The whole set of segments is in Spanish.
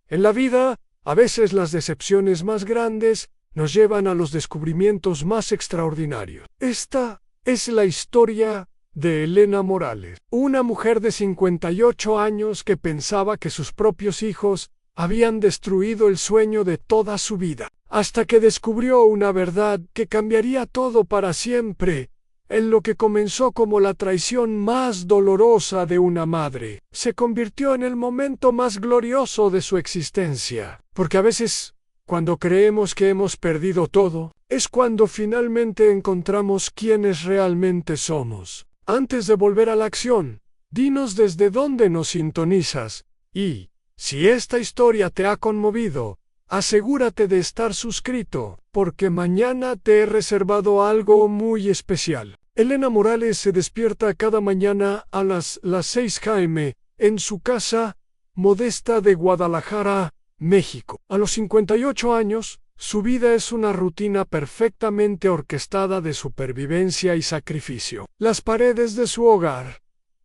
En la vida, a veces las decepciones más grandes nos llevan a los descubrimientos más extraordinarios. Esta es la historia de Elena Morales, una mujer de 58 años que pensaba que sus propios hijos habían destruido el sueño de toda su vida, hasta que descubrió una verdad que cambiaría todo para siempre. En lo que comenzó como la traición más dolorosa de una madre, se convirtió en el momento más glorioso de su existencia. Porque a veces, cuando creemos que hemos perdido todo, es cuando finalmente encontramos quiénes realmente somos. Antes de volver a la acción, dinos desde dónde nos sintonizas, y, si esta historia te ha conmovido, asegúrate de estar suscrito, porque mañana te he reservado algo muy especial. Elena Morales se despierta cada mañana a las 6 a.m. en su casa modesta de Guadalajara, México. A los 58 años, su vida es una rutina perfectamente orquestada de supervivencia y sacrificio. Las paredes de su hogar,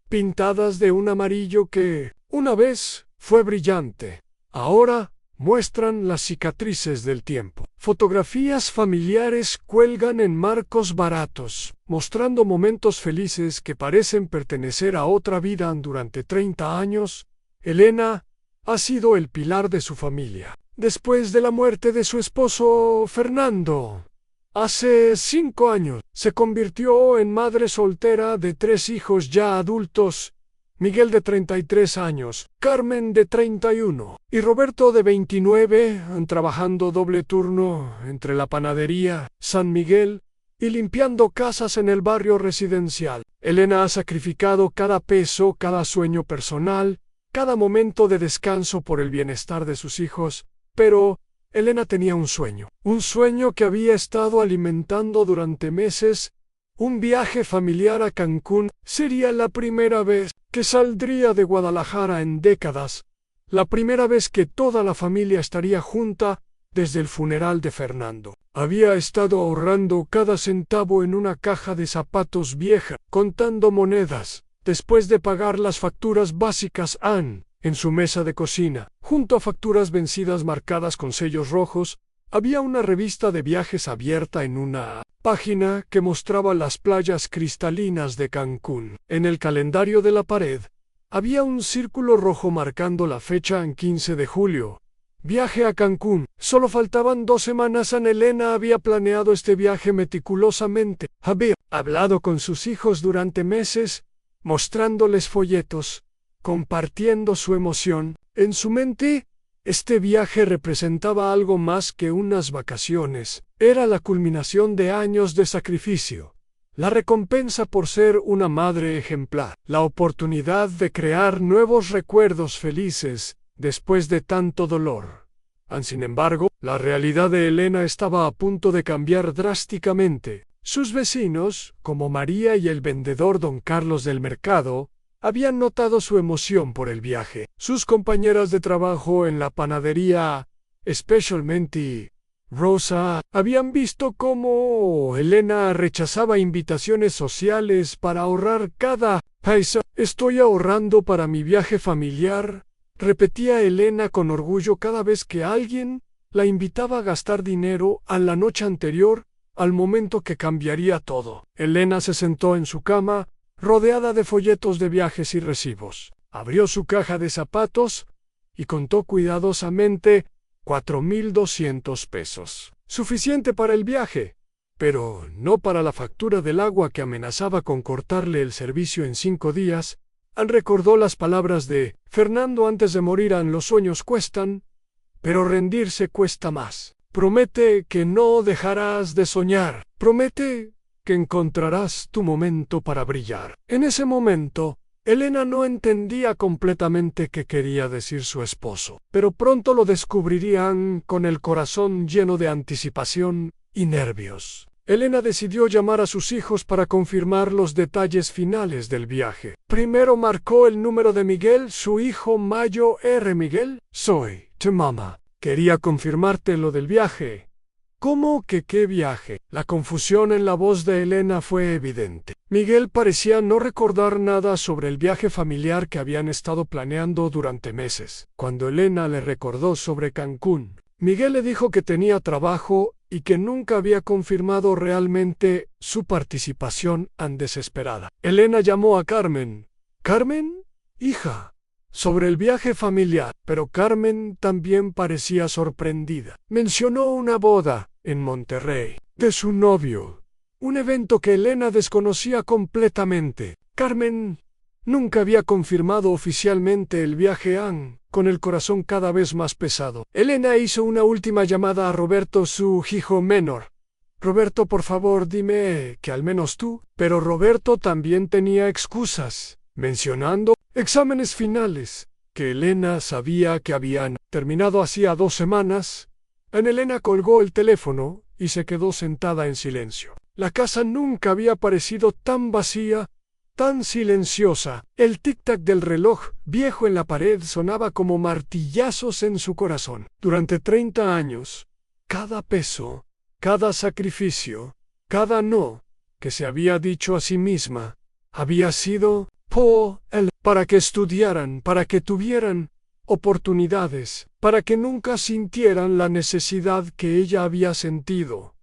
pintadas de un amarillo que, una vez, fue brillante, ahora muestran las cicatrices del tiempo. Fotografías familiares cuelgan en marcos baratos, mostrando momentos felices que parecen pertenecer a otra vida. Durante 30 años, Elena ha sido el pilar de su familia. Después de la muerte de su esposo Fernando, hace 5 años, se convirtió en madre soltera de 3 hijos ya adultos: Miguel de 33 años, Carmen de 31 y Roberto de 29, trabajando doble turno entre la panadería San Miguel y limpiando casas en el barrio residencial. Elena ha sacrificado cada peso, cada sueño personal, cada momento de descanso por el bienestar de sus hijos, pero Elena tenía un sueño que había estado alimentando durante meses. Un viaje familiar a Cancún sería la primera vez que saldría de Guadalajara en décadas, la primera vez que toda la familia estaría junta desde el funeral de Fernando. Había estado ahorrando cada centavo en una caja de zapatos vieja, contando monedas, después de pagar las facturas básicas en su mesa de cocina. Junto a facturas vencidas marcadas con sellos rojos, había una revista de viajes abierta en una página que mostraba las playas cristalinas de Cancún. En el calendario de la pared había un círculo rojo marcando la fecha en 15 de julio. Viaje a Cancún. Solo faltaban 2 semanas. Elena había planeado este viaje meticulosamente. Había hablado con sus hijos durante meses, mostrándoles folletos, compartiendo su emoción. En su mente, este viaje representaba algo más que unas vacaciones. Era la culminación de años de sacrificio, la recompensa por ser una madre ejemplar, la oportunidad de crear nuevos recuerdos felices después de tanto dolor. Sin embargo, la realidad de Elena estaba a punto de cambiar drásticamente. Sus vecinos, como María y el vendedor don Carlos del mercado, habían notado su emoción por el viaje. Sus compañeras de trabajo en la panadería, especialmente Rosa, habían visto cómo Elena rechazaba invitaciones sociales para ahorrar cada peso. «Estoy ahorrando para mi viaje familiar», repetía Elena con orgullo cada vez que alguien la invitaba a gastar dinero a la noche anterior al momento que cambiaría todo. Elena se sentó en su cama, rodeada de folletos de viajes y recibos. Abrió su caja de zapatos y contó cuidadosamente 4,200 pesos. Suficiente para el viaje, pero no para la factura del agua que amenazaba con cortarle el servicio en 5 días. Recordó las palabras de Fernando antes de morir: los sueños cuestan, pero rendirse cuesta más. Promete que no dejarás de soñar. Promete que encontrarás tu momento para brillar. En ese momento, Elena no entendía completamente qué quería decir su esposo, pero pronto lo descubrirían, con el corazón lleno de anticipación y nervios. Elena decidió llamar a sus hijos para confirmar los detalles finales del viaje. Primero marcó el número de Miguel, su hijo Mayo. Miguel, soy tu mamá. Quería confirmarte lo del viaje, ¿Cómo que qué viaje? La confusión en la voz de Elena fue evidente. Miguel parecía no recordar nada sobre el viaje familiar que habían estado planeando durante meses. Cuando Elena le recordó sobre Cancún, Miguel le dijo que tenía trabajo y que nunca había confirmado realmente su participación tan desesperada. Elena llamó a Carmen. «¿Carmen? Hija», sobre el viaje familiar, pero Carmen también parecía sorprendida. Mencionó una boda en Monterrey de su novio, un evento que Elena desconocía completamente. Carmen nunca había confirmado oficialmente el viaje con el corazón cada vez más pesado. Elena hizo una última llamada a Roberto, su hijo menor. «Roberto, por favor, dime que al menos tú». Pero Roberto también tenía excusas, mencionando exámenes finales que Elena sabía que habían terminado hacía 2 semanas. Elena colgó el teléfono y se quedó sentada en silencio. La casa nunca había parecido tan vacía, tan silenciosa. El tic-tac del reloj viejo en la pared sonaba como martillazos en su corazón. Durante 30 años, cada peso, cada sacrificio, cada no que se había dicho a sí misma, había sido para que estudiaran, para que tuvieran oportunidades, para que nunca sintieran la necesidad que ella había sentido.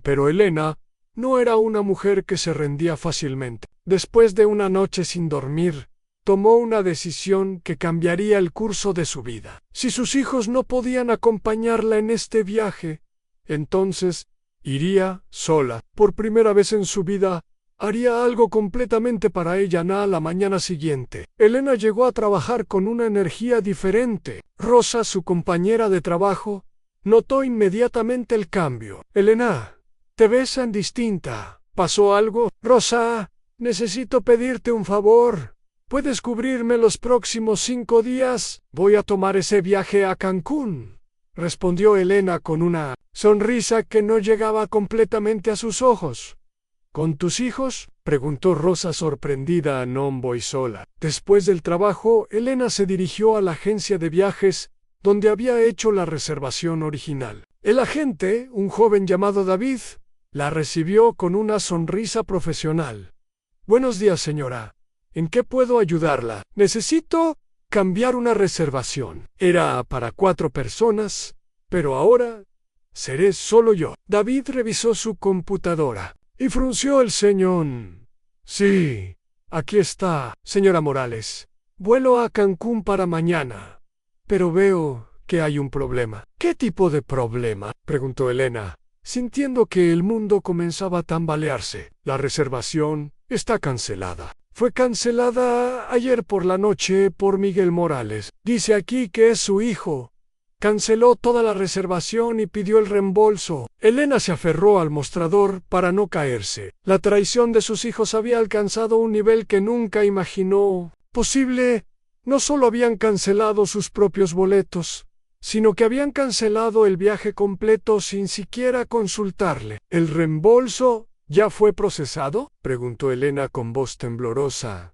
Pero Elena no era una mujer que se rendía fácilmente. Después de una noche sin dormir, tomó una decisión que cambiaría el curso de su vida. Si sus hijos no podían acompañarla en este viaje, entonces iría sola. Por primera vez en su vida, haría algo completamente para ella a la mañana siguiente. Elena llegó a trabajar con una energía diferente. Rosa, su compañera de trabajo, notó inmediatamente el cambio. «Elena, te ves tan distinta. ¿Pasó algo?» «Rosa, necesito pedirte un favor. ¿Puedes cubrirme los próximos 5 días? Voy a tomar ese viaje a Cancún», respondió Elena con una sonrisa que no llegaba completamente a sus ojos. «¿Con tus hijos?», preguntó Rosa sorprendida. «No voy sola». Después del trabajo, Elena se dirigió a la agencia de viajes donde había hecho la reservación original. El agente, un joven llamado David, la recibió con una sonrisa profesional. «Buenos días, señora. ¿En qué puedo ayudarla? Necesito cambiar una reservación. Era para 4 personas, pero ahora seré solo yo». David revisó su computadora y frunció el ceño. «Sí, aquí está, señora Morales. Vuelo a Cancún para mañana. Pero veo que hay un problema». «¿Qué tipo de problema?», preguntó Elena, sintiendo que el mundo comenzaba a tambalearse. «La reservación está cancelada. Fue cancelada ayer por la noche por Miguel Morales. Dice aquí que es su hijo. Canceló toda la reservación y pidió el reembolso». Elena se aferró al mostrador para no caerse. La traición de sus hijos había alcanzado un nivel que nunca imaginó posible. No solo habían cancelado sus propios boletos, sino que habían cancelado el viaje completo sin siquiera consultarle. «¿El reembolso ya fue procesado?», preguntó Elena con voz temblorosa.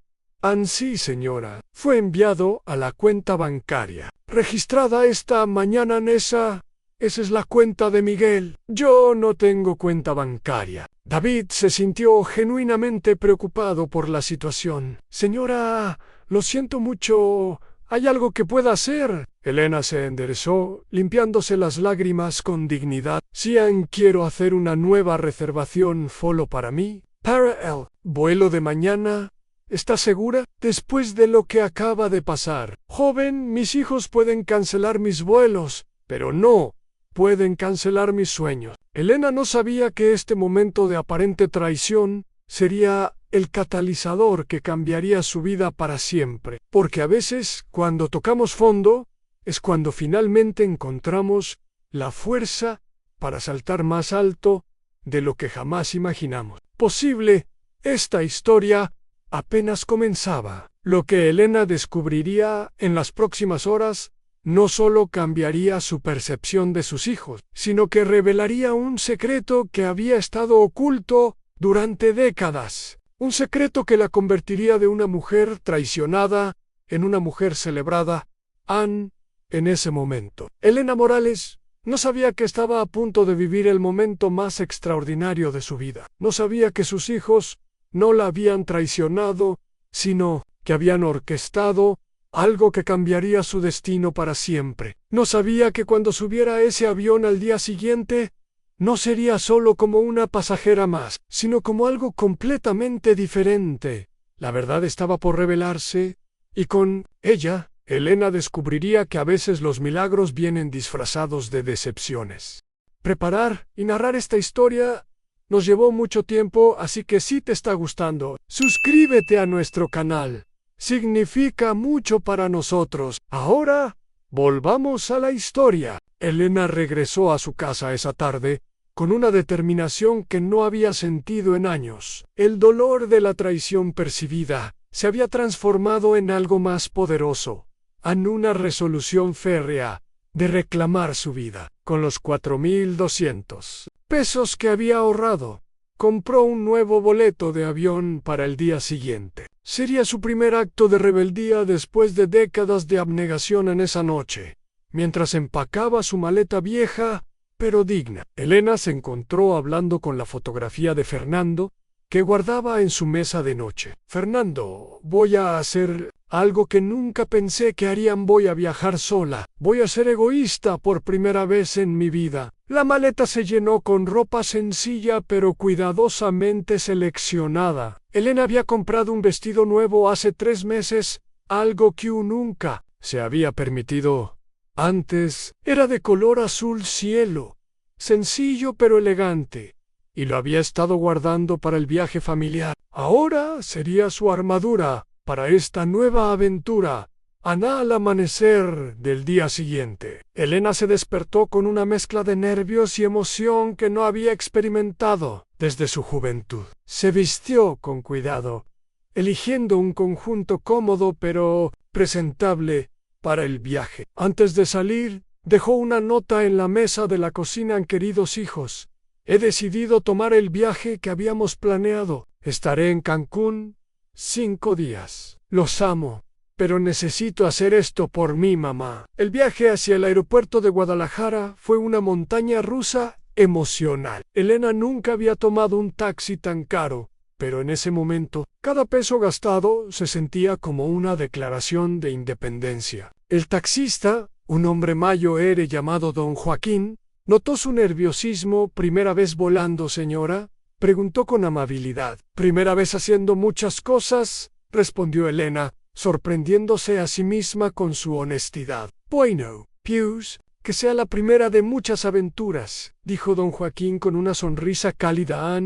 «Sí, señora. Fue enviado a la cuenta bancaria registrada esta mañana en esa es la cuenta de Miguel». «Yo no tengo cuenta bancaria». David se sintió genuinamente preocupado por la situación. «Señora, lo siento mucho. ¿Hay algo que pueda hacer?». Elena se enderezó, limpiándose las lágrimas con dignidad. «Sí, quiero hacer una nueva reservación solo para mí, para el vuelo de mañana. ¿Está segura? Después de lo que acaba de pasar. Joven, mis hijos pueden cancelar mis vuelos, pero no pueden cancelar mis sueños». Elena no sabía que este momento de aparente traición sería el catalizador que cambiaría su vida para siempre. Porque a veces, cuando tocamos fondo, es cuando finalmente encontramos la fuerza para saltar más alto de lo que jamás imaginamos posible. Esta historia apenas comenzaba. Lo que Elena descubriría en las próximas horas no solo cambiaría su percepción de sus hijos, sino que revelaría un secreto que había estado oculto durante décadas. Un secreto que la convertiría de una mujer traicionada en una mujer celebrada en ese momento. Elena Morales No sabía que estaba a punto de vivir el momento más extraordinario de su vida. No sabía que sus hijos no la habían traicionado, sino que habían orquestado algo que cambiaría su destino para siempre. No sabía que cuando subiera a ese avión al día siguiente, no sería solo como una pasajera más, sino como algo completamente diferente. La verdad estaba por revelarse, y con ella, Elena descubriría que a veces los milagros vienen disfrazados de decepciones. Preparar y narrar esta historia nos llevó mucho tiempo, así que si te está gustando, suscríbete a nuestro canal. Significa mucho para nosotros. Ahora, volvamos a la historia. Elena regresó a su casa esa tarde con una determinación que no había sentido en años. El dolor de la traición percibida se había transformado en algo más poderoso, en una resolución férrea de reclamar su vida. Con los 4,200 pesos que había ahorrado, compró un nuevo boleto de avión para el día siguiente. Sería su primer acto de rebeldía después de décadas de abnegación en esa noche. Mientras empacaba su maleta vieja, pero digna, Elena se encontró hablando con la fotografía de Fernando, que guardaba en su mesa de noche. Fernando, voy a hacer algo que nunca pensé que harían. Voy a viajar sola. Voy a ser egoísta por primera vez en mi vida. La maleta se llenó con ropa sencilla pero cuidadosamente seleccionada. Elena había comprado un vestido nuevo hace 3 meses, algo que nunca se había permitido antes. Era de color azul cielo, sencillo pero elegante, y lo había estado guardando para el viaje familiar. Ahora sería su armadura para esta nueva aventura. Al amanecer del día siguiente, Elena se despertó con una mezcla de nervios y emoción que no había experimentado desde su juventud. Se vistió con cuidado, eligiendo un conjunto cómodo pero presentable para el viaje. Antes de salir, dejó una nota en la mesa de la cocina: queridos hijos, he decidido tomar el viaje que habíamos planeado. Estaré en Cancún 5 días. Los amo, pero necesito hacer esto por mi mamá. El viaje hacia el aeropuerto de Guadalajara fue una montaña rusa emocional. Elena nunca había tomado un taxi tan caro, pero en ese momento, cada peso gastado se sentía como una declaración de independencia. El taxista, un hombre mayor llamado don Joaquín, notó su nerviosismo. ¿Primera vez volando, señora?, preguntó con amabilidad. «Primera vez haciendo muchas cosas», respondió Elena, sorprendiéndose a sí misma con su honestidad. «Bueno, pues, que sea la primera de muchas aventuras», dijo don Joaquín con una sonrisa cálida.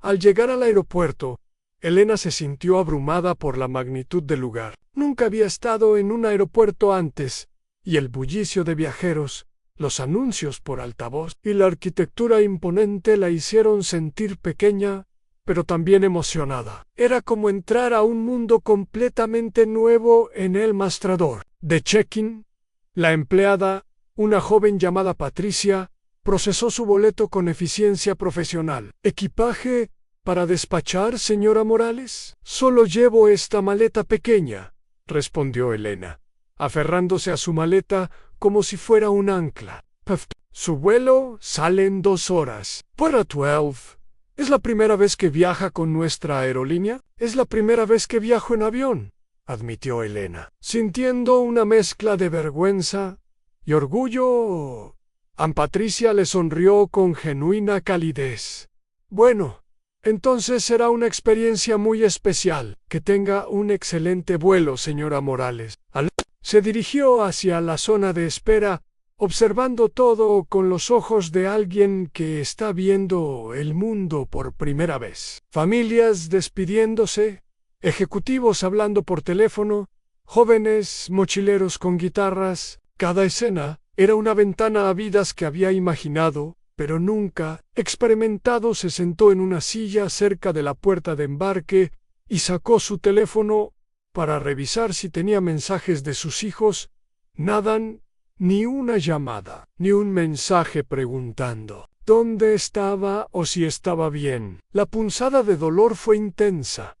Al llegar al aeropuerto, Elena se sintió abrumada por la magnitud del lugar. Nunca había estado en un aeropuerto antes, y el bullicio de viajeros, los anuncios por altavoz y la arquitectura imponente la hicieron sentir pequeña, pero también emocionada. Era como entrar a un mundo completamente nuevo. En el mostrador de check-in, la empleada, una joven llamada Patricia, procesó su boleto con eficiencia profesional. «¿Equipaje para despachar, señora Morales?» «Solo llevo esta maleta pequeña», respondió Elena, aferrándose a su maleta como si fuera un ancla. «Su vuelo sale en 2 horas. Para 12. ¿Es la primera vez que viaja con nuestra aerolínea?» «Es la primera vez que viajo en avión», admitió Elena, sintiendo una mezcla de vergüenza y orgullo. Patricia le sonrió con genuina calidez. «Bueno, entonces será una experiencia muy especial. Que tenga un excelente vuelo, señora Morales». Se dirigió hacia la zona de espera, observando todo con los ojos de alguien que está viendo el mundo por primera vez. Familias despidiéndose, ejecutivos hablando por teléfono, jóvenes mochileros con guitarras. Cada escena era una ventana a vidas que había imaginado, pero nunca experimentado. Se sentó en una silla cerca de la puerta de embarque y sacó su teléfono para revisar si tenía mensajes de sus hijos. Nada, ni una llamada, ni un mensaje preguntando dónde estaba o si estaba bien. La punzada de dolor fue intensa,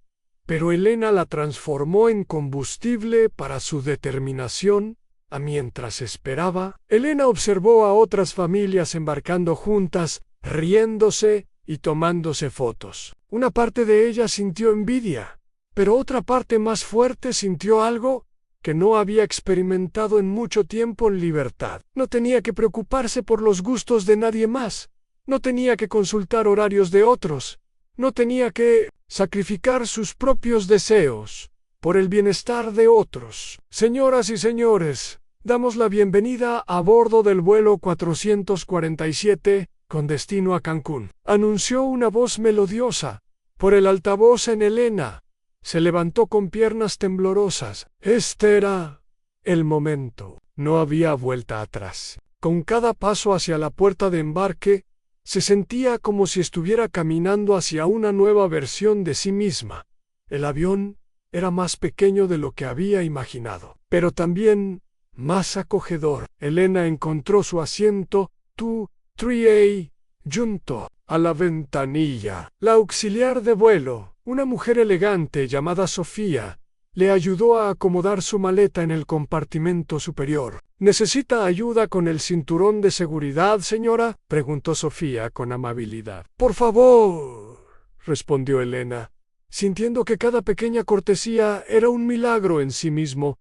pero Elena la transformó en combustible para su determinación. Mientras esperaba, Elena observó a otras familias embarcando juntas, riéndose y tomándose fotos. Una parte de ella sintió envidia, pero otra parte más fuerte sintió algo que no había experimentado en mucho tiempo: en libertad. No tenía que preocuparse por los gustos de nadie más, no tenía que consultar horarios de otros, no tenía que sacrificar sus propios deseos por el bienestar de otros. Señoras y señores, damos la bienvenida a bordo del vuelo 447 con destino a Cancún, anunció una voz melodiosa por el altavoz en Elena. Se levantó con piernas temblorosas. Este era el momento. No había vuelta atrás. Con cada paso hacia la puerta de embarque, se sentía como si estuviera caminando hacia una nueva versión de sí misma. El avión era más pequeño de lo que había imaginado, pero también más acogedor. Elena encontró su asiento 3A junto a la ventanilla. La auxiliar de vuelo, una mujer elegante llamada Sofía, le ayudó a acomodar su maleta en el compartimento superior. ¿Necesita ayuda con el cinturón de seguridad, señora?, preguntó Sofía con amabilidad. Por favor, respondió Elena, sintiendo que cada pequeña cortesía era un milagro en sí mismo.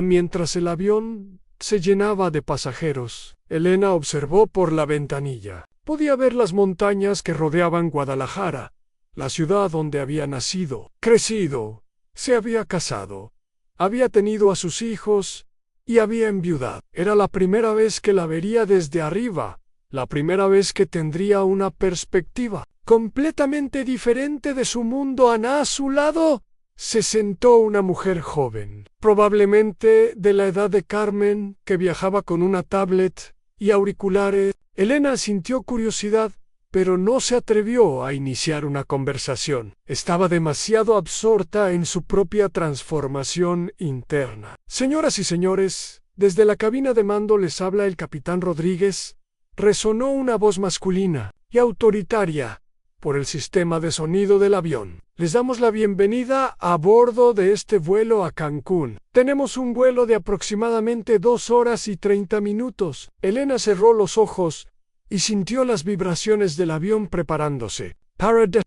Mientras el avión se llenaba de pasajeros, Elena observó por la ventanilla. Podía ver las montañas que rodeaban Guadalajara, la ciudad donde había nacido, crecido, se había casado, había tenido a sus hijos y había enviudado. Era la primera vez que la vería desde arriba, la primera vez que tendría una perspectiva completamente diferente de su mundo. A su lado se sentó una mujer joven, probablemente de la edad de Carmen, que viajaba con una tablet y auriculares. Elena sintió curiosidad, pero no se atrevió a iniciar una conversación. Estaba demasiado absorta en su propia transformación interna. Señoras y señores, desde la cabina de mando les habla el capitán Rodríguez. Resonó una voz masculina y autoritaria por el sistema de sonido del avión. Les damos la bienvenida a bordo de este vuelo a Cancún. Tenemos un vuelo de aproximadamente 2 horas y 30 minutos. Elena cerró los ojos y sintió las vibraciones del avión preparándose.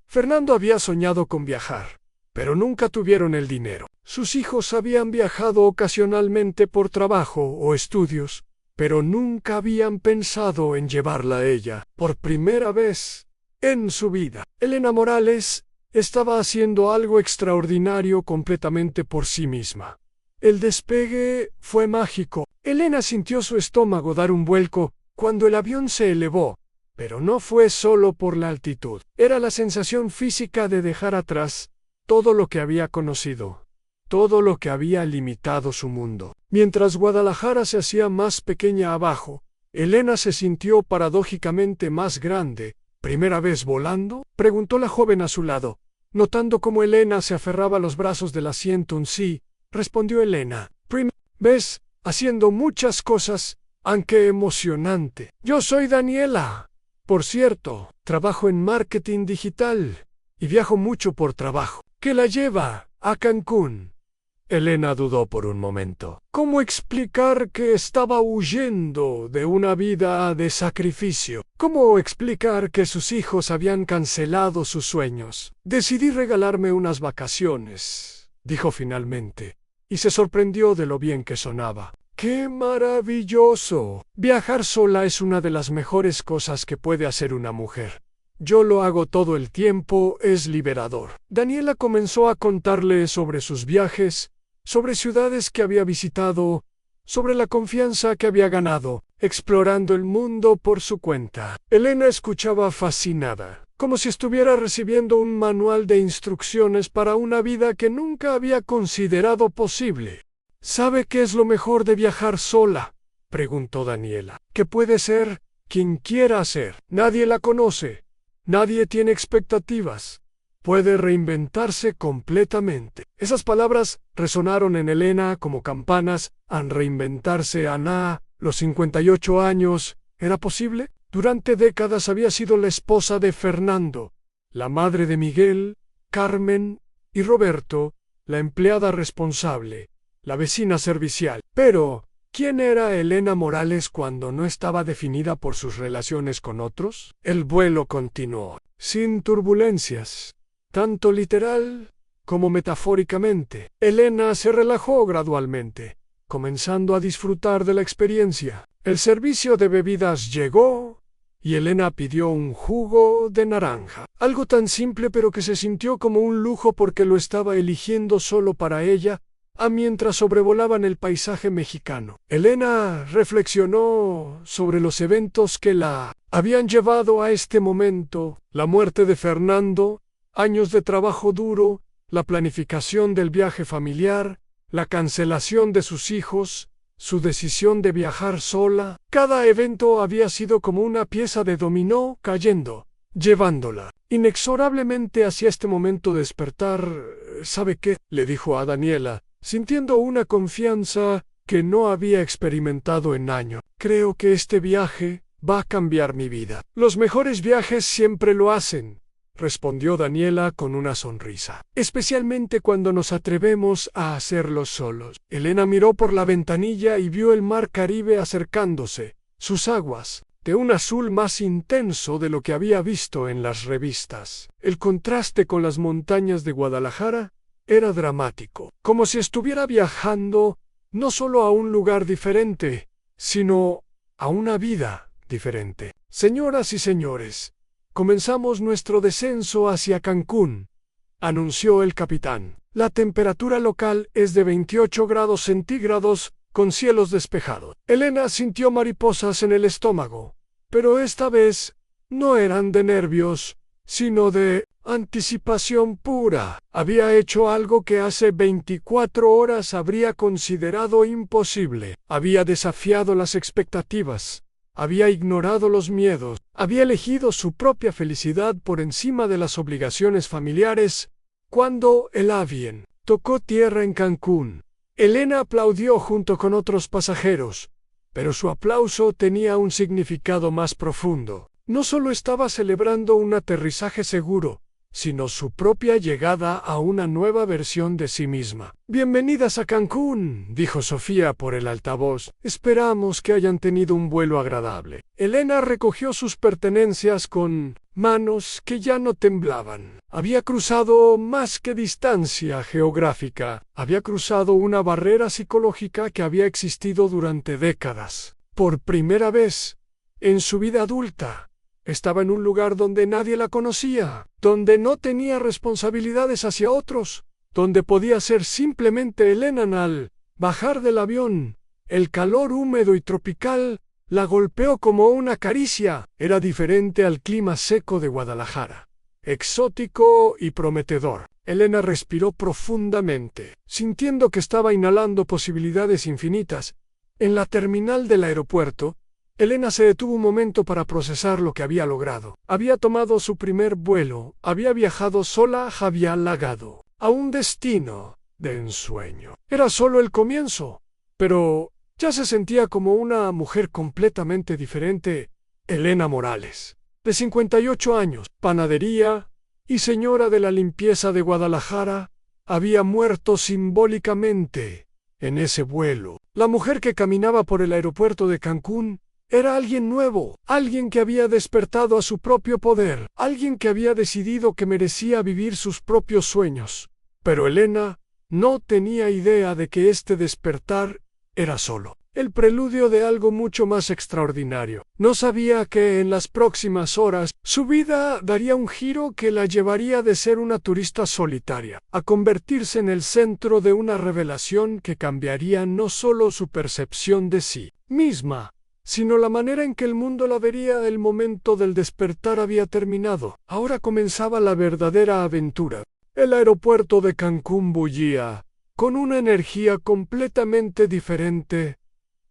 Fernando había soñado con viajar, pero nunca tuvieron el dinero. Sus hijos habían viajado ocasionalmente por trabajo o estudios, pero nunca habían pensado en llevarla a ella. Por primera vez en su vida, Elena Morales estaba haciendo algo extraordinario completamente por sí misma. El despegue fue mágico. Elena sintió su estómago dar un vuelco cuando el avión se elevó, pero no fue solo por la altitud. Era la sensación física de dejar atrás todo lo que había conocido, todo lo que había limitado su mundo. Mientras Guadalajara se hacía más pequeña abajo, Elena se sintió paradójicamente más grande. ¿Primera vez volando?, preguntó la joven a su lado. Notando cómo Elena se aferraba a los brazos del asiento. Sí, respondió Elena. Primera vez haciendo muchas cosas, aunque emocionante. Yo soy Daniela. Por cierto, trabajo en marketing digital y viajo mucho por trabajo. ¿Qué la lleva a Cancún? Elena dudó por un momento. ¿Cómo explicar que estaba huyendo de una vida de sacrificio? ¿Cómo explicar que sus hijos habían cancelado sus sueños? Decidí regalarme unas vacaciones, dijo finalmente, y se sorprendió de lo bien que sonaba. ¡Qué maravilloso! Viajar sola es una de las mejores cosas que puede hacer una mujer. Yo lo hago todo el tiempo, es liberador. Daniela comenzó a contarle sobre sus viajes, sobre ciudades que había visitado, sobre la confianza que había ganado, explorando el mundo por su cuenta. Elena escuchaba fascinada, como si estuviera recibiendo un manual de instrucciones para una vida que nunca había considerado posible. ¿Sabe qué es lo mejor de viajar sola?, preguntó Daniela. Que puede ser quien quiera ser. Nadie la conoce. Nadie tiene expectativas. Puede reinventarse completamente. Esas palabras resonaron en Elena como campanas. Reinventarse a los 58 años. ¿Era posible? Durante décadas había sido la esposa de Fernando, la madre de Miguel, Carmen y Roberto, la empleada responsable, la vecina servicial. Pero ¿Quién era Elena Morales cuando no estaba definida por sus relaciones con otros? El vuelo continuó, sin turbulencias, tanto literal como metafóricamente. Elena se relajó gradualmente, comenzando a disfrutar de la experiencia. El servicio de bebidas llegó y Elena pidió un jugo de naranja. Algo tan simple pero que se sintió como un lujo porque lo estaba eligiendo solo para ella, mientras sobrevolaban el paisaje mexicano. Elena reflexionó sobre los eventos que la habían llevado a este momento: la muerte de Fernando, años de trabajo duro, la planificación del viaje familiar, la cancelación de sus hijos, su decisión de viajar sola. Cada evento había sido como una pieza de dominó cayendo, llevándola inexorablemente hacia este momento de despertar. ¿Sabe qué?, le dijo a Daniela, sintiendo una confianza que no había experimentado en años. Creo que este viaje va a cambiar mi vida. Los mejores viajes siempre lo hacen, respondió Daniela con una sonrisa, especialmente cuando nos atrevemos a hacerlo solos. Elena miró por la ventanilla y vio el mar Caribe acercándose, sus aguas de un azul más intenso de lo que había visto en las revistas. El contraste con las montañas de Guadalajara era dramático, como si estuviera viajando no solo a un lugar diferente, sino a una vida diferente. Señoras y señores, comenzamos nuestro descenso hacia Cancún, anunció el capitán. La temperatura local es de 28 grados centígrados con cielos despejados. Elena sintió mariposas en el estómago, pero esta vez no eran de nervios, sino de anticipación pura. Había hecho algo que hace 24 horas habría considerado imposible. Había desafiado las expectativas, había ignorado los miedos, había elegido su propia felicidad por encima de las obligaciones familiares. Cuando el avión tocó tierra en Cancún, Elena aplaudió junto con otros pasajeros, pero su aplauso tenía un significado más profundo. No solo estaba celebrando un aterrizaje seguro, sino su propia llegada a una nueva versión de sí misma. «Bienvenidas a Cancún», dijo Sofía por el altavoz. «Esperamos que hayan tenido un vuelo agradable». Elena recogió sus pertenencias con manos que ya no temblaban. Había cruzado más que distancia geográfica, había cruzado una barrera psicológica que había existido durante décadas. Por primera vez en su vida adulta, estaba en un lugar donde nadie la conocía, donde no tenía responsabilidades hacia otros, donde podía ser simplemente Elena. Al bajar del avión, el calor húmedo y tropical la golpeó como una caricia. Era diferente al clima seco de Guadalajara, exótico y prometedor. Elena respiró profundamente, sintiendo que estaba inhalando posibilidades infinitas. En la terminal del aeropuerto, Elena se detuvo un momento para procesar lo que había logrado. Había tomado su primer vuelo, había viajado sola, había llegado a un destino de ensueño. Era solo el comienzo, pero ya se sentía como una mujer completamente diferente. Elena Morales, de 58 años, panadería y señora de la limpieza de Guadalajara, había muerto simbólicamente en ese vuelo. La mujer que caminaba por el aeropuerto de Cancún era alguien nuevo, alguien que había despertado a su propio poder, alguien que había decidido que merecía vivir sus propios sueños. Pero Elena no tenía idea de que este despertar era solo el preludio de algo mucho más extraordinario. No sabía que en las próximas horas su vida daría un giro que la llevaría de ser una turista solitaria a convertirse en el centro de una revelación que cambiaría no solo su percepción de sí misma, sino la manera en que el mundo la vería. El momento del despertar había terminado. Ahora comenzaba la verdadera aventura. El aeropuerto de Cancún bullía con una energía completamente diferente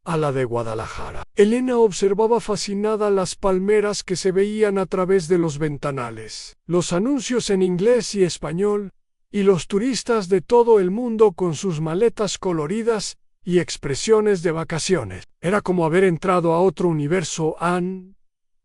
a la de Guadalajara. Elena observaba fascinada las palmeras que se veían a través de los ventanales, los anuncios en inglés y español, y los turistas de todo el mundo con sus maletas coloridas y expresiones de vacaciones. Era como haber entrado a otro universo. En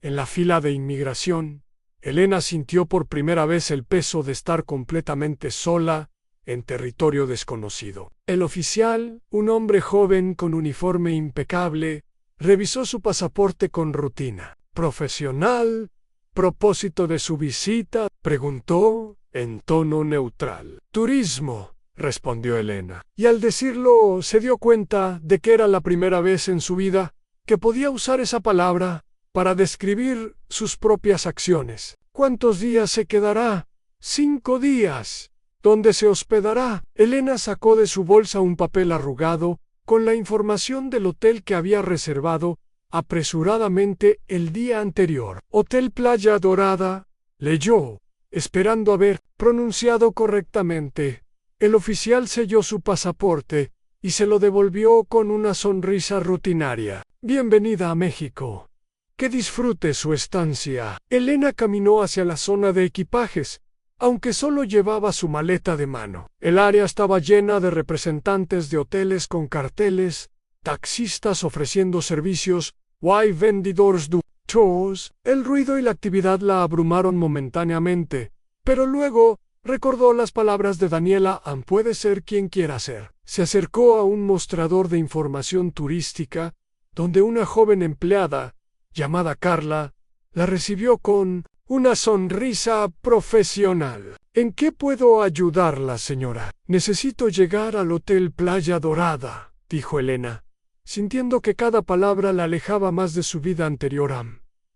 la fila de inmigración, Elena sintió por primera vez el peso de estar completamente sola en territorio desconocido. El oficial, un hombre joven con uniforme impecable, revisó su pasaporte con rutina. «¿Profesional? ¿Propósito de su visita?», preguntó en tono neutral. «Turismo», respondió Elena, y al decirlo se dio cuenta de que era la primera vez en su vida que podía usar esa palabra para describir sus propias acciones. «¿Cuántos días se quedará?» «5 días». «¿Dónde se hospedará?» Elena sacó de su bolsa un papel arrugado con la información del hotel que había reservado apresuradamente el día anterior. «Hotel Playa Dorada», leyó, esperando haber pronunciado correctamente. El oficial selló su pasaporte y se lo devolvió con una sonrisa rutinaria. «Bienvenida a México. Que disfrute su estancia». Elena caminó hacia la zona de equipajes, aunque solo llevaba su maleta de mano. El área estaba llena de representantes de hoteles con carteles, taxistas ofreciendo servicios, vendedores de tours. El ruido y la actividad la abrumaron momentáneamente, pero luego recordó las palabras de Daniela: «Puede ser quien quiera ser». Se acercó a un mostrador de información turística, donde una joven empleada, llamada Carla, la recibió con una sonrisa profesional. «¿En qué puedo ayudarla, señora?» «Necesito llegar al Hotel Playa Dorada», dijo Elena, sintiendo que cada palabra la alejaba más de su vida anterior.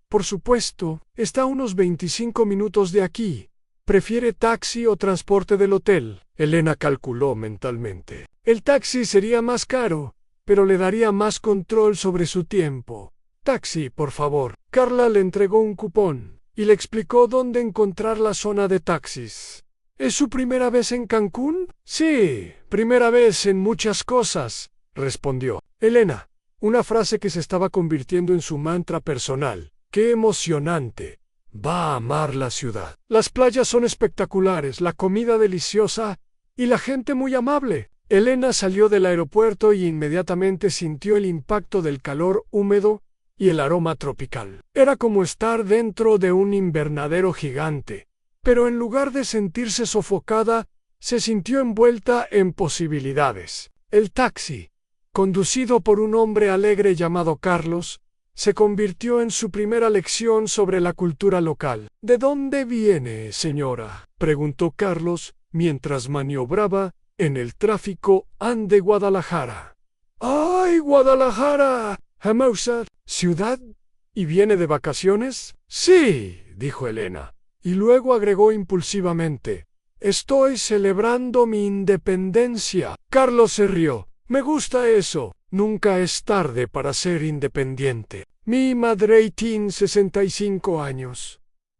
«Por supuesto, está a unos 25 minutos de aquí. ¿Prefiere taxi o transporte del hotel?». Elena calculó mentalmente. El taxi sería más caro, pero le daría más control sobre su tiempo. «Taxi, por favor». Carla le entregó un cupón y le explicó dónde encontrar la zona de taxis. «¿Es su primera vez en Cancún?». «Sí, primera vez en muchas cosas», respondió Elena, una frase que se estaba convirtiendo en su mantra personal. «Qué emocionante. Va a amar la ciudad. Las playas son espectaculares, la comida deliciosa y la gente muy amable». Elena salió del aeropuerto y inmediatamente sintió el impacto del calor húmedo y el aroma tropical. Era como estar dentro de un invernadero gigante, pero en lugar de sentirse sofocada, se sintió envuelta en posibilidades. El taxi, conducido por un hombre alegre llamado Carlos, se convirtió en su primera lección sobre la cultura local. «¿De dónde viene, señora?», preguntó Carlos mientras maniobraba en el tráfico de Guadalajara. «¡Ay, Guadalajara! Hermosa ciudad. ¿Y viene de vacaciones?». «Sí», dijo Elena, y luego agregó impulsivamente: «Estoy celebrando mi independencia». Carlos se rió. «Me gusta eso. Nunca es tarde para ser independiente. Mi madre tiene 65 años.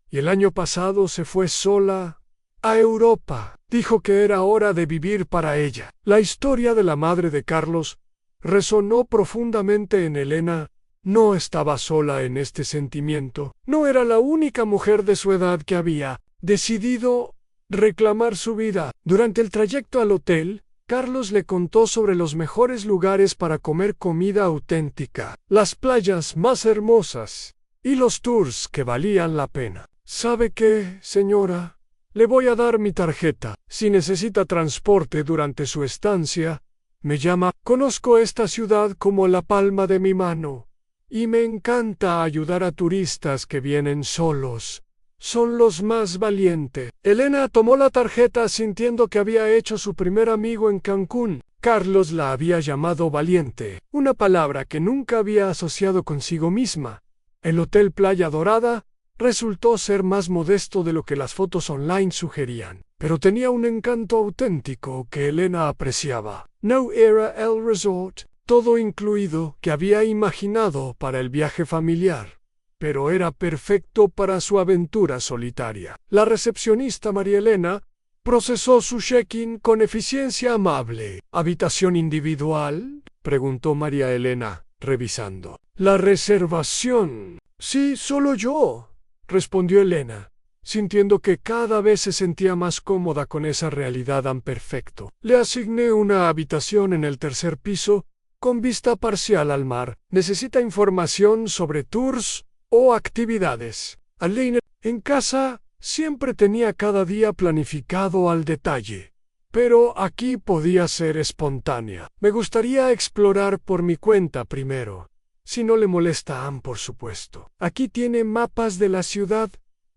Y el año pasado se fue sola a Europa. Dijo que era hora de vivir para ella». La historia de la madre de Carlos resonó profundamente en Elena. No estaba sola en este sentimiento. No era la única mujer de su edad que había decidido reclamar su vida. Durante el trayecto al hotel, Carlos le contó sobre los mejores lugares para comer comida auténtica, las playas más hermosas y los tours que valían la pena. «¿Sabe qué, señora? Le voy a dar mi tarjeta. Si necesita transporte durante su estancia, me llama. Conozco esta ciudad como la palma de mi mano y me encanta ayudar a turistas que vienen solos. Son los más valientes». Elena tomó la tarjeta sintiendo que había hecho su primer amigo en Cancún. Carlos la había llamado valiente, una palabra que nunca había asociado consigo misma. El Hotel Playa Dorada resultó ser más modesto de lo que las fotos online sugerían, pero tenía un encanto auténtico que Elena apreciaba. No era el resort, todo incluido, que había imaginado para el viaje familiar, pero era perfecto para su aventura solitaria. La recepcionista María Elena procesó su check-in con eficiencia amable. «¿Habitación individual?», preguntó María Elena, revisando la reservación. «Sí, solo yo», respondió Elena, sintiendo que cada vez se sentía más cómoda con esa realidad tan perfecto. «Le asigné una habitación en el 3er piso, con vista parcial al mar. ¿Necesita información sobre tours o actividades?». Elena, en casa, siempre tenía cada día planificado al detalle. pero aquí podía ser espontánea. Me gustaría explorar por mi cuenta primero, si no le molesta a Anne, por supuesto. Aquí tiene mapas de la ciudad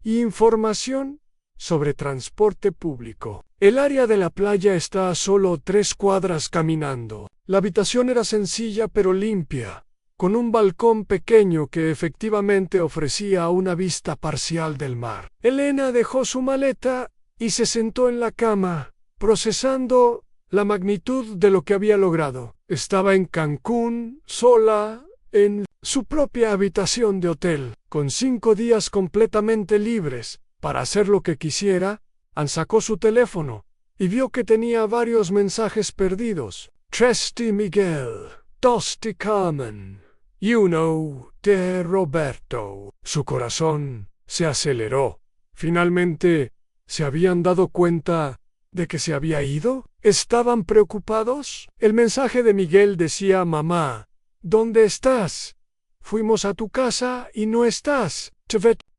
y información sobre transporte público. El área de la playa está a solo 3 cuadras caminando. La habitación era sencilla pero limpia, con un balcón pequeño que efectivamente ofrecía una vista parcial del mar. Elena dejó su maleta y se sentó en la cama, procesando la magnitud de lo que había logrado. Estaba en Cancún, sola, en su propia habitación de hotel, con 5 días completamente libres para hacer lo que quisiera. Anne sacó su teléfono y vio que tenía varios mensajes perdidos. Trusty Miguel, Tosti Carmen, You know, de Roberto. Su corazón se aceleró. Finalmente, ¿se habían dado cuenta de que se había ido? ¿Estaban preocupados? El mensaje de Miguel decía: mamá, ¿dónde estás? Fuimos a tu casa y no estás.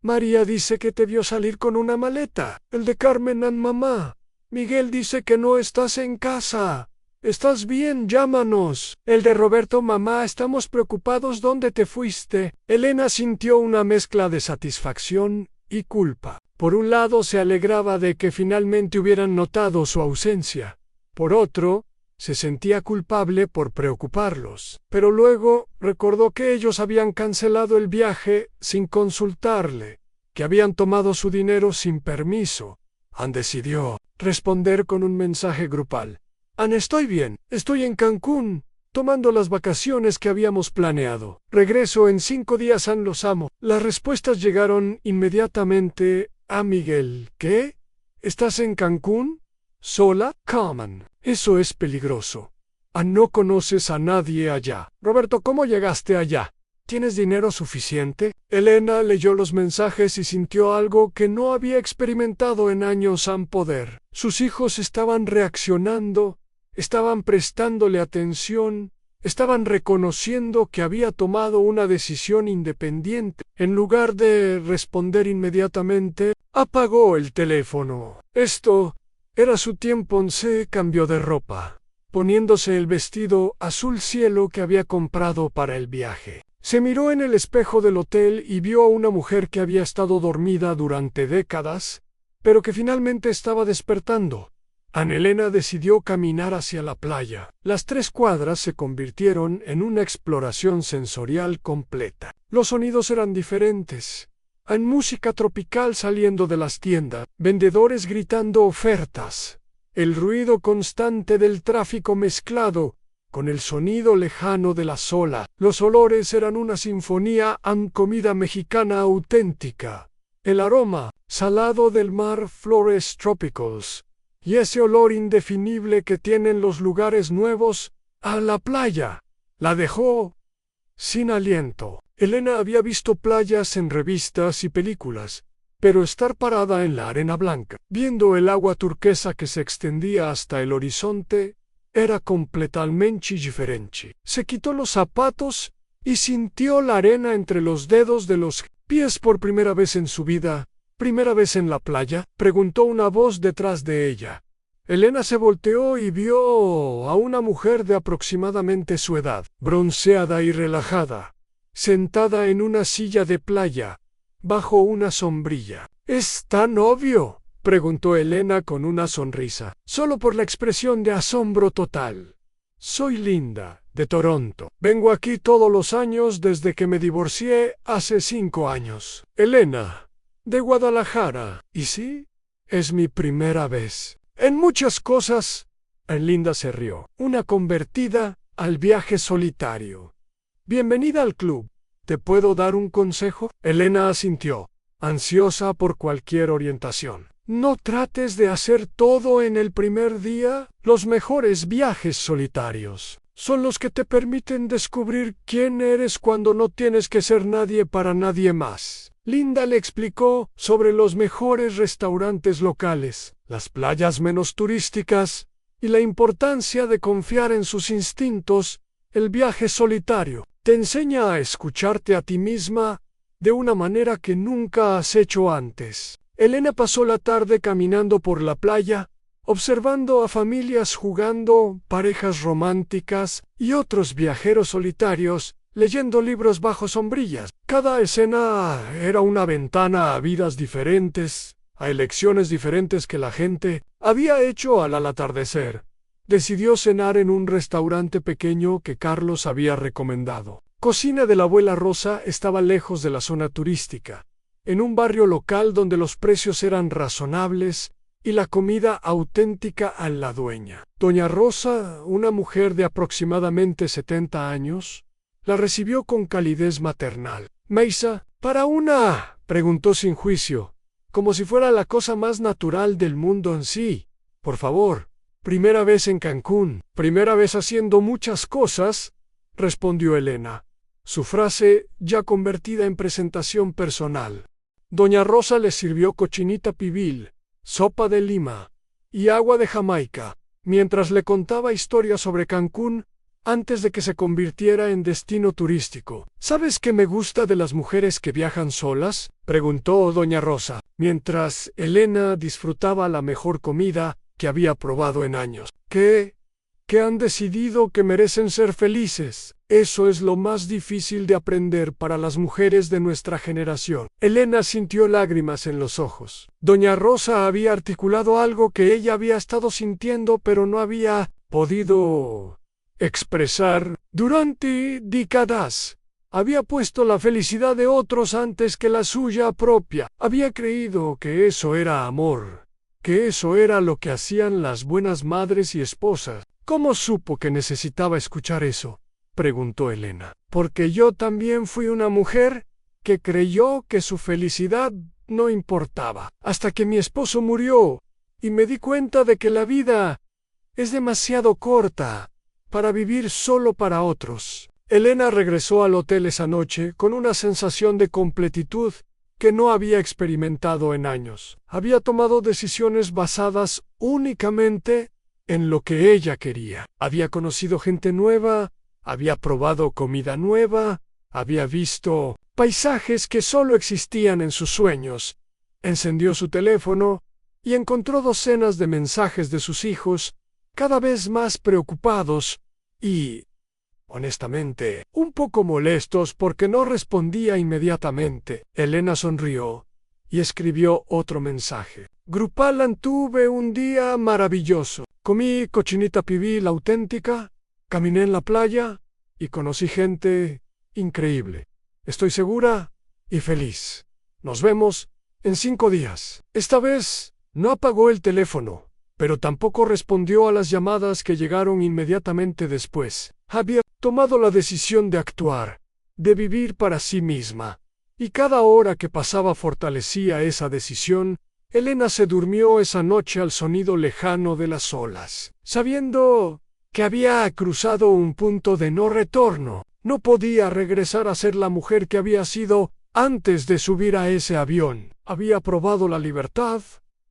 María dice que te vio salir con una maleta. El de Carmen: mamá, Miguel dice que no estás en casa. ¿Estás bien? Llámanos. El de Roberto: mamá, estamos preocupados. ¿Dónde te fuiste? Elena sintió una mezcla de satisfacción y culpa. Por un lado, se alegraba de que finalmente hubieran notado su ausencia. Por otro, se sentía culpable por preocuparlos. Pero luego recordó que ellos habían cancelado el viaje sin consultarle, que habían tomado su dinero sin permiso. Anne decidió responder con un mensaje grupal. Anne, estoy bien. Estoy en Cancún, tomando las vacaciones que habíamos planeado. Regreso en 5 días. Anne, los amo. Las respuestas llegaron inmediatamente a Miguel. ¿Qué? ¿Estás en Cancún? ¿Sola? Carmen. Eso es peligroso. No conoces a nadie allá. Roberto, ¿cómo llegaste allá? ¿Tienes dinero suficiente? Elena leyó los mensajes y sintió algo que no había experimentado en años. Poder. Sus hijos estaban reaccionando, estaban prestándole atención, estaban reconociendo que había tomado una decisión independiente. En lugar de responder inmediatamente, apagó el teléfono. Esto era su tiempo. Se cambió de ropa, poniéndose el vestido azul cielo que había comprado para el viaje. Se miró en el espejo del hotel y vio a una mujer que había estado dormida durante décadas, pero que finalmente estaba despertando. Ana Elena decidió caminar hacia la playa. Las 3 cuadras se convirtieron en una exploración sensorial completa. Los sonidos eran diferentes. En música tropical saliendo de las tiendas, vendedores gritando ofertas, el ruido constante del tráfico mezclado con el sonido lejano de las olas. Los olores eran una sinfonía en comida mexicana auténtica. El aroma salado del mar, flores tropicals, y ese olor indefinible que tienen los lugares nuevos a la playa, la dejó sin aliento. Elena había visto playas en revistas y películas, pero estar parada en la arena blanca, viendo el agua turquesa que se extendía hasta el horizonte, era completamente diferente. Se quitó los zapatos y sintió la arena entre los dedos de los pies por primera vez en su vida. ¿Primera vez en la playa?, preguntó una voz detrás de ella. Elena se volteó y vio a una mujer de aproximadamente su edad, bronceada y relajada, sentada en una silla de playa, bajo una sombrilla. ¿Es tan obvio?, preguntó Elena con una sonrisa, solo por la expresión de asombro total. Soy Linda, de Toronto. Vengo aquí todos los años desde que me divorcié hace 5 años. Elena, de Guadalajara. ¿Y sí? Es mi primera vez. En muchas cosas. Linda se rió. Una convertida al viaje solitario. Bienvenida al club. ¿Te puedo dar un consejo? Elena asintió, ansiosa por cualquier orientación. No trates de hacer todo en el primer día. Los mejores viajes solitarios son los que te permiten descubrir quién eres cuando no tienes que ser nadie para nadie más. Linda le explicó sobre los mejores restaurantes locales, las playas menos turísticas y la importancia de confiar en sus instintos. El viaje solitario te enseña a escucharte a ti misma de una manera que nunca has hecho antes. Elena pasó la tarde caminando por la playa, observando a familias jugando, parejas románticas y otros viajeros solitarios leyendo libros bajo sombrillas. Cada escena era una ventana a vidas diferentes, a elecciones diferentes que la gente había hecho al atardecer. Decidió cenar en un restaurante pequeño que Carlos había recomendado. Cocina de la abuela Rosa estaba lejos de la zona turística, en un barrio local donde los precios eran razonables y la comida auténtica a la dueña. Doña Rosa, una mujer de aproximadamente 70 años, la recibió con calidez maternal. «Meisa, ¿para una?», preguntó sin juicio, como si fuera la cosa más natural del mundo en sí. «Por favor». «Primera vez en Cancún, primera vez haciendo muchas cosas», respondió Elena, su frase ya convertida en presentación personal. Doña Rosa le sirvió cochinita pibil, sopa de lima y agua de Jamaica, mientras le contaba historias sobre Cancún antes de que se convirtiera en destino turístico. «¿Sabes qué me gusta de las mujeres que viajan solas?», preguntó doña Rosa, mientras Elena disfrutaba la mejor comida que había probado en años. «¿Que han decidido que merecen ser felices? Eso es lo más difícil de aprender para las mujeres de nuestra generación». Elena sintió lágrimas en los ojos. Doña Rosa había articulado algo que ella había estado sintiendo pero no había podido expresar durante décadas. Había puesto la felicidad de otros antes que la suya propia. Había creído que eso era amor, que eso era lo que hacían las buenas madres y esposas. «¿Cómo supo que necesitaba escuchar eso?», preguntó Elena. «Porque yo también fui una mujer que creyó que su felicidad no importaba, hasta que mi esposo murió, y me di cuenta de que la vida es demasiado corta para vivir solo para otros». Elena regresó al hotel esa noche con una sensación de completitud que no había experimentado en años. Había tomado decisiones basadas únicamente en lo que ella quería. Había conocido gente nueva, había probado comida nueva, había visto paisajes que solo existían en sus sueños. Encendió su teléfono y encontró docenas de mensajes de sus hijos, cada vez más preocupados y, honestamente, un poco molestos porque no respondía inmediatamente. Elena sonrió y escribió otro mensaje. «Grupalan, tuve un día maravilloso. Comí cochinita pibil auténtica, caminé en la playa y conocí gente increíble. Estoy segura y feliz. Nos vemos en 5 días». Esta vez no apagó el teléfono, pero tampoco respondió a las llamadas que llegaron inmediatamente después. Había tomado la decisión de actuar, de vivir para sí misma, y cada hora que pasaba fortalecía esa decisión. Elena se durmió esa noche al sonido lejano de las olas, sabiendo que había cruzado un punto de no retorno. No podía regresar a ser la mujer que había sido antes de subir a ese avión. Había probado la libertad,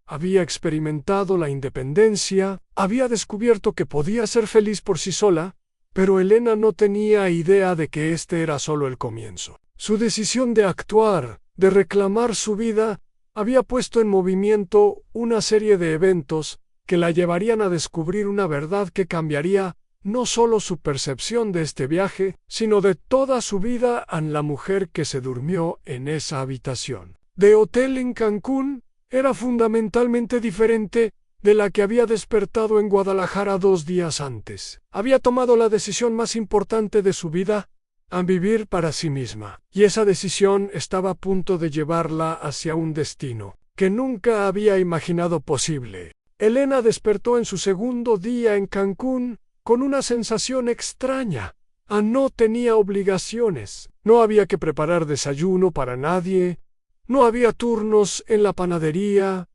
había experimentado la independencia, había descubierto que podía ser feliz por sí sola, pero Elena no tenía idea de que este era solo el comienzo. Su decisión de actuar, de reclamar su vida, había puesto en movimiento una serie de eventos que la llevarían a descubrir una verdad que cambiaría no solo su percepción de este viaje, sino de toda su vida en la mujer que se durmió en esa habitación de hotel en Cancún. Era fundamentalmente diferente de la que había despertado en Guadalajara 2 días antes. Había tomado la decisión más importante de su vida, a vivir para sí misma, y esa decisión estaba a punto de llevarla hacia un destino que nunca había imaginado posible. Elena despertó en su segundo día en Cancún con una sensación extraña. No tenía obligaciones, no había que preparar desayuno para nadie, no había turnos en la panadería,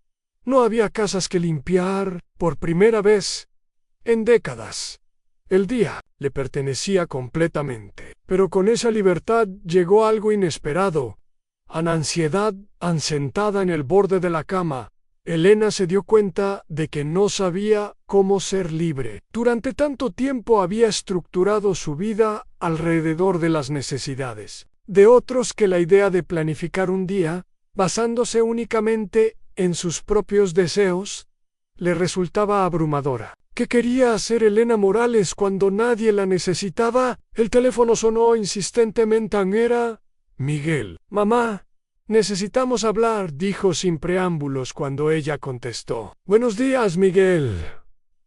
no había casas que limpiar. Por primera vez en décadas, el día le pertenecía completamente. Pero con esa libertad llegó algo inesperado. Una ansiedad. Sentada en el borde de la cama, Elena se dio cuenta de que no sabía cómo ser libre. Durante tanto tiempo había estructurado su vida alrededor de las necesidades de otros que la idea de planificar un día, basándose únicamente en sus propios deseos, le resultaba abrumadora. ¿Qué quería hacer Elena Morales cuando nadie la necesitaba? El teléfono sonó insistentemente. Era Miguel. Mamá, necesitamos hablar, dijo sin preámbulos cuando ella contestó. Buenos días, Miguel.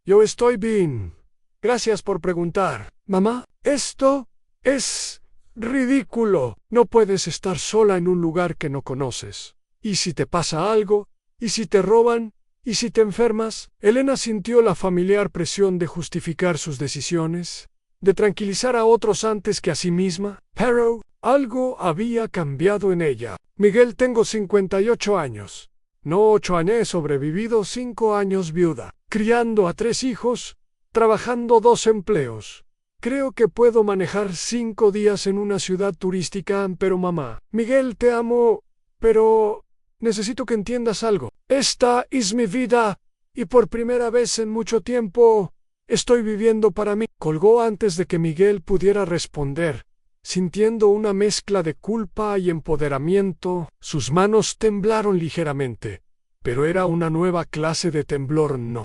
Yo estoy bien. Gracias por preguntar. Mamá, esto es ridículo. No puedes estar sola en un lugar que no conoces. ¿Y si te pasa algo? ¿Y si te roban? ¿Y si te enfermas? Elena sintió la familiar presión de justificar sus decisiones, de tranquilizar a otros antes que a sí misma, pero algo había cambiado en ella. Miguel, tengo 58 años. No 8 años, he sobrevivido 5 años viuda, criando a 3 hijos, trabajando 2 empleos. Creo que puedo manejar 5 días en una ciudad turística, pero mamá, Miguel, te amo, pero necesito que entiendas algo. Esta es mi vida, y por primera vez en mucho tiempo estoy viviendo para mí. Colgó antes de que Miguel pudiera responder, sintiendo una mezcla de culpa y empoderamiento. Sus manos temblaron ligeramente, pero era una nueva clase de temblor, no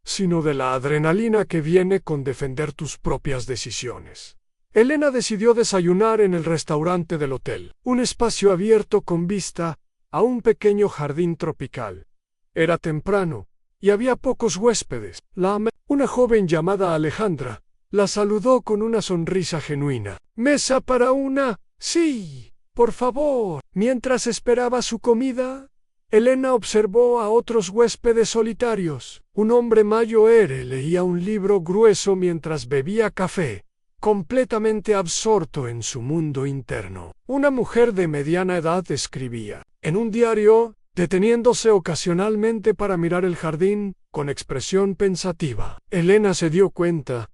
sino de la adrenalina que viene con defender tus propias decisiones. Elena decidió desayunar en el restaurante del hotel, un espacio abierto con vista a un pequeño jardín tropical. Era temprano, y había pocos huéspedes. Una joven llamada Alejandra la saludó con una sonrisa genuina. ¿Mesa para una? Sí, por favor. Mientras esperaba su comida, Elena observó a otros huéspedes solitarios. Un hombre mayor leía un libro grueso mientras bebía café, completamente absorto en su mundo interno. Una mujer de mediana edad escribía en un diario, deteniéndose ocasionalmente para mirar el jardín, con expresión pensativa. Elena se dio cuenta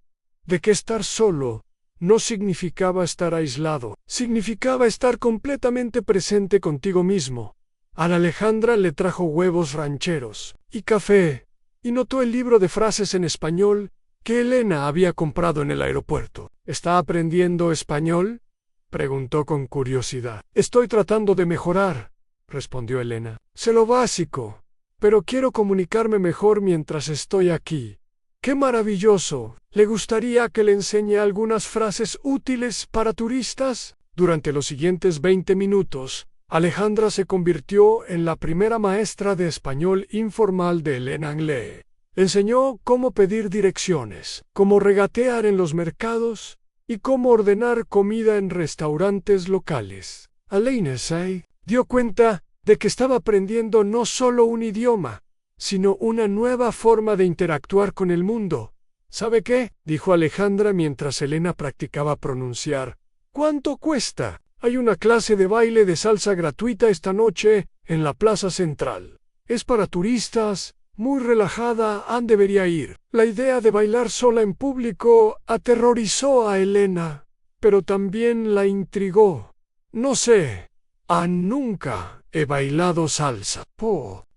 de que estar solo no significaba estar aislado, significaba estar completamente presente contigo mismo. A Alejandra le trajo huevos rancheros y café, y notó el libro de frases en español que Elena había comprado en el aeropuerto. ¿Está aprendiendo español?, preguntó con curiosidad. Estoy tratando de mejorar, respondió Elena. Sé lo básico, pero quiero comunicarme mejor mientras estoy aquí. ¡Qué maravilloso! ¿Le gustaría que le enseñe algunas frases útiles para turistas? Durante los siguientes 20 minutos, Alejandra se convirtió en la primera maestra de español informal de Elena. Le enseñó cómo pedir direcciones, cómo regatear en los mercados y cómo ordenar comida en restaurantes locales. Elena se dio cuenta de que estaba aprendiendo no solo un idioma, sino una nueva forma de interactuar con el mundo. ¿Sabe qué?, dijo Alejandra mientras Elena practicaba pronunciar. ¿Cuánto cuesta? Hay una clase de baile de salsa gratuita esta noche en la plaza central. Es para turistas, muy relajada, debería ir. La idea de bailar sola en público aterrorizó a Elena, pero también la intrigó. No sé, nunca he bailado salsa.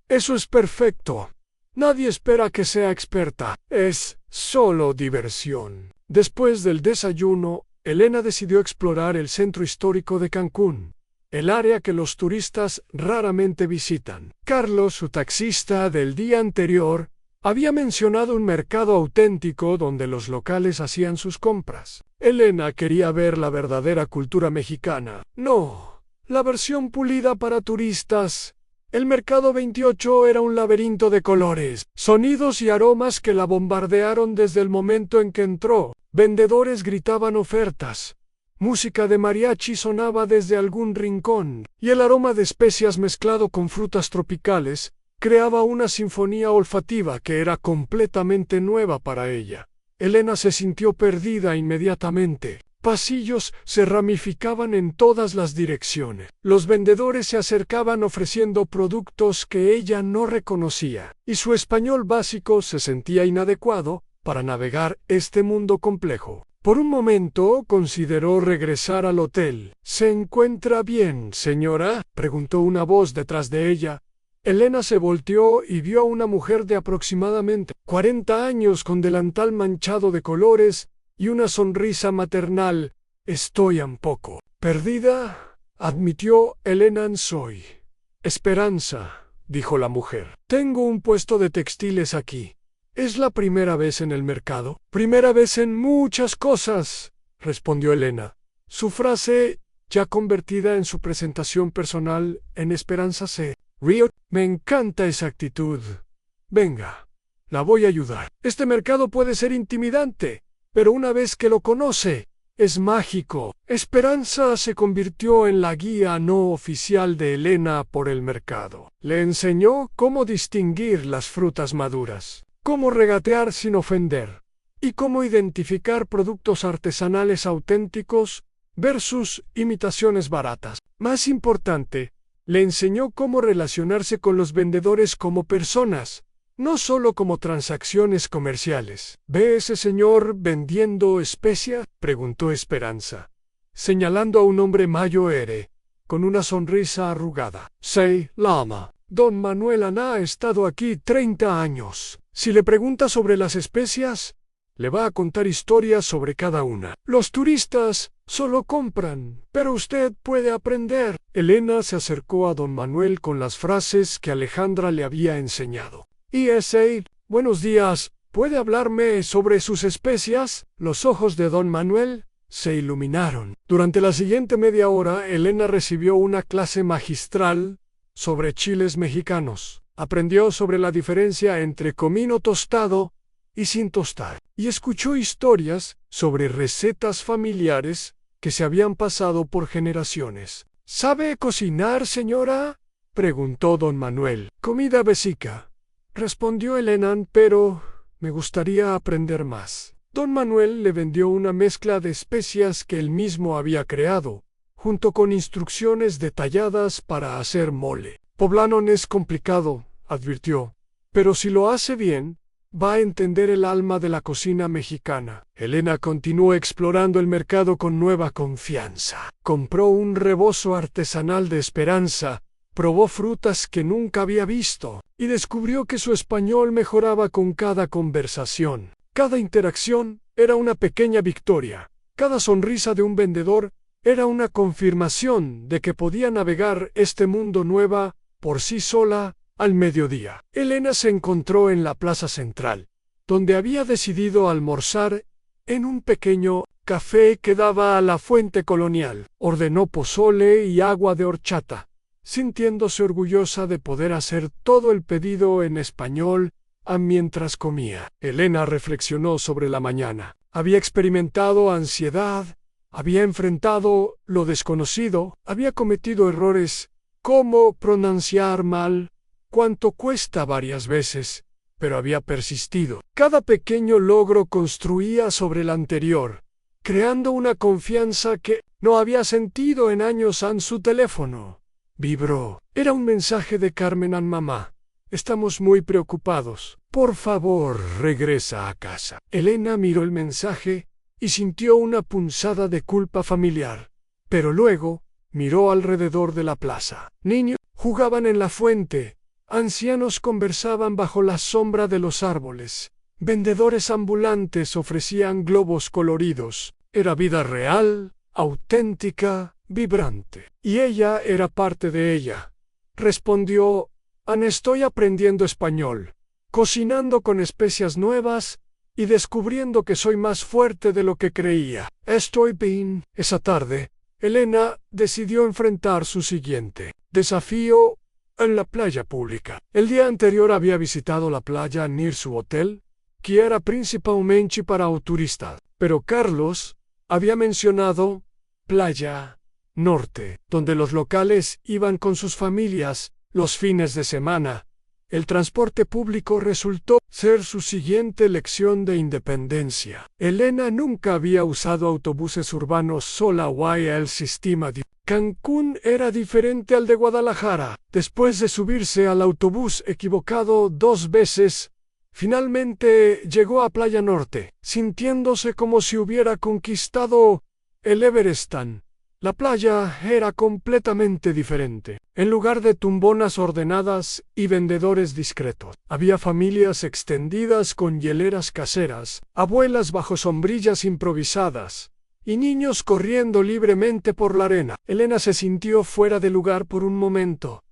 Eso es perfecto. Nadie espera que sea experta. Es solo diversión. Después del desayuno, Elena decidió explorar el centro histórico de Cancún, el área que los turistas raramente visitan. Carlos, su taxista del día anterior, había mencionado un mercado auténtico donde los locales hacían sus compras. Elena quería ver la verdadera cultura mexicana, no la versión pulida para turistas. El mercado 28 era un laberinto de colores, sonidos y aromas que la bombardearon desde el momento en que entró. Vendedores gritaban ofertas, música de mariachi sonaba desde algún rincón, y el aroma de especias mezclado con frutas tropicales creaba una sinfonía olfativa que era completamente nueva para ella. Elena se sintió perdida inmediatamente. Pasillos se ramificaban en todas las direcciones. Los vendedores se acercaban ofreciendo productos que ella no reconocía, y su español básico se sentía inadecuado para navegar este mundo complejo. Por un momento consideró regresar al hotel. ¿Se encuentra bien, señora?, preguntó una voz detrás de ella. Elena se volteó y vio a una mujer de aproximadamente 40 años con delantal manchado de colores y una sonrisa maternal. Estoy un poco perdida, admitió Elena. Soy Esperanza, dijo la mujer. Tengo un puesto de textiles aquí. ¿Es la primera vez en el mercado? Primera vez en muchas cosas, respondió Elena. Su frase, ya convertida en su presentación personal, en Esperanza se rió. Me encanta esa actitud. Venga, la voy a ayudar. Este mercado puede ser intimidante, pero una vez que lo conoce, es mágico. Esperanza se convirtió en la guía no oficial de Elena por el mercado. Le enseñó cómo distinguir las frutas maduras, cómo regatear sin ofender, y cómo identificar productos artesanales auténticos versus imitaciones baratas. Más importante, le enseñó cómo relacionarse con los vendedores como personas, no solo como transacciones comerciales. ¿Ve ese señor vendiendo especias?, preguntó Esperanza, señalando a un hombre mayor, con una sonrisa arrugada. Sí, lama. Don Manuel ha estado aquí 30 años. Si le pregunta sobre las especias, le va a contar historias sobre cada una. Los turistas solo compran, pero usted puede aprender. Elena se acercó a don Manuel con las frases que Alejandra le había enseñado. Buenos días, ¿puede hablarme sobre sus especias? Los ojos de don Manuel se iluminaron. Durante la siguiente media hora, Elena recibió una clase magistral sobre chiles mexicanos. Aprendió sobre la diferencia entre comino tostado y sin tostar, y escuchó historias sobre recetas familiares que se habían pasado por generaciones. ¿Sabe cocinar, señora?, preguntó don Manuel. Comida básica, respondió Elena, pero me gustaría aprender más. Don Manuel le vendió una mezcla de especias que él mismo había creado, junto con instrucciones detalladas para hacer mole. Poblano no es complicado, advirtió, pero si lo hace bien, va a entender el alma de la cocina mexicana. Elena continuó explorando el mercado con nueva confianza. Compró un rebozo artesanal de Esperanza, probó frutas que nunca había visto, y descubrió que su español mejoraba con cada conversación. Cada interacción era una pequeña victoria. Cada sonrisa de un vendedor era una confirmación de que podía navegar este mundo nueva por sí sola al mediodía. Elena se encontró en la plaza central, donde había decidido almorzar en un pequeño café que daba a la fuente colonial. Ordenó pozole y agua de horchata, sintiéndose orgullosa de poder hacer todo el pedido en español mientras comía. Elena reflexionó sobre la mañana. Había experimentado ansiedad, había enfrentado lo desconocido, había cometido errores como pronunciar mal cuánto cuesta varias veces, pero había persistido. Cada pequeño logro construía sobre el anterior, creando una confianza que no había sentido en años. Su teléfono vibró. Era un mensaje de Carmen a mamá. Estamos muy preocupados. Por favor, regresa a casa. Elena miró el mensaje y sintió una punzada de culpa familiar, pero luego miró alrededor de la plaza. Niños jugaban en la fuente. Ancianos conversaban bajo la sombra de los árboles. Vendedores ambulantes ofrecían globos coloridos. Era vida real, auténtica, vibrante. Y ella era parte de ella. Respondió: estoy aprendiendo español, cocinando con especias nuevas y descubriendo que soy más fuerte de lo que creía. Estoy bien. Esa tarde, Elena decidió enfrentar su siguiente desafío en la playa pública. El día anterior había visitado la playa near su hotel, que era principalmente para turistas, pero Carlos había mencionado Playa Norte, donde los locales iban con sus familias los fines de semana. El transporte público resultó ser su siguiente lección de independencia. Elena nunca había usado autobuses urbanos sola o el sistema de Cancún era diferente al de Guadalajara. Después de subirse al autobús equivocado 2 veces, finalmente llegó a Playa Norte, sintiéndose como si hubiera conquistado el Everest. La playa era completamente diferente. En lugar de tumbonas ordenadas y vendedores discretos, había familias extendidas con hieleras caseras, abuelas bajo sombrillas improvisadas, y niños corriendo libremente por la arena. Elena se sintió fuera de lugar por un momento,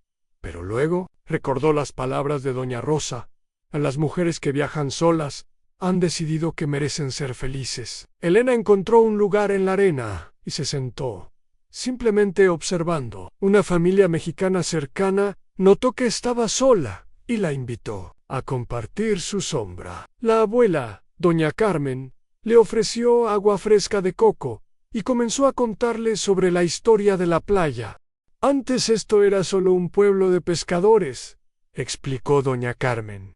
Pero luego recordó las palabras de doña Rosa: a las mujeres que viajan solas, han decidido que merecen ser felices. Elena encontró un lugar en la arena y se sentó, simplemente observando. Una familia mexicana cercana notó que estaba sola y la invitó a compartir su sombra. La abuela, doña Carmen, le ofreció agua fresca de coco y comenzó a contarle sobre la historia de la playa. Antes esto era solo un pueblo de pescadores, explicó doña Carmen.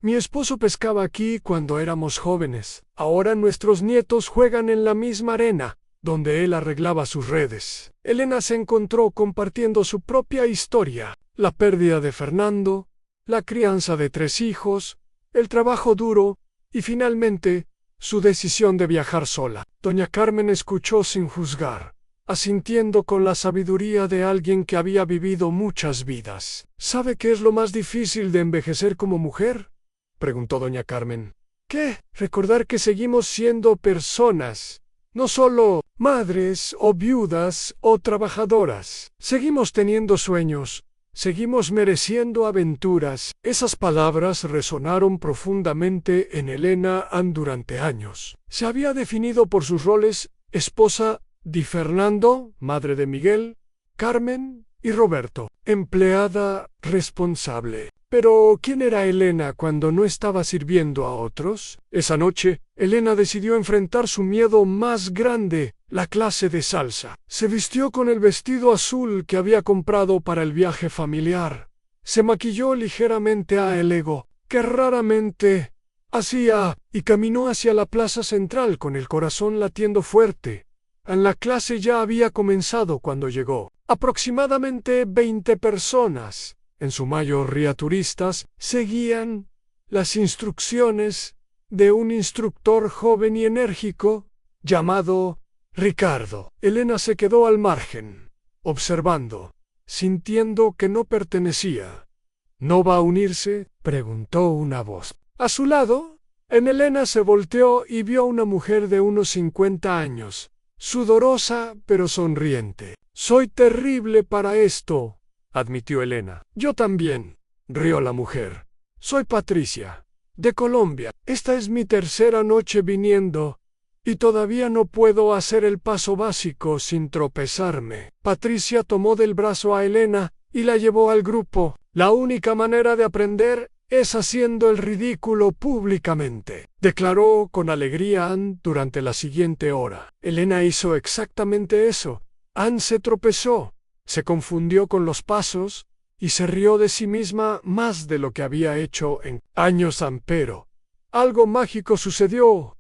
Mi esposo pescaba aquí cuando éramos jóvenes. Ahora nuestros nietos juegan en la misma arena donde él arreglaba sus redes. Elena se encontró compartiendo su propia historia: la pérdida de Fernando, la crianza de 3 hijos, el trabajo duro y finalmente su decisión de viajar sola. Doña Carmen escuchó sin juzgar, asintiendo con la sabiduría de alguien que había vivido muchas vidas. ¿Sabe qué es lo más difícil de envejecer como mujer?, preguntó doña Carmen. ¿Qué? Recordar que seguimos siendo personas, no solo madres o viudas o trabajadoras. Seguimos teniendo sueños, seguimos mereciendo aventuras. Esas palabras resonaron profundamente en Elena durante años. Se había definido por sus roles: esposa de Fernando, madre de Miguel, Carmen y Roberto, empleada responsable. Pero ¿quién era Elena cuando no estaba sirviendo a otros? Esa noche, Elena decidió enfrentar su miedo más grande: la clase de salsa. Se vistió con el vestido azul que había comprado para el viaje familiar. Se maquilló ligeramente a el ego, que raramente hacía, y caminó hacia la plaza central con el corazón latiendo fuerte. La clase ya había comenzado cuando llegó. Aproximadamente 20 personas, en su mayoría turistas, seguían las instrucciones de un instructor joven y enérgico llamado Ricardo. Elena se quedó al margen, observando, sintiendo que no pertenecía. ¿No va a unirse?, preguntó una voz. A su lado, Elena se volteó y vio a una mujer de unos 50 años, sudorosa pero sonriente. «Soy terrible para esto», admitió Elena. «Yo también», rió la mujer. «Soy Patricia, de Colombia. Esta es mi 3ª noche viniendo, y todavía no puedo hacer el paso básico sin tropezarme». Patricia tomó del brazo a Elena y la llevó al grupo. «La única manera de aprender es haciendo el ridículo públicamente», declaró con alegría durante la siguiente hora. Elena hizo exactamente eso. Se tropezó, se confundió con los pasos y se rió de sí misma más de lo que había hecho en años. Pero algo mágico sucedió.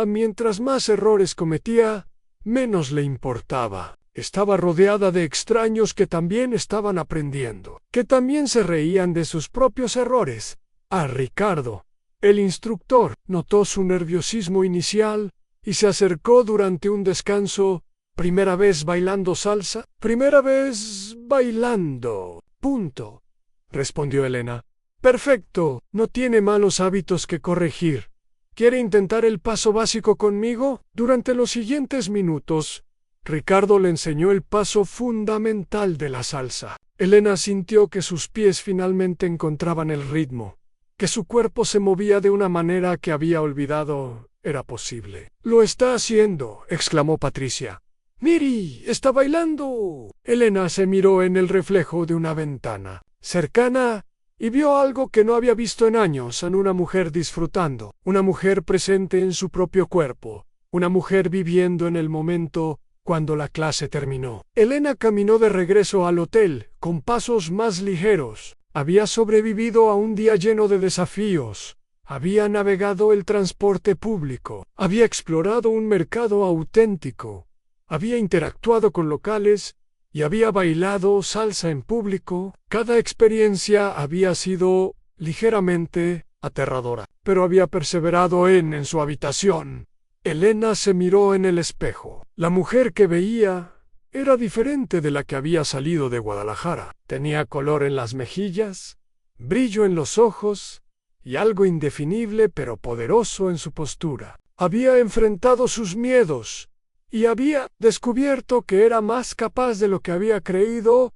Mientras más errores cometía, menos le importaba. Estaba rodeada de extraños que también estaban aprendiendo, que también se reían de sus propios errores. Ricardo, el instructor, notó su nerviosismo inicial y se acercó durante un descanso. «¿Primera vez bailando salsa?» «Primera vez bailando. Punto», respondió Elena. «Perfecto, no tiene malos hábitos que corregir. ¿Quiere intentar el paso básico conmigo?» Durante los siguientes minutos, Ricardo le enseñó el paso fundamental de la salsa. Elena sintió que sus pies finalmente encontraban el ritmo, que su cuerpo se movía de una manera que había olvidado era posible. «Lo está haciendo», exclamó Patricia. «Miri, está bailando». Elena se miró en el reflejo de una ventana cercana y vio algo que no había visto en años: en una mujer disfrutando, una mujer presente en su propio cuerpo, una mujer viviendo en el momento cuando la clase terminó. Elena caminó de regreso al hotel con pasos más ligeros. Había sobrevivido a un día lleno de desafíos. Había navegado el transporte público. Había explorado un mercado auténtico. Había interactuado con locales y había bailado salsa en público. Cada experiencia había sido ligeramente aterradora, pero había perseverado en su habitación. Elena se miró en el espejo. La mujer que veía era diferente de la que había salido de Guadalajara. Tenía color en las mejillas, brillo en los ojos y algo indefinible pero poderoso en su postura. Había enfrentado sus miedos y había descubierto que era más capaz de lo que había creído.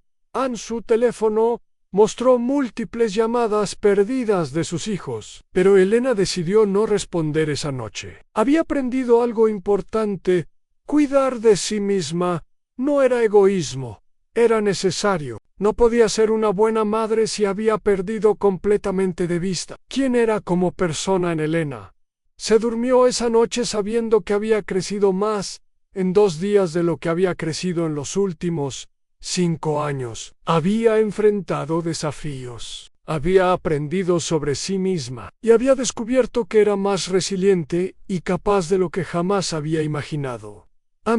Su teléfono Mostró múltiples llamadas perdidas de sus hijos, pero Elena decidió no responder esa noche. Había aprendido algo importante: cuidar de sí misma no era egoísmo, era necesario. No podía ser una buena madre si había perdido completamente de vista quién era como persona en Elena. Se durmió esa noche sabiendo que había crecido más en 2 días de lo que había crecido en los últimos 5 años. Había enfrentado desafíos, había aprendido sobre sí misma y había descubierto que era más resiliente y capaz de lo que jamás había imaginado.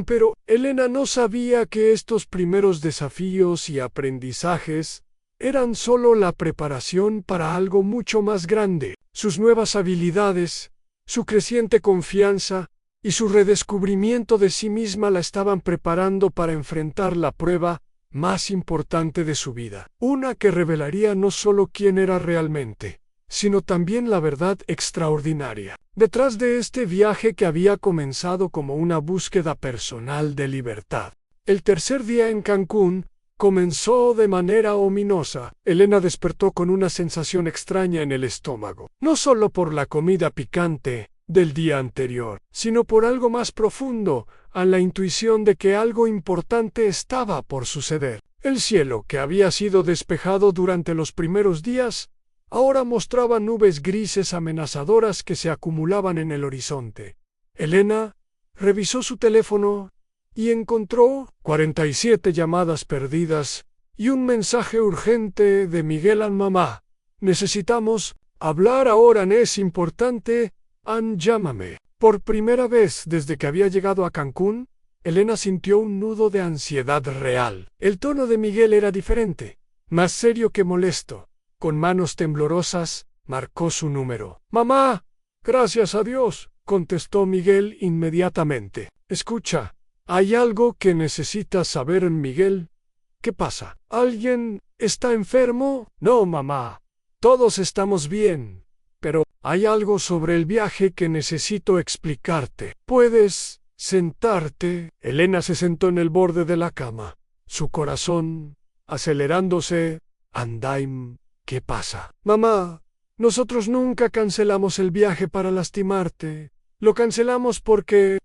Pero Elena no sabía que estos primeros desafíos y aprendizajes eran solo la preparación para algo mucho más grande. Sus nuevas habilidades, su creciente confianza y su redescubrimiento de sí misma la estaban preparando para enfrentar la prueba más importante de su vida, una que revelaría no solo quién era realmente, sino también la verdad extraordinaria detrás de este viaje que había comenzado como una búsqueda personal de libertad. El tercer día en Cancún comenzó de manera ominosa. Elena despertó con una sensación extraña en el estómago, no solo por la comida picante del día anterior, sino por algo más profundo, a la intuición de que algo importante estaba por suceder. El cielo, que había sido despejado durante los primeros días, ahora mostraba nubes grises amenazadoras que se acumulaban en el horizonte. Elena revisó su teléfono y encontró 47 llamadas perdidas y un mensaje urgente de Miguel a mamá. Necesitamos hablar ahora, es importante, llámame. Por primera vez desde que había llegado a Cancún, Elena sintió un nudo de ansiedad real. El tono de Miguel era diferente, más serio que molesto. Con manos temblorosas, marcó su número. «Mamá, gracias a Dios», contestó Miguel inmediatamente. «Escucha, hay algo que necesitas saber, Miguel». «¿Qué pasa? ¿Alguien está enfermo?» «No, mamá. Todos estamos bien. Pero hay algo sobre el viaje que necesito explicarte. ¿Puedes sentarte?» Elena se sentó en el borde de la cama, su corazón acelerándose. «Andaim, ¿qué pasa?» «Mamá, nosotros nunca cancelamos el viaje para lastimarte. Lo cancelamos porque,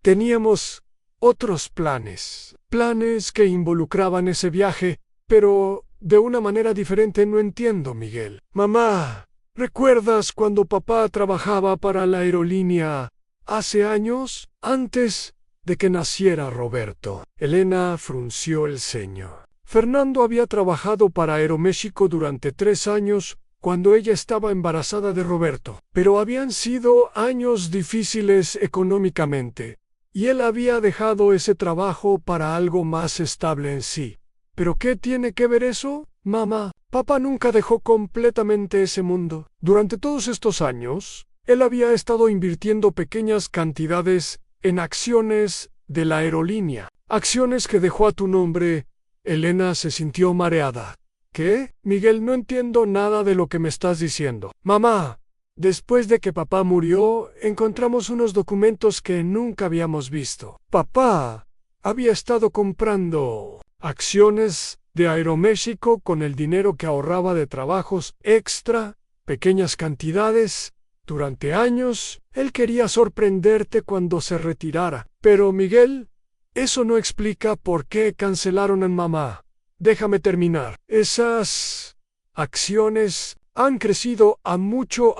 teníamos otros planes. Planes que involucraban ese viaje, pero de una manera diferente». «No entiendo, Miguel». «Mamá, ¿recuerdas cuando papá trabajaba para la aerolínea hace años, antes de que naciera Roberto?» Elena frunció el ceño. Fernando había trabajado para Aeroméxico durante 3 años cuando ella estaba embarazada de Roberto, pero habían sido años difíciles económicamente, y él había dejado ese trabajo para algo más estable en sí. ¿Pero qué tiene que ver eso, mamá? Papá nunca dejó completamente ese mundo. Durante todos estos años, él había estado invirtiendo pequeñas cantidades en acciones de la aerolínea, acciones que dejó a tu nombre. Elena se sintió mareada. «¿Qué? Miguel, no entiendo nada de lo que me estás diciendo». «Mamá, después de que papá murió, encontramos unos documentos que nunca habíamos visto. Papá había estado comprando acciones de Aeroméxico con el dinero que ahorraba de trabajos extra, pequeñas cantidades, durante años. Él quería sorprenderte cuando se retirara. Pero, Miguel, eso no explica por qué cancelaron a mamá. Déjame terminar. Esas acciones han crecido a mucho,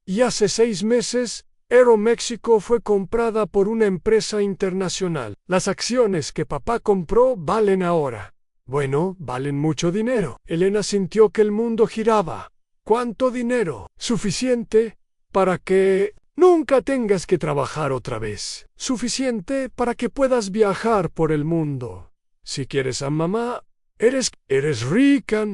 y hace 6 meses, Aeroméxico fue comprada por una empresa internacional. Las acciones que papá compró valen ahora. Bueno, valen mucho dinero». Elena sintió que el mundo giraba. «¿Cuánto dinero?» «Suficiente para que nunca tengas que trabajar otra vez. Suficiente para que puedas viajar por el mundo. Si quieres a mamá, eres rica».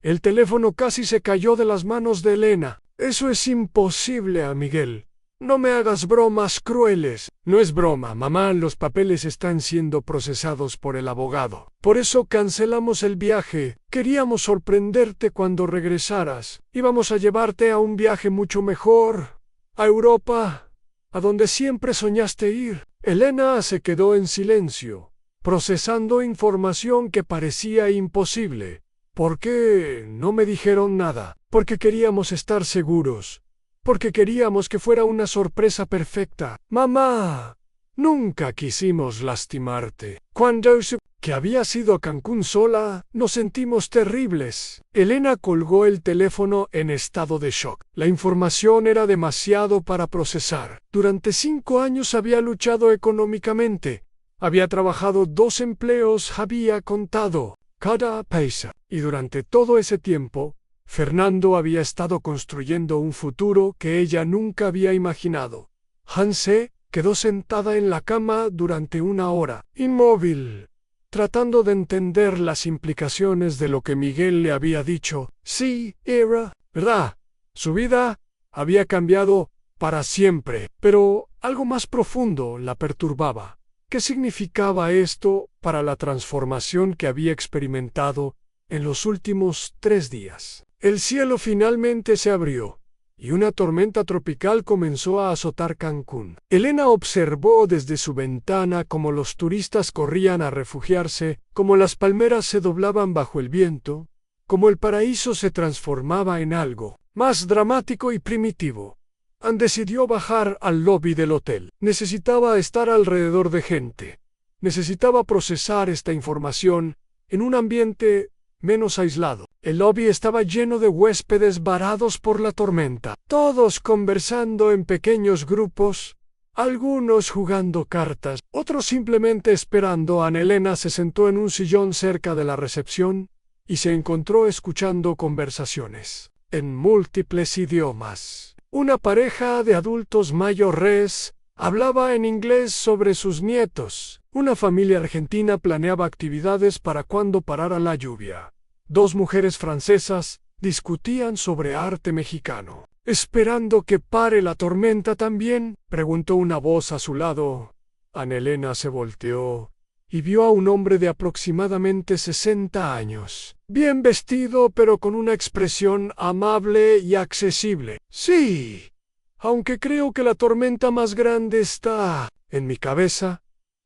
El teléfono casi se cayó de las manos de Elena. «Eso es imposible, Miguel. No me hagas bromas crueles». «No es broma, mamá, los papeles están siendo procesados por el abogado. Por eso cancelamos el viaje. Queríamos sorprenderte cuando regresaras. Íbamos a llevarte a un viaje mucho mejor, a Europa, a donde siempre soñaste ir». Elena se quedó en silencio, procesando información que parecía imposible. ¿Por qué no me dijeron nada? Porque queríamos estar seguros. Porque queríamos que fuera una sorpresa perfecta. Mamá, nunca quisimos lastimarte. Cuando supe que habías ido a Cancún sola, nos sentimos terribles. Elena colgó el teléfono en estado de shock. La información era demasiado para procesar. Durante 5 años había luchado económicamente. Había trabajado 2 empleos, había contado cada peso. Y durante todo ese tiempo, Fernando había estado construyendo un futuro que ella nunca había imaginado. Hanse quedó sentada en la cama durante 1 hora, inmóvil, tratando de entender las implicaciones de lo que Miguel le había dicho. Sí, era verdad. Su vida había cambiado para siempre, pero algo más profundo la perturbaba. ¿Qué significaba esto para la transformación que había experimentado en los últimos 3 días? El cielo finalmente se abrió y una tormenta tropical comenzó a azotar Cancún. Elena observó desde su ventana cómo los turistas corrían a refugiarse, cómo las palmeras se doblaban bajo el viento, cómo el paraíso se transformaba en algo más dramático y primitivo. Anne decidió bajar al lobby del hotel. Necesitaba estar alrededor de gente. Necesitaba procesar esta información en un ambiente menos aislado. El lobby estaba lleno de huéspedes varados por la tormenta, todos conversando en pequeños grupos, algunos jugando cartas, otros simplemente esperando. Ana Elena se sentó en un sillón cerca de la recepción y se encontró escuchando conversaciones en múltiples idiomas. Una pareja de adultos mayores hablaba en inglés sobre sus nietos. Una familia argentina planeaba actividades para cuando parara la lluvia. 2 mujeres francesas discutían sobre arte mexicano. ¿Esperando que pare la tormenta también?, preguntó una voz a su lado. Ana Elena se volteó y vio a un hombre de aproximadamente 60 años, bien vestido pero con una expresión amable y accesible. Sí, aunque creo que la tormenta más grande está en mi cabeza,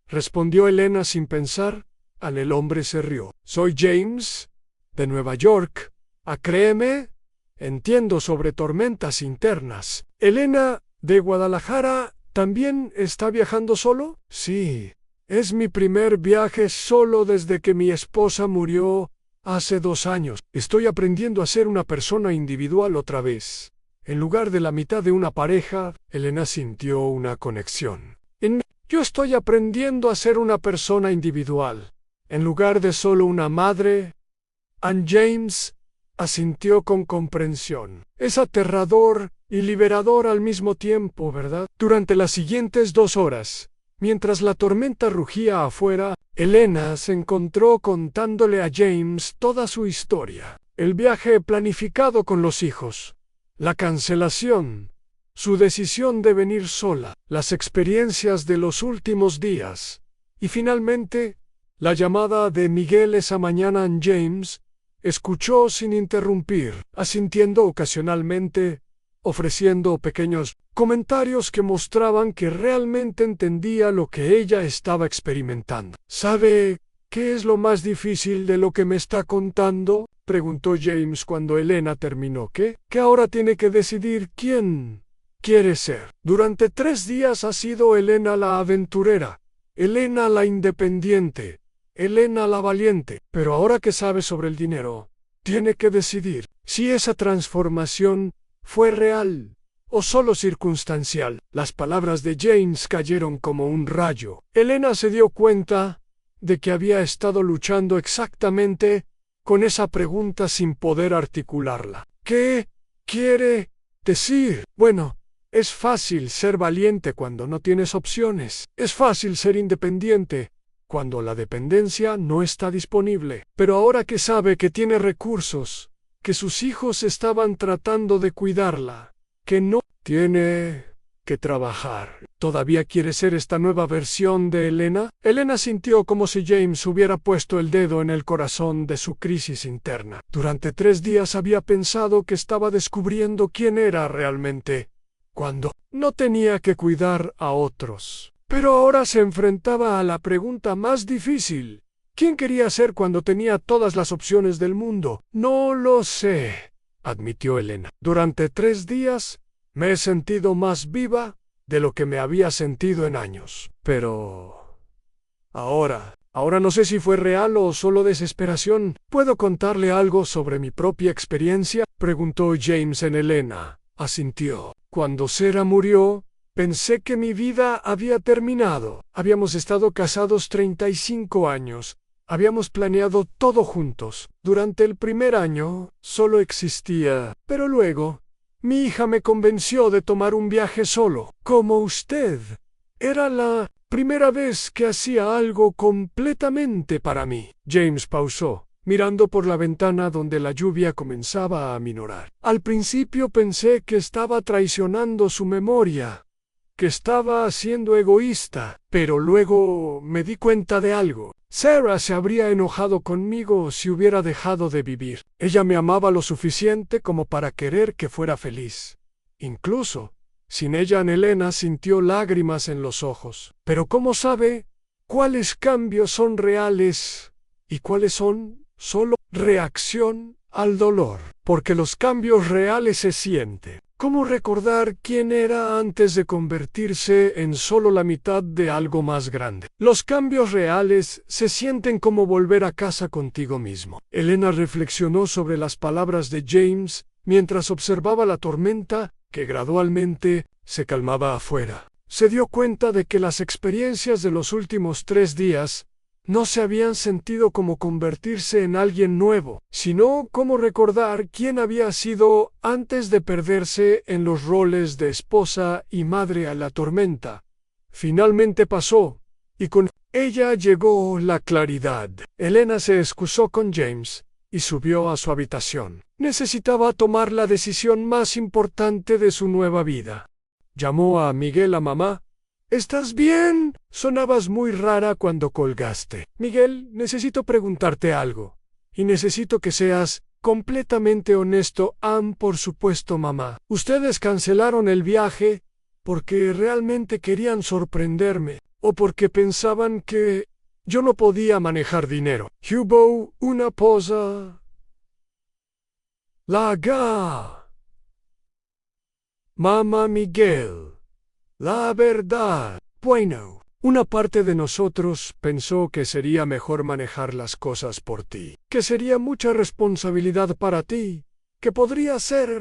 respondió Elena sin pensar. El hombre se rió. Soy James, de Nueva York. Créeme, entiendo sobre tormentas internas. Elena, de Guadalajara, ¿también está viajando solo? Sí. Es mi primer viaje solo desde que mi esposa murió hace 2 años. Estoy aprendiendo a ser una persona individual otra vez. En lugar de la mitad de una pareja, Elena sintió una conexión. Yo estoy aprendiendo a ser una persona individual. En lugar de solo una madre, Anne. James asintió con comprensión. Es aterrador y liberador al mismo tiempo, ¿verdad? Durante las siguientes 2 horas, mientras la tormenta rugía afuera, Elena se encontró contándole a James toda su historia. El viaje planificado con los hijos, la cancelación, su decisión de venir sola, las experiencias de los últimos días, y finalmente, la llamada de Miguel esa mañana. James escuchó sin interrumpir, asintiendo ocasionalmente, ofreciendo pequeños comentarios que mostraban que realmente entendía lo que ella estaba experimentando. ¿Sabe qué es lo más difícil de lo que me está contando?, preguntó James cuando Elena terminó. ¿Qué? Que ahora tiene que decidir quién quiere ser. Durante 3 días ha sido Elena la aventurera, Elena la independiente, Elena la valiente. Pero ahora que sabe sobre el dinero, tiene que decidir si esa transformación fue real o solo circunstancial. Las palabras de James cayeron como un rayo. Elena se dio cuenta de que había estado luchando exactamente con esa pregunta sin poder articularla. ¿Qué quiere decir? Bueno, es fácil ser valiente cuando no tienes opciones. Es fácil ser independiente cuando la dependencia no está disponible. Pero ahora que sabe que tiene recursos, que sus hijos estaban tratando de cuidarla, que no tiene que trabajar, ¿todavía quiere ser esta nueva versión de Elena? Elena sintió como si James hubiera puesto el dedo en el corazón de su crisis interna. Durante 3 días había pensado que estaba descubriendo quién era realmente, cuando no tenía que cuidar a otros. Pero ahora se enfrentaba a la pregunta más difícil. ¿Quién quería ser cuando tenía todas las opciones del mundo? No lo sé, admitió Elena. Durante 3 días me he sentido más viva de lo que me había sentido en años. Pero ahora no sé si fue real o solo desesperación. ¿Puedo contarle algo sobre mi propia experiencia?, preguntó James en Elena. Asintió. Cuando Sarah murió, pensé que mi vida había terminado. Habíamos estado casados 35 años. Habíamos planeado todo juntos. Durante el primer año solo existía. Pero luego, mi hija me convenció de tomar un viaje solo, como usted. Era la primera vez que hacía algo completamente para mí. James pausó, mirando por la ventana donde la lluvia comenzaba a aminorar. Al principio pensé que estaba traicionando su memoria, que estaba siendo egoísta, pero luego me di cuenta de algo. Sarah se habría enojado conmigo si hubiera dejado de vivir. Ella me amaba lo suficiente como para querer que fuera feliz. Incluso, sin ella, Elena sintió lágrimas en los ojos. Pero ¿cómo sabe cuáles cambios son reales y cuáles son solo reacción al dolor? Porque los cambios reales se sienten. ¿Cómo recordar quién era antes de convertirse en solo la mitad de algo más grande? Los cambios reales se sienten como volver a casa contigo mismo. Elena reflexionó sobre las palabras de James mientras observaba la tormenta que gradualmente se calmaba afuera. Se dio cuenta de que las experiencias de los últimos 3 días no se habían sentido como convertirse en alguien nuevo, sino como recordar quién había sido antes de perderse en los roles de esposa y madre a la tormenta. Finalmente pasó, y con ella llegó la claridad. Elena se excusó con James y subió a su habitación. Necesitaba tomar la decisión más importante de su nueva vida. Llamó a Miguel a mamá. ¿Estás bien? Sonabas muy rara cuando colgaste. Miguel, necesito preguntarte algo. Y necesito que seas completamente honesto. Por supuesto, mamá. Ustedes cancelaron el viaje porque realmente querían sorprenderme o porque pensaban que yo no podía manejar dinero. Hubo una pausa. Mamá Miguel. La verdad. Bueno, una parte de nosotros pensó que sería mejor manejar las cosas por ti, que sería mucha responsabilidad para ti, que podría ser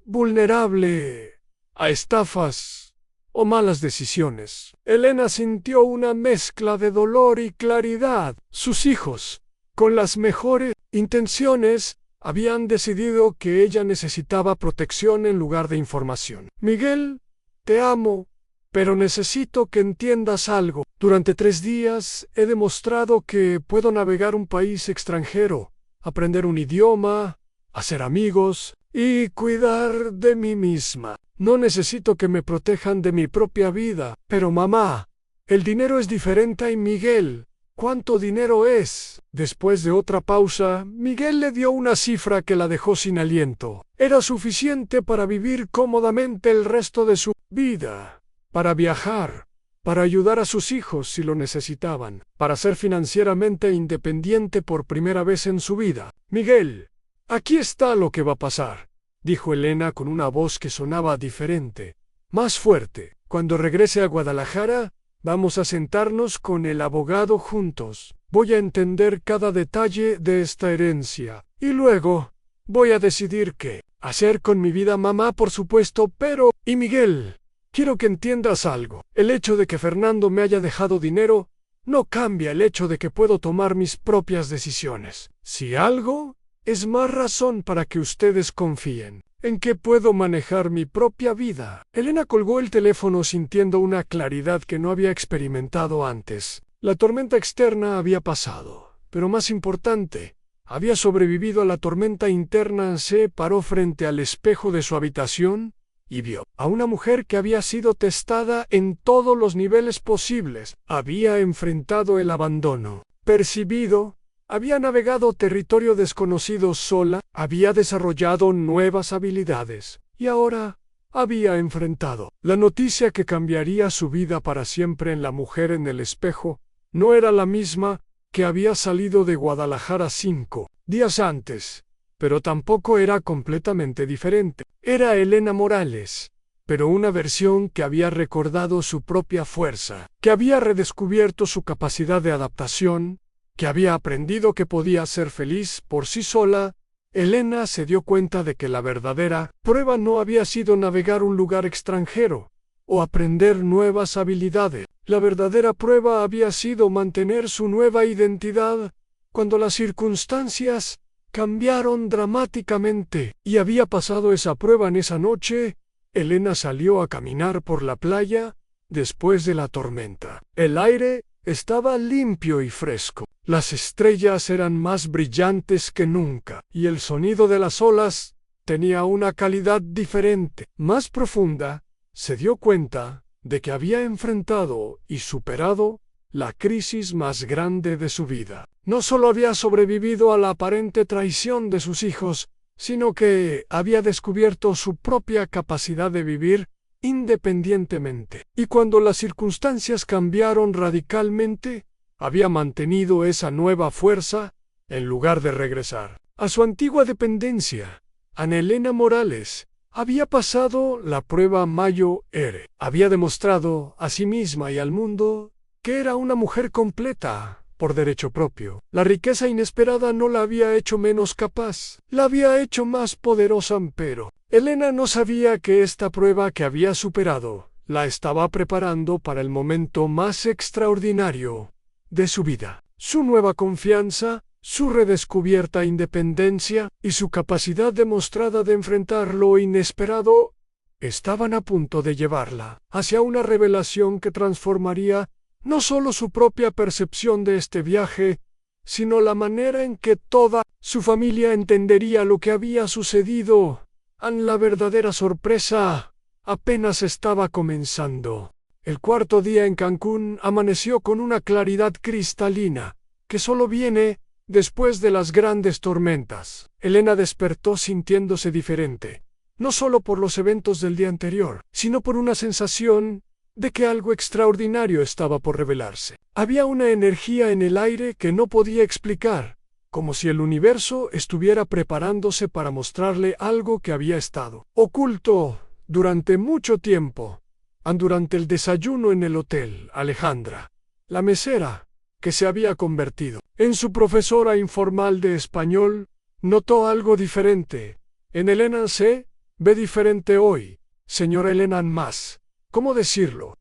vulnerable a estafas o malas decisiones. Elena sintió una mezcla de dolor y claridad. Sus hijos, con las mejores intenciones, habían decidido que ella necesitaba protección en lugar de información. Miguel, te amo, pero necesito que entiendas algo. Durante 3 días he demostrado que puedo navegar un país extranjero, aprender un idioma, hacer amigos y cuidar de mí misma. No necesito que me protejan de mi propia vida. Pero mamá, el dinero es diferente. Y Miguel, ¿cuánto dinero es? Después de otra pausa, Miguel le dio una cifra que la dejó sin aliento. Era suficiente para vivir cómodamente el resto de su vida, para viajar, para ayudar a sus hijos si lo necesitaban, para ser financieramente independiente por primera vez en su vida. Miguel, aquí está lo que va a pasar, dijo Elena con una voz que sonaba diferente, más fuerte. Cuando regrese a Guadalajara, vamos a sentarnos con el abogado juntos. Voy a entender cada detalle de esta herencia. Y luego, voy a decidir qué hacer con mi vida, mamá, por supuesto, pero... Y Miguel, quiero que entiendas algo. El hecho de que Fernando me haya dejado dinero no cambia el hecho de que puedo tomar mis propias decisiones. Si algo, es más razón para que ustedes confíen en que puedo manejar mi propia vida. Elena colgó el teléfono sintiendo una claridad que no había experimentado antes. La tormenta externa había pasado, pero más importante, había sobrevivido a la tormenta interna. Se paró frente al espejo de su habitación y vio a una mujer que había sido testada en todos los niveles posibles. Había enfrentado el abandono, percibido, había navegado territorio desconocido sola, había desarrollado nuevas habilidades y ahora había enfrentado la noticia que cambiaría su vida para siempre. En la mujer en el espejo no era la misma que había salido de Guadalajara 5 días antes, pero tampoco era completamente diferente. Era Elena Morales, pero una versión que había recordado su propia fuerza, que había redescubierto su capacidad de adaptación, que había aprendido que podía ser feliz por sí sola. Elena se dio cuenta de que la verdadera prueba no había sido navegar un lugar extranjero o aprender nuevas habilidades. La verdadera prueba había sido mantener su nueva identidad cuando las circunstancias cambiaron dramáticamente. Y había pasado esa prueba en esa noche. Elena salió a caminar por la playa después de la tormenta. El aire estaba limpio y fresco. Las estrellas eran más brillantes que nunca, y el sonido de las olas tenía una calidad diferente, más profunda. Se dio cuenta de que había enfrentado y superado la crisis más grande de su vida. No solo había sobrevivido a la aparente traición de sus hijos, sino que había descubierto su propia capacidad de vivir independientemente. Y cuando las circunstancias cambiaron radicalmente, había mantenido esa nueva fuerza en lugar de regresar a su antigua dependencia. Ana Elena Morales había pasado la prueba Mayo-R. Había demostrado a sí misma y al mundo que era una mujer completa por derecho propio. La riqueza inesperada no la había hecho menos capaz, la había hecho más poderosa, pero Elena no sabía que esta prueba que había superado la estaba preparando para el momento más extraordinario de su vida. Su nueva confianza, su redescubierta independencia y su capacidad demostrada de enfrentar lo inesperado estaban a punto de llevarla hacia una revelación que transformaría no solo su propia percepción de este viaje, sino la manera en que toda su familia entendería lo que había sucedido. La verdadera sorpresa apenas estaba comenzando. El cuarto día en Cancún amaneció con una claridad cristalina, que solo viene después de las grandes tormentas. Elena despertó sintiéndose diferente, no solo por los eventos del día anterior, sino por una sensación de que algo extraordinario estaba por revelarse. Había una energía en el aire que no podía explicar, como si el universo estuviera preparándose para mostrarle algo que había estado oculto durante mucho tiempo. Durante el desayuno en el hotel, Alejandra, la mesera, que se había convertido en su profesora informal de español, notó algo diferente. En Elena se ve diferente hoy, señora Elena más. ¿Cómo decirlo?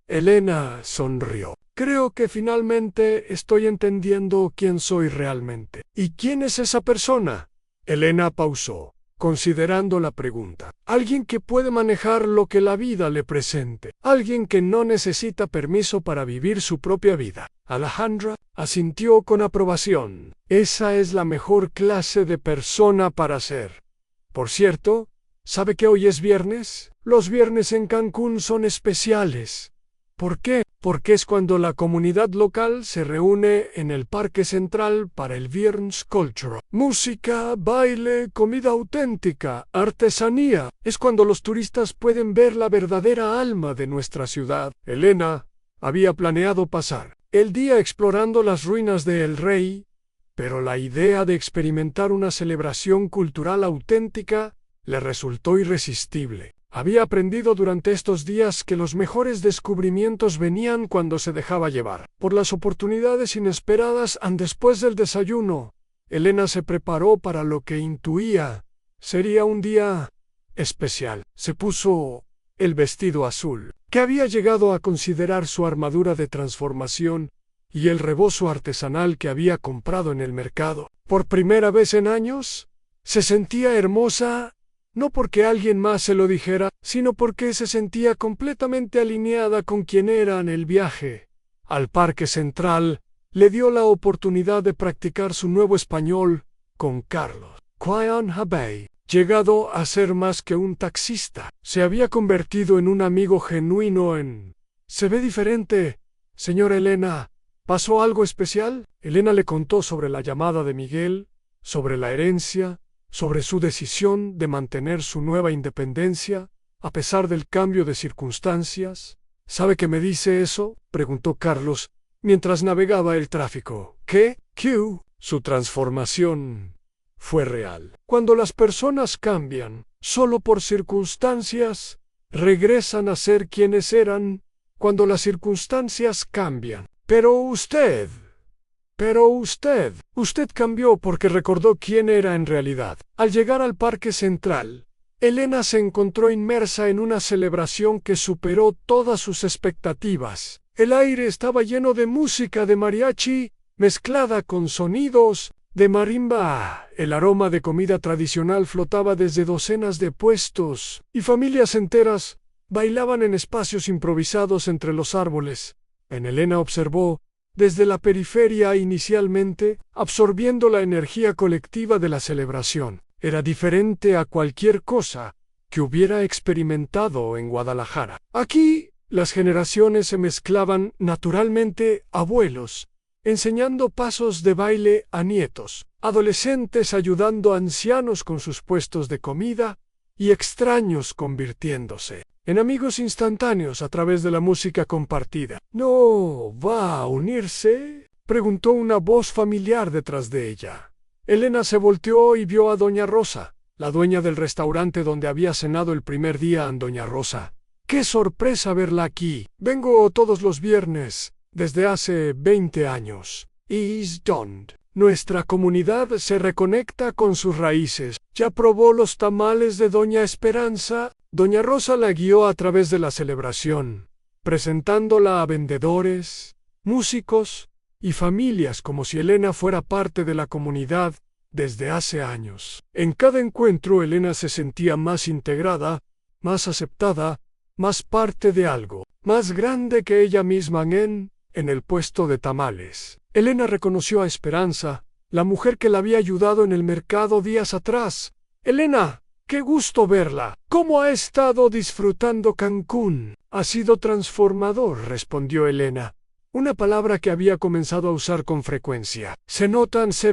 Elena sonrió. Creo que finalmente estoy entendiendo quién soy realmente. ¿Y quién es esa persona? Elena pausó, considerando la pregunta. Alguien que puede manejar lo que la vida le presente. Alguien que no necesita permiso para vivir su propia vida. Alejandra asintió con aprobación. Esa es la mejor clase de persona para ser. Por cierto, ¿sabe que hoy es viernes? Los viernes en Cancún son especiales. ¿Por qué? Porque es cuando la comunidad local se reúne en el Parque Central para el Viernes Cultural. Música, baile, comida auténtica, artesanía. Es cuando los turistas pueden ver la verdadera alma de nuestra ciudad. Elena había planeado pasar el día explorando las ruinas de El Rey, pero la idea de experimentar una celebración cultural auténtica le resultó irresistible. Había aprendido durante estos días que los mejores descubrimientos venían cuando se dejaba llevar por las oportunidades inesperadas. Después del desayuno, Elena se preparó para lo que intuía sería un día especial. Se puso el vestido azul, que había llegado a considerar su armadura de transformación, y el rebozo artesanal que había comprado en el mercado. Por primera vez en años, se sentía hermosa. No porque alguien más se lo dijera, sino porque se sentía completamente alineada con quien era en el viaje. Al Parque Central le dio la oportunidad de practicar su nuevo español con Carlos. Quian Habay, llegado a ser más que un taxista, se había convertido en un amigo genuino. Se ve diferente, señora Elena. ¿Pasó algo especial? Elena le contó sobre la llamada de Miguel, sobre la herencia, sobre su decisión de mantener su nueva independencia, a pesar del cambio de circunstancias. ¿Sabe qué me dice eso?, preguntó Carlos, mientras navegaba el tráfico. ¿Qué? Q. Su transformación fue real. Cuando las personas cambian, solo por circunstancias, regresan a ser quienes eran cuando las circunstancias cambian. Pero usted cambió porque recordó quién era en realidad. Al llegar al Parque Central, Elena se encontró inmersa en una celebración que superó todas sus expectativas. El aire estaba lleno de música de mariachi, mezclada con sonidos de marimba. El aroma de comida tradicional flotaba desde docenas de puestos, y familias enteras bailaban en espacios improvisados entre los árboles. Elena observó desde la periferia inicialmente, absorbiendo la energía colectiva de la celebración. Era diferente a cualquier cosa que hubiera experimentado en Guadalajara. Aquí, las generaciones se mezclaban naturalmente. Abuelos enseñando pasos de baile a nietos, adolescentes ayudando a ancianos con sus puestos de comida y extraños convirtiéndose en amigos instantáneos a través de la música compartida. ¿No va a unirse?, preguntó una voz familiar detrás de ella. Elena se volteó y vio a doña Rosa, la dueña del restaurante donde había cenado el primer día. Doña Rosa, ¡qué sorpresa verla aquí! Vengo todos los viernes, desde hace 20 años. Is done. Nuestra comunidad se reconecta con sus raíces. ¿Ya probó los tamales de doña Esperanza? Doña Rosa la guió a través de la celebración, presentándola a vendedores, músicos y familias como si Elena fuera parte de la comunidad desde hace años. En cada encuentro Elena se sentía más integrada, más aceptada, más parte de algo más grande que ella misma. En el puesto de tamales, Elena reconoció a Esperanza, la mujer que la había ayudado en el mercado días atrás. Elena, qué gusto verla. ¿Cómo ha estado disfrutando Cancún? Ha sido transformador, respondió Elena, una palabra que había comenzado a usar con frecuencia. Se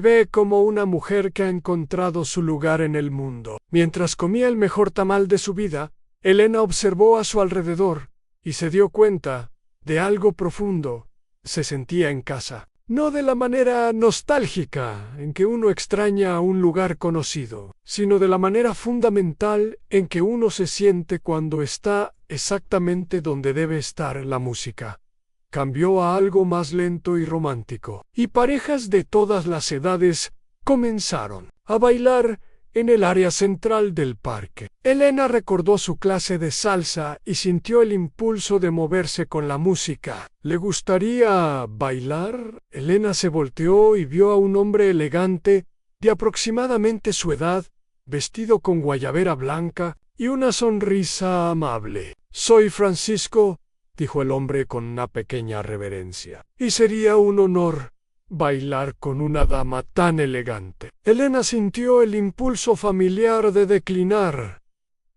ve como una mujer que ha encontrado su lugar en el mundo. Mientras comía el mejor tamal de su vida, Elena observó a su alrededor y se dio cuenta de algo profundo. Se sentía en casa. No de la manera nostálgica en que uno extraña a un lugar conocido, sino de la manera fundamental en que uno se siente cuando está exactamente donde debe estar. La música cambió a algo más lento y romántico, y parejas de todas las edades comenzaron a bailar en el área central del parque. Elena recordó su clase de salsa y sintió el impulso de moverse con la música. ¿Le gustaría bailar? Elena se volteó y vio a un hombre elegante, de aproximadamente su edad, vestido con guayabera blanca y una sonrisa amable. Soy Francisco, dijo el hombre con una pequeña reverencia, y sería un honor bailar con una dama tan elegante. Elena sintió el impulso familiar de declinar,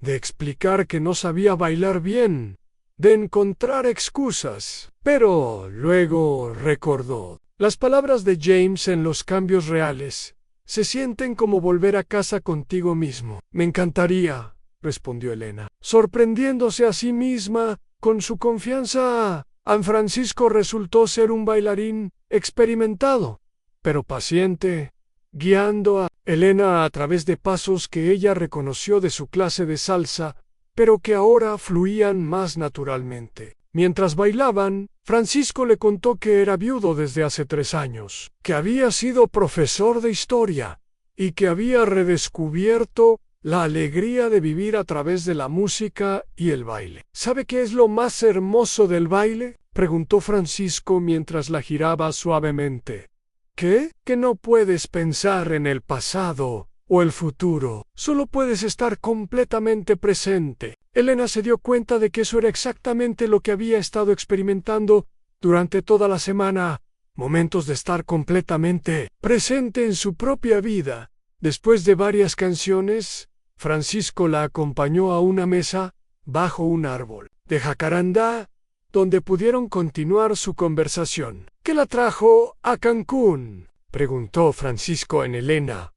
de explicar que no sabía bailar bien, de encontrar excusas, pero luego recordó las palabras de James en Los cambios reales. Se sienten como volver a casa contigo mismo. Me encantaría, respondió Elena, sorprendiéndose a sí misma con su confianza. Francisco resultó ser un bailarín experimentado, pero paciente, guiando a Elena a través de pasos que ella reconoció de su clase de salsa, pero que ahora fluían más naturalmente. Mientras bailaban, Francisco le contó que era viudo desde hace 3 años, que había sido profesor de historia y que había redescubierto la alegría de vivir a través de la música y el baile. ¿Sabe qué es lo más hermoso del baile?, preguntó Francisco mientras la giraba suavemente. ¿Qué? Que no puedes pensar en el pasado o el futuro, solo puedes estar completamente presente. Elena se dio cuenta de que eso era exactamente lo que había estado experimentando durante toda la semana, momentos de estar completamente presente en su propia vida. Después de varias canciones, Francisco la acompañó a una mesa bajo un árbol de jacarandá, donde pudieron continuar su conversación. ¿Qué la trajo a Cancún?, preguntó Francisco en Elena.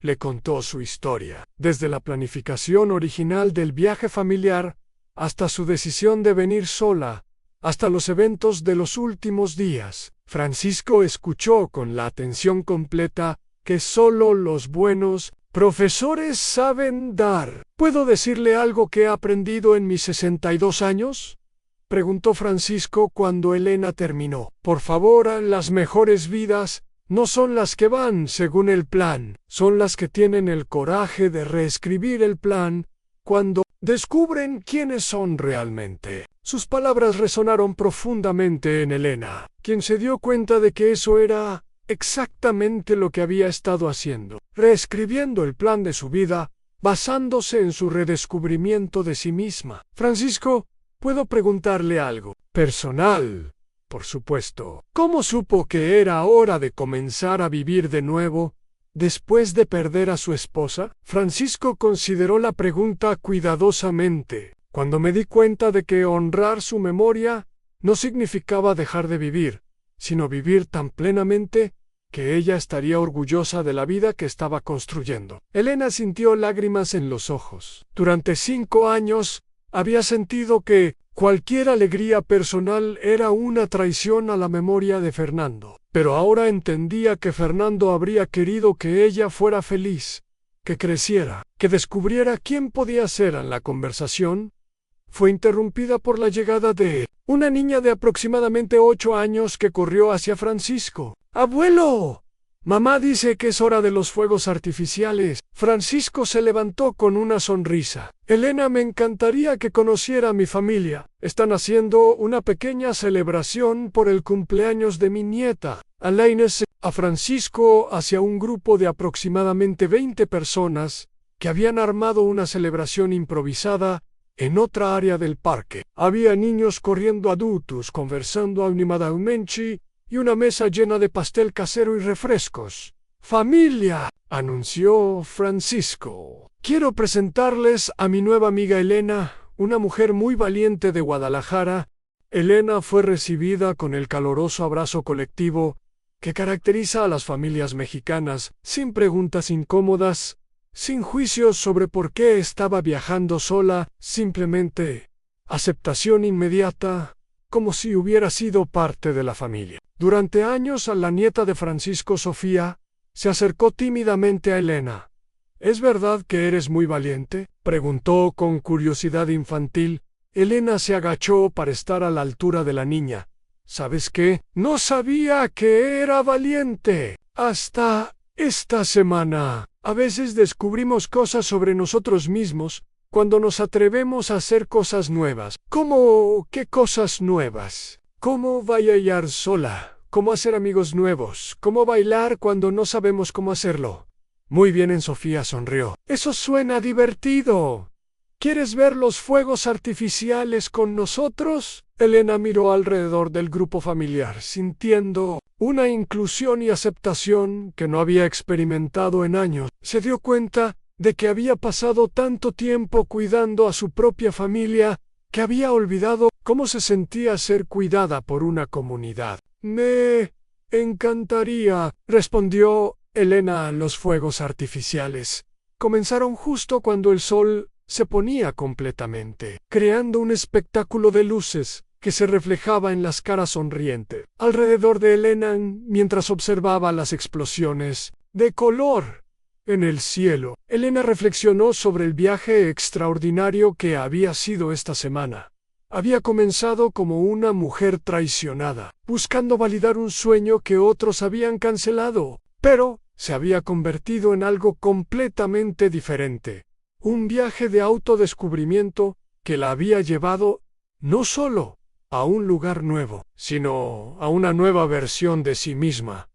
Le contó su historia, desde la planificación original del viaje familiar, hasta su decisión de venir sola, hasta los eventos de los últimos días. Francisco escuchó con la atención completa que solo los buenos profesores saben dar. ¿Puedo decirle algo que he aprendido en mis 62 años? Preguntó Francisco cuando Elena terminó. Por favor, las mejores vidas no son las que van según el plan, son las que tienen el coraje de reescribir el plan cuando descubren quiénes son realmente. Sus palabras resonaron profundamente en Elena, quien se dio cuenta de que eso era exactamente lo que había estado haciendo, reescribiendo el plan de su vida, basándose en su redescubrimiento de sí misma. Francisco, ¿puedo preguntarle algo personal? Por supuesto. ¿Cómo supo que era hora de comenzar a vivir de nuevo después de perder a su esposa? Francisco consideró la pregunta cuidadosamente. Cuando me di cuenta de que honrar su memoria no significaba dejar de vivir, sino vivir tan plenamente que ella estaría orgullosa de la vida que estaba construyendo. Elena sintió lágrimas en los ojos. Durante 5 años había sentido que cualquier alegría personal era una traición a la memoria de Fernando. Pero ahora entendía que Fernando habría querido que ella fuera feliz, que creciera, que descubriera quién podía ser. En la conversación fue interrumpida por la llegada de una niña de aproximadamente 8 años que corrió hacia Francisco. ¡Abuelo! Mamá dice que es hora de los fuegos artificiales. Francisco se levantó con una sonrisa. Elena, me encantaría que conociera a mi familia. Están haciendo una pequeña celebración por el cumpleaños de mi nieta. Alaine se a Francisco hacia un grupo de aproximadamente 20 personas que habían armado una celebración improvisada en otra área del parque. Había niños corriendo, adultos conversando animadamente y una mesa llena de pastel casero y refrescos. ¡Familia!, anunció Francisco. Quiero presentarles a mi nueva amiga Elena, una mujer muy valiente de Guadalajara. Elena fue recibida con el caluroso abrazo colectivo que caracteriza a las familias mexicanas, sin preguntas incómodas, sin juicios sobre por qué estaba viajando sola, simplemente aceptación inmediata, como si hubiera sido parte de la familia. Durante años, a la nieta de Francisco, Sofía, se acercó tímidamente a Elena. ¿Es verdad que eres muy valiente?, preguntó con curiosidad infantil. Elena se agachó para estar a la altura de la niña. ¿Sabes qué? No sabía que era valiente. Hasta esta semana. A veces descubrimos cosas sobre nosotros mismos cuando nos atrevemos a hacer cosas nuevas. ¿Cómo qué cosas nuevas? ¿Cómo bailar sola? ¿Cómo hacer amigos nuevos? ¿Cómo bailar cuando no sabemos cómo hacerlo? Muy bien, Sofía sonrió. Eso suena divertido. ¿Quieres ver los fuegos artificiales con nosotros? Elena miró alrededor del grupo familiar, sintiendo una inclusión y aceptación que no había experimentado en años. Se dio cuenta de que había pasado tanto tiempo cuidando a su propia familia que había olvidado cómo se sentía ser cuidada por una comunidad. Me encantaría, respondió Elena. Los fuegos artificiales comenzaron justo cuando el sol se ponía completamente, creando un espectáculo de luces que se reflejaba en las caras sonrientes alrededor de Elena mientras observaba las explosiones de color en el cielo. Elena reflexionó sobre el viaje extraordinario que había sido esta semana. Había comenzado como una mujer traicionada, buscando validar un sueño que otros habían cancelado, pero se había convertido en algo completamente diferente. Un viaje de autodescubrimiento que la había llevado no solo a un lugar nuevo, sino a una nueva versión de sí misma.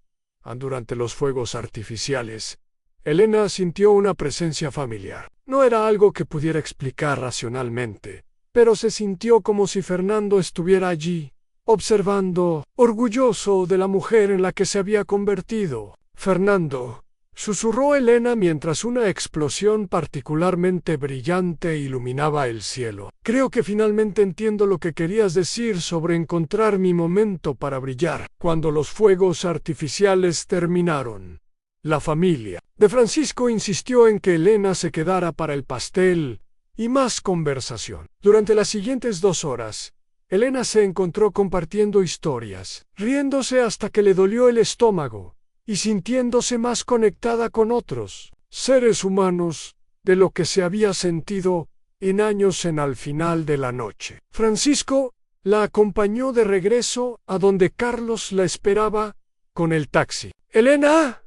Durante los fuegos artificiales, Elena sintió una presencia familiar. No era algo que pudiera explicar racionalmente, pero se sintió como si Fernando estuviera allí, observando, orgulloso de la mujer en la que se había convertido. Fernando, susurró Elena mientras una explosión particularmente brillante iluminaba el cielo. Creo que finalmente entiendo lo que querías decir sobre encontrar mi momento para brillar. Cuando los fuegos artificiales terminaron, la familia de Francisco insistió en que Elena se quedara para el pastel y más conversación. Durante las siguientes 2 horas, Elena se encontró compartiendo historias, riéndose hasta que le dolió el estómago, y sintiéndose más conectada con otros seres humanos de lo que se había sentido en años al final de la noche. Francisco la acompañó de regreso a donde Carlos la esperaba con el taxi. «Elena»,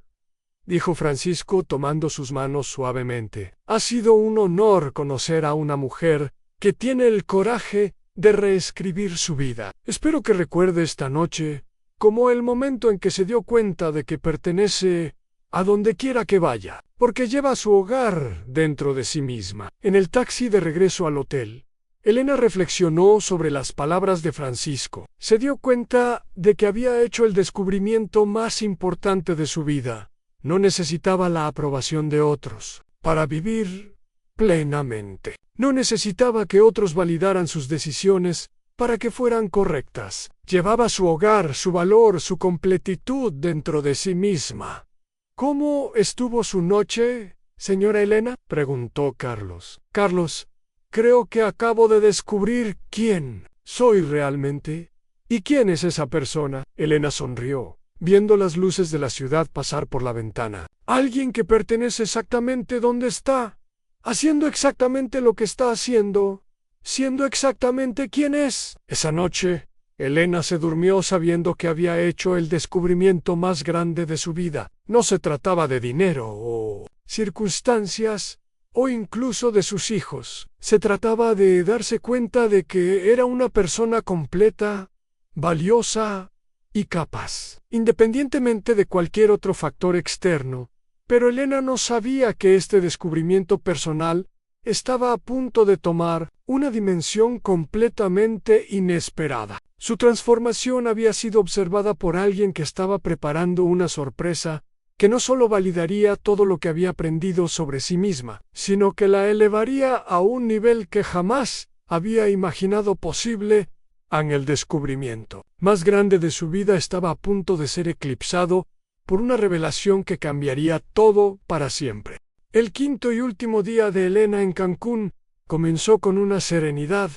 dijo Francisco tomando sus manos suavemente, «ha sido un honor conocer a una mujer que tiene el coraje de reescribir su vida. Espero que recuerde esta noche como el momento en que se dio cuenta de que pertenece a donde quiera que vaya, porque lleva su hogar dentro de sí misma». En el taxi de regreso al hotel, Elena reflexionó sobre las palabras de Francisco. Se dio cuenta de que había hecho el descubrimiento más importante de su vida. No necesitaba la aprobación de otros para vivir plenamente. No necesitaba que otros validaran sus decisiones para que fueran correctas. Llevaba su hogar, su valor, su completitud dentro de sí misma. «¿Cómo estuvo su noche, señora Elena?», preguntó Carlos. «Carlos, creo que acabo de descubrir quién soy realmente». «¿Y quién es esa persona?». Elena sonrió, viendo las luces de la ciudad pasar por la ventana. «Alguien que pertenece exactamente donde está, haciendo exactamente lo que está haciendo, siendo exactamente quien es». Esa noche, Elena se durmió sabiendo que había hecho el descubrimiento más grande de su vida. No se trataba de dinero o circunstancias, o incluso de sus hijos. Se trataba de darse cuenta de que era una persona completa, valiosa y capaz, independientemente de cualquier otro factor externo. Pero Elena no sabía que este descubrimiento personal estaba a punto de tomar una dimensión completamente inesperada. Su transformación había sido observada por alguien que estaba preparando una sorpresa que no solo validaría todo lo que había aprendido sobre sí misma, sino que la elevaría a un nivel que jamás había imaginado posible. En el descubrimiento más grande de su vida estaba a punto de ser eclipsado por una revelación que cambiaría todo para siempre. El quinto y último día de Elena en Cancún comenzó con una serenidad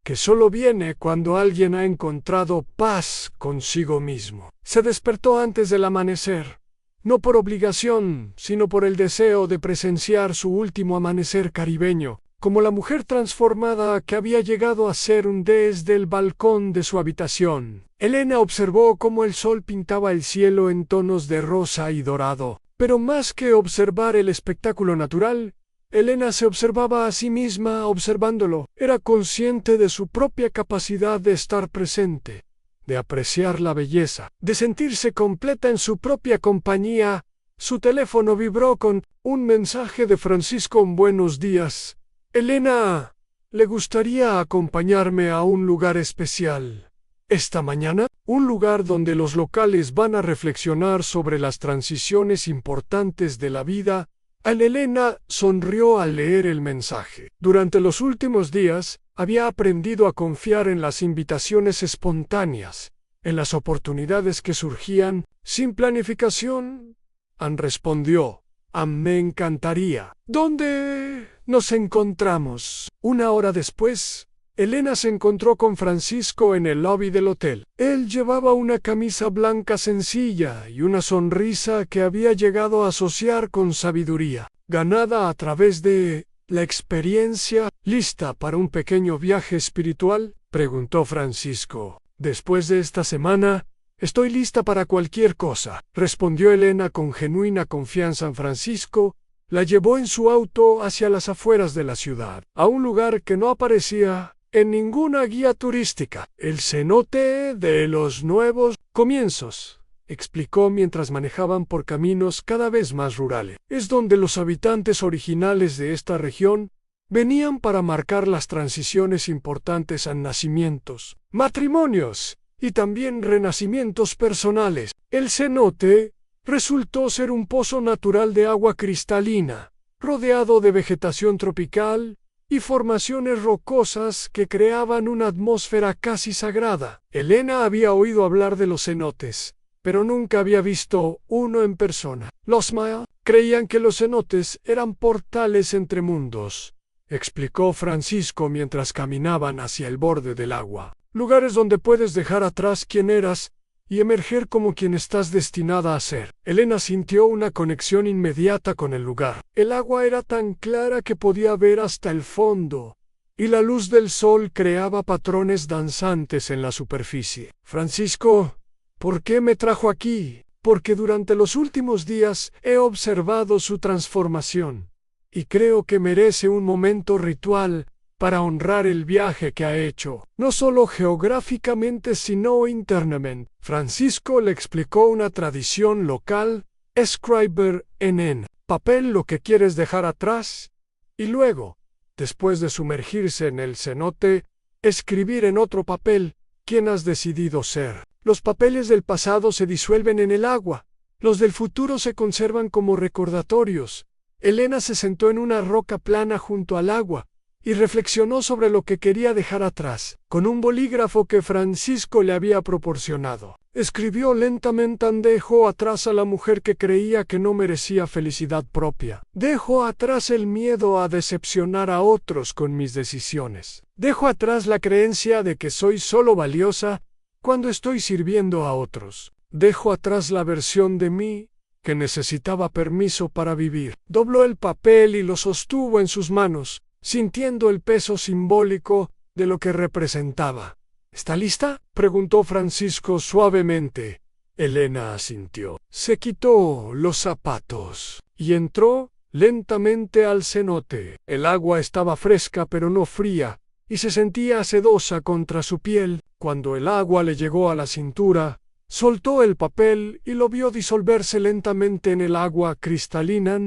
que solo viene cuando alguien ha encontrado paz consigo mismo. Se despertó antes del amanecer, no por obligación, sino por el deseo de presenciar su último amanecer caribeño, como la mujer transformada que había llegado a ser desde el balcón de su habitación. Elena observó cómo el sol pintaba el cielo en tonos de rosa y dorado, pero más que observar el espectáculo natural, Elena se observaba a sí misma observándolo. Era consciente de su propia capacidad de estar presente, de apreciar la belleza, de sentirse completa en su propia compañía. Su teléfono vibró con un mensaje de Francisco. «Buenos días. Elena, ¿le gustaría acompañarme a un lugar especial esta mañana? Un lugar donde los locales van a reflexionar sobre las transiciones importantes de la vida». Elena sonrió al leer el mensaje. Durante los últimos días, había aprendido a confiar en las invitaciones espontáneas, en las oportunidades que surgían sin planificación. Ann respondió: «Me encantaría». «¿Dónde nos encontramos?». Una hora después, Elena se encontró con Francisco en el lobby del hotel. Él llevaba una camisa blanca sencilla y una sonrisa que había llegado a asociar con sabiduría, ganada a través de la experiencia. «¿Lista para un pequeño viaje espiritual?», preguntó Francisco. «Después de esta semana, estoy lista para cualquier cosa», respondió Elena con genuina confianza. Francisco la llevó en su auto hacia las afueras de la ciudad, a un lugar que no aparecía en ninguna guía turística. «El cenote de los nuevos comienzos», explicó mientras manejaban por caminos cada vez más rurales. «Es donde los habitantes originales de esta región venían para marcar las transiciones importantes en nacimientos, matrimonios y también renacimientos personales». El cenote resultó ser un pozo natural de agua cristalina, rodeado de vegetación tropical y formaciones rocosas que creaban una atmósfera casi sagrada. Elena había oído hablar de los cenotes, pero nunca había visto uno en persona. Los maya creían que los cenotes eran portales entre mundos, explicó Francisco mientras caminaban hacia el borde del agua. lugares donde puedes dejar atrás quién eras y emerger como quien estás destinada a ser. Elena sintió una conexión inmediata con el lugar. El agua era tan clara que podía ver hasta el fondo, y la luz del sol creaba patrones danzantes en la superficie. Francisco, ¿por qué me trajo aquí? Porque durante los últimos días he observado su transformación, y creo que merece un momento ritual para honrar el viaje que ha hecho, no solo geográficamente sino internamente. Francisco le explicó una tradición local, escribir en papel lo que quieres dejar atrás, y luego, después de sumergirse en el cenote, escribir en otro papel quién has decidido ser. Los papeles del pasado se disuelven en el agua, los del futuro se conservan como recordatorios. Elena se sentó en una roca plana junto al agua y reflexionó sobre lo que quería dejar atrás. Con un bolígrafo que Francisco le había proporcionado, escribió lentamente: dejo atrás a la mujer que creía que no merecía felicidad propia. Dejo atrás el miedo a decepcionar a otros con mis decisiones. Dejo atrás la creencia de que soy solo valiosa cuando estoy sirviendo a otros. Dejo atrás la versión de mí que necesitaba permiso para vivir. Dobló el papel y lo sostuvo en sus manos, sintiendo el peso simbólico de lo que representaba. ¿Está lista?, preguntó Francisco suavemente. Elena asintió. Se quitó los zapatos y entró lentamente al cenote. El agua estaba fresca pero no fría, y se sentía sedosa contra su piel. Cuando el agua le llegó a la cintura, soltó el papel y lo vio disolverse lentamente en el agua cristalina.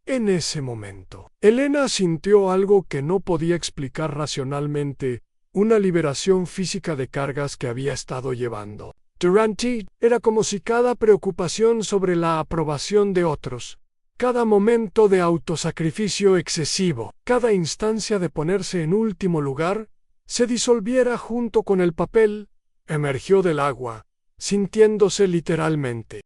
En ese momento, Elena sintió algo que no podía explicar racionalmente, una liberación física de cargas que había estado llevando. Durante, era como si cada preocupación sobre la aprobación de otros, cada momento de autosacrificio excesivo, cada instancia de ponerse en último lugar, se disolviera junto con el papel. Emergió del agua, sintiéndose literalmente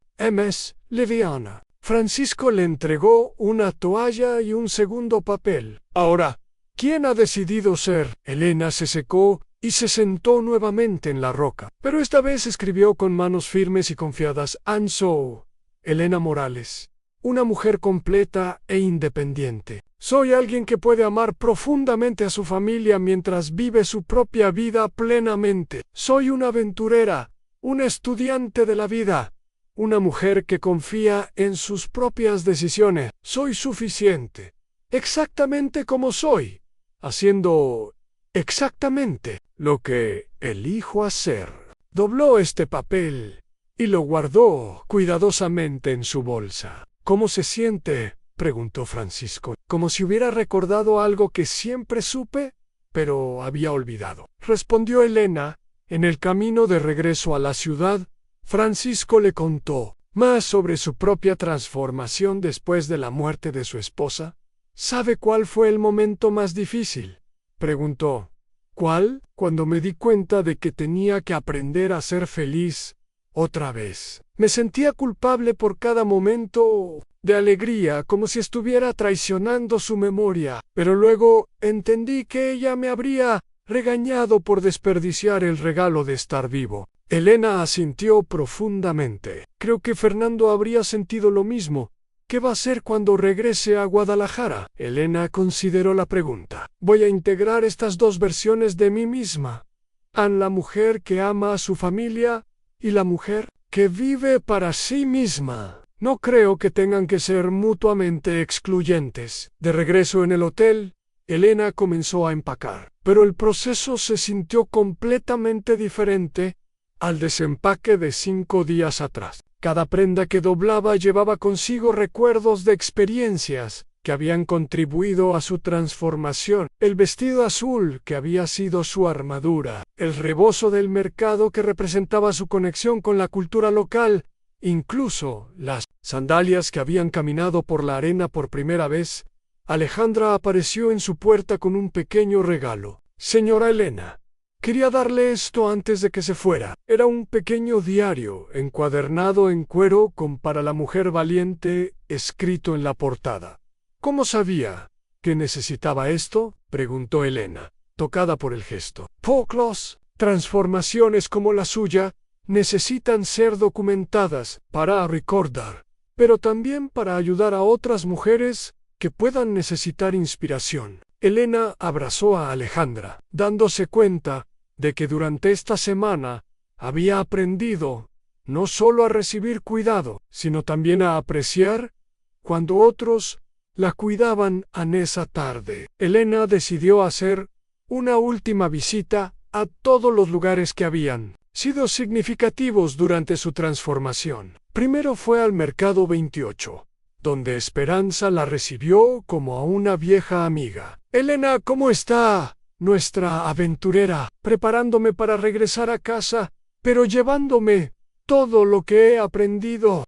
liviana. Francisco le entregó una toalla y un segundo papel. Ahora, ¿quién ha decidido ser? Elena se secó y se sentó nuevamente en la roca, pero esta vez escribió con manos firmes y confiadas: Soy Elena Morales, una mujer completa e independiente. Soy alguien que puede amar profundamente a su familia mientras vive su propia vida plenamente. Soy una aventurera, una estudiante de la vida, una mujer que confía en sus propias decisiones. Soy suficiente, exactamente como soy, haciendo exactamente lo que elijo hacer. Dobló este papel y lo guardó cuidadosamente en su bolsa. ¿Cómo se siente?, preguntó Francisco, como si hubiera recordado algo que siempre supe, pero había olvidado. Respondió Elena. En el camino de regreso a la ciudad, Francisco le contó más sobre su propia transformación después de la muerte de su esposa. ¿Sabe cuál fue el momento más difícil?, preguntó. ¿Cuál? Cuando me di cuenta de que tenía que aprender a ser feliz otra vez. Me sentía culpable por cada momento de alegría, como si estuviera traicionando su memoria, pero luego entendí que ella me habría regañado por desperdiciar el regalo de estar vivo. Elena asintió profundamente. Creo que Fernando habría sentido lo mismo. ¿Qué va a hacer cuando regrese a Guadalajara? Elena consideró la pregunta. Voy a integrar estas dos versiones de mí misma. La mujer que ama a su familia y la mujer que vive para sí misma. No creo que tengan que ser mutuamente excluyentes. De regreso en el hotel, Elena comenzó a empacar, pero el proceso se sintió completamente diferente al desempaque de 5 días atrás. Cada prenda que doblaba llevaba consigo recuerdos de experiencias que habían contribuido a su transformación. El vestido azul que había sido su armadura, el rebozo del mercado que representaba su conexión con la cultura local, incluso las sandalias que habían caminado por la arena por primera vez. Alejandra apareció en su puerta con un pequeño regalo. Señora Elena, quería darle esto antes de que se fuera. Era un pequeño diario encuadernado en cuero con "Para la mujer valiente" escrito en la portada. ¿Cómo sabía que necesitaba esto?, preguntó Elena, tocada por el gesto. Poclos, Transformaciones como la suya necesitan ser documentadas para recordar, pero también para ayudar a otras mujeres que puedan necesitar inspiración. Elena abrazó a Alejandra, dándose cuenta de que durante esta semana había aprendido no solo a recibir cuidado, sino también a apreciar cuando otros la cuidaban en esa tarde. Elena decidió hacer una última visita a todos los lugares que habían sido significativos durante su transformación. Primero fue al Mercado 28, donde Esperanza la recibió como a una vieja amiga. «Elena, ¿cómo está nuestra aventurera? Preparándome para regresar a casa, pero llevándome todo lo que he aprendido».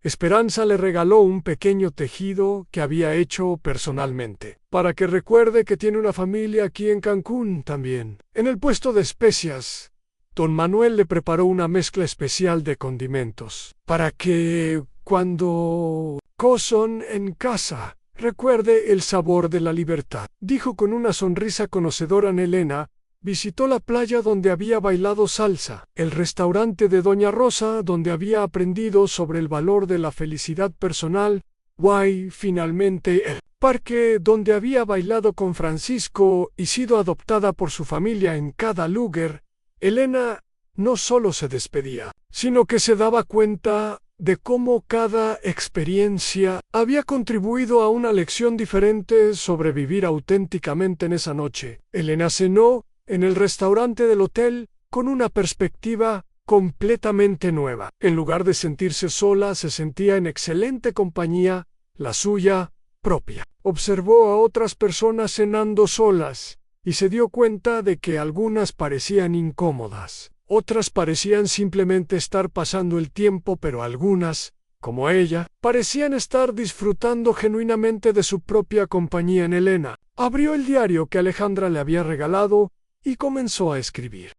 Esperanza le regaló un pequeño tejido que había hecho personalmente, para que recuerde que tiene una familia aquí en Cancún también. En el puesto de especias, don Manuel le preparó una mezcla especial de condimentos, para que cuando cosan en casa recuerde el sabor de la libertad. Dijo con una sonrisa conocedora en Elena. Visitó la playa donde había bailado salsa, el restaurante de Doña Rosa donde había aprendido sobre el valor de la felicidad personal, finalmente el parque donde había bailado con Francisco y sido adoptada por su familia en cada lugar. Elena no solo se despedía, sino que se daba cuenta de cómo cada experiencia había contribuido a una lección diferente sobre vivir auténticamente en esa noche. Elena cenó en el restaurante del hotel con una perspectiva completamente nueva. En lugar de sentirse sola, se sentía en excelente compañía, la suya propia. Observó a otras personas cenando solas y se dio cuenta de que algunas parecían incómodas. Otras parecían simplemente estar pasando el tiempo, pero algunas, como ella, parecían estar disfrutando genuinamente de su propia compañía en Elena. Abrió el diario que Alejandra le había regalado y comenzó a escribir.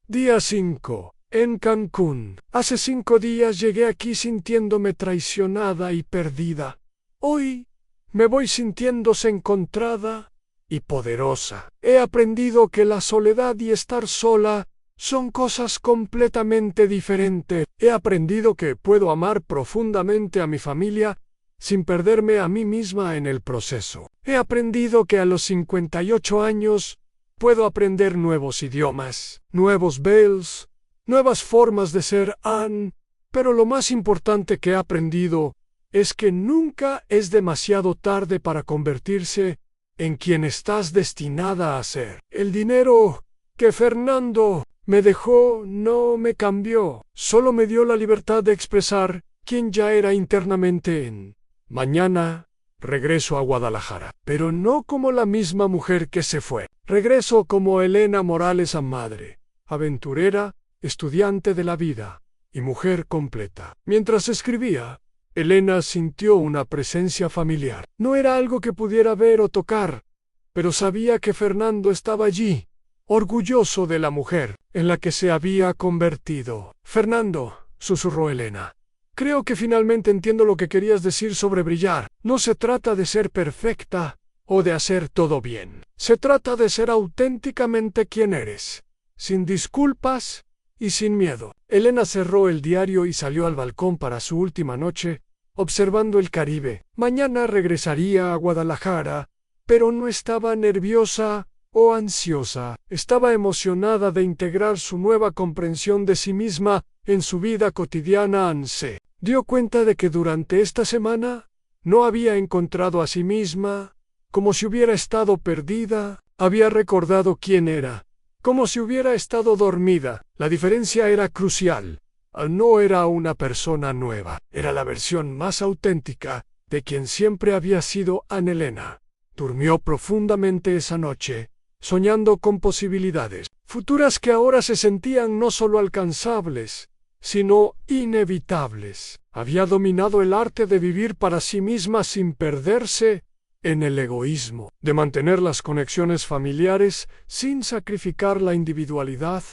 Día 5. En Cancún. Hace 5 días llegué aquí sintiéndome traicionada y perdida. Hoy me voy sintiéndose encontrada y poderosa. He aprendido que la soledad y estar sola son cosas completamente diferentes. He aprendido que puedo amar profundamente a mi familia sin perderme a mí misma en el proceso. He aprendido que a los 58 años puedo aprender nuevos idiomas, nuevos bells, nuevas formas de ser Anne, pero lo más importante que he aprendido es que nunca es demasiado tarde para convertirse en quien estás destinada a ser. El dinero que Fernando me dejó no me cambió, solo me dio la libertad de expresar quién ya era internamente. Mañana regreso a Guadalajara, pero no como la misma mujer que se fue. Regreso como Elena Morales, madre, aventurera, estudiante de la vida y mujer completa. Mientras escribía, Elena sintió una presencia familiar. No era algo que pudiera ver o tocar, pero sabía que Fernando estaba allí, orgulloso de la mujer en la que se había convertido. «Fernando», susurró Elena, «creo que finalmente entiendo lo que querías decir sobre brillar. No se trata de ser perfecta o de hacer todo bien. Se trata de ser auténticamente quien eres, sin disculpas y sin miedo». Elena cerró el diario y salió al balcón para su última noche, observando el Caribe. Mañana regresaría a Guadalajara, pero no estaba nerviosa o ansiosa. Estaba emocionada de integrar su nueva comprensión de sí misma en su vida cotidiana. Se dio cuenta de que durante esta semana no había encontrado a sí misma, como si hubiera estado perdida. Había recordado quién era, como si hubiera estado dormida. La diferencia era crucial. No era una persona nueva, era la versión más auténtica de quien siempre había sido Anne Elena. Durmió profundamente esa noche, soñando con posibilidades futuras que ahora se sentían no solo alcanzables, sino inevitables. Había dominado el arte de vivir para sí misma sin perderse en el egoísmo, de mantener las conexiones familiares sin sacrificar la individualidad,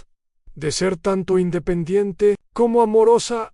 de ser tanto independiente como amorosa.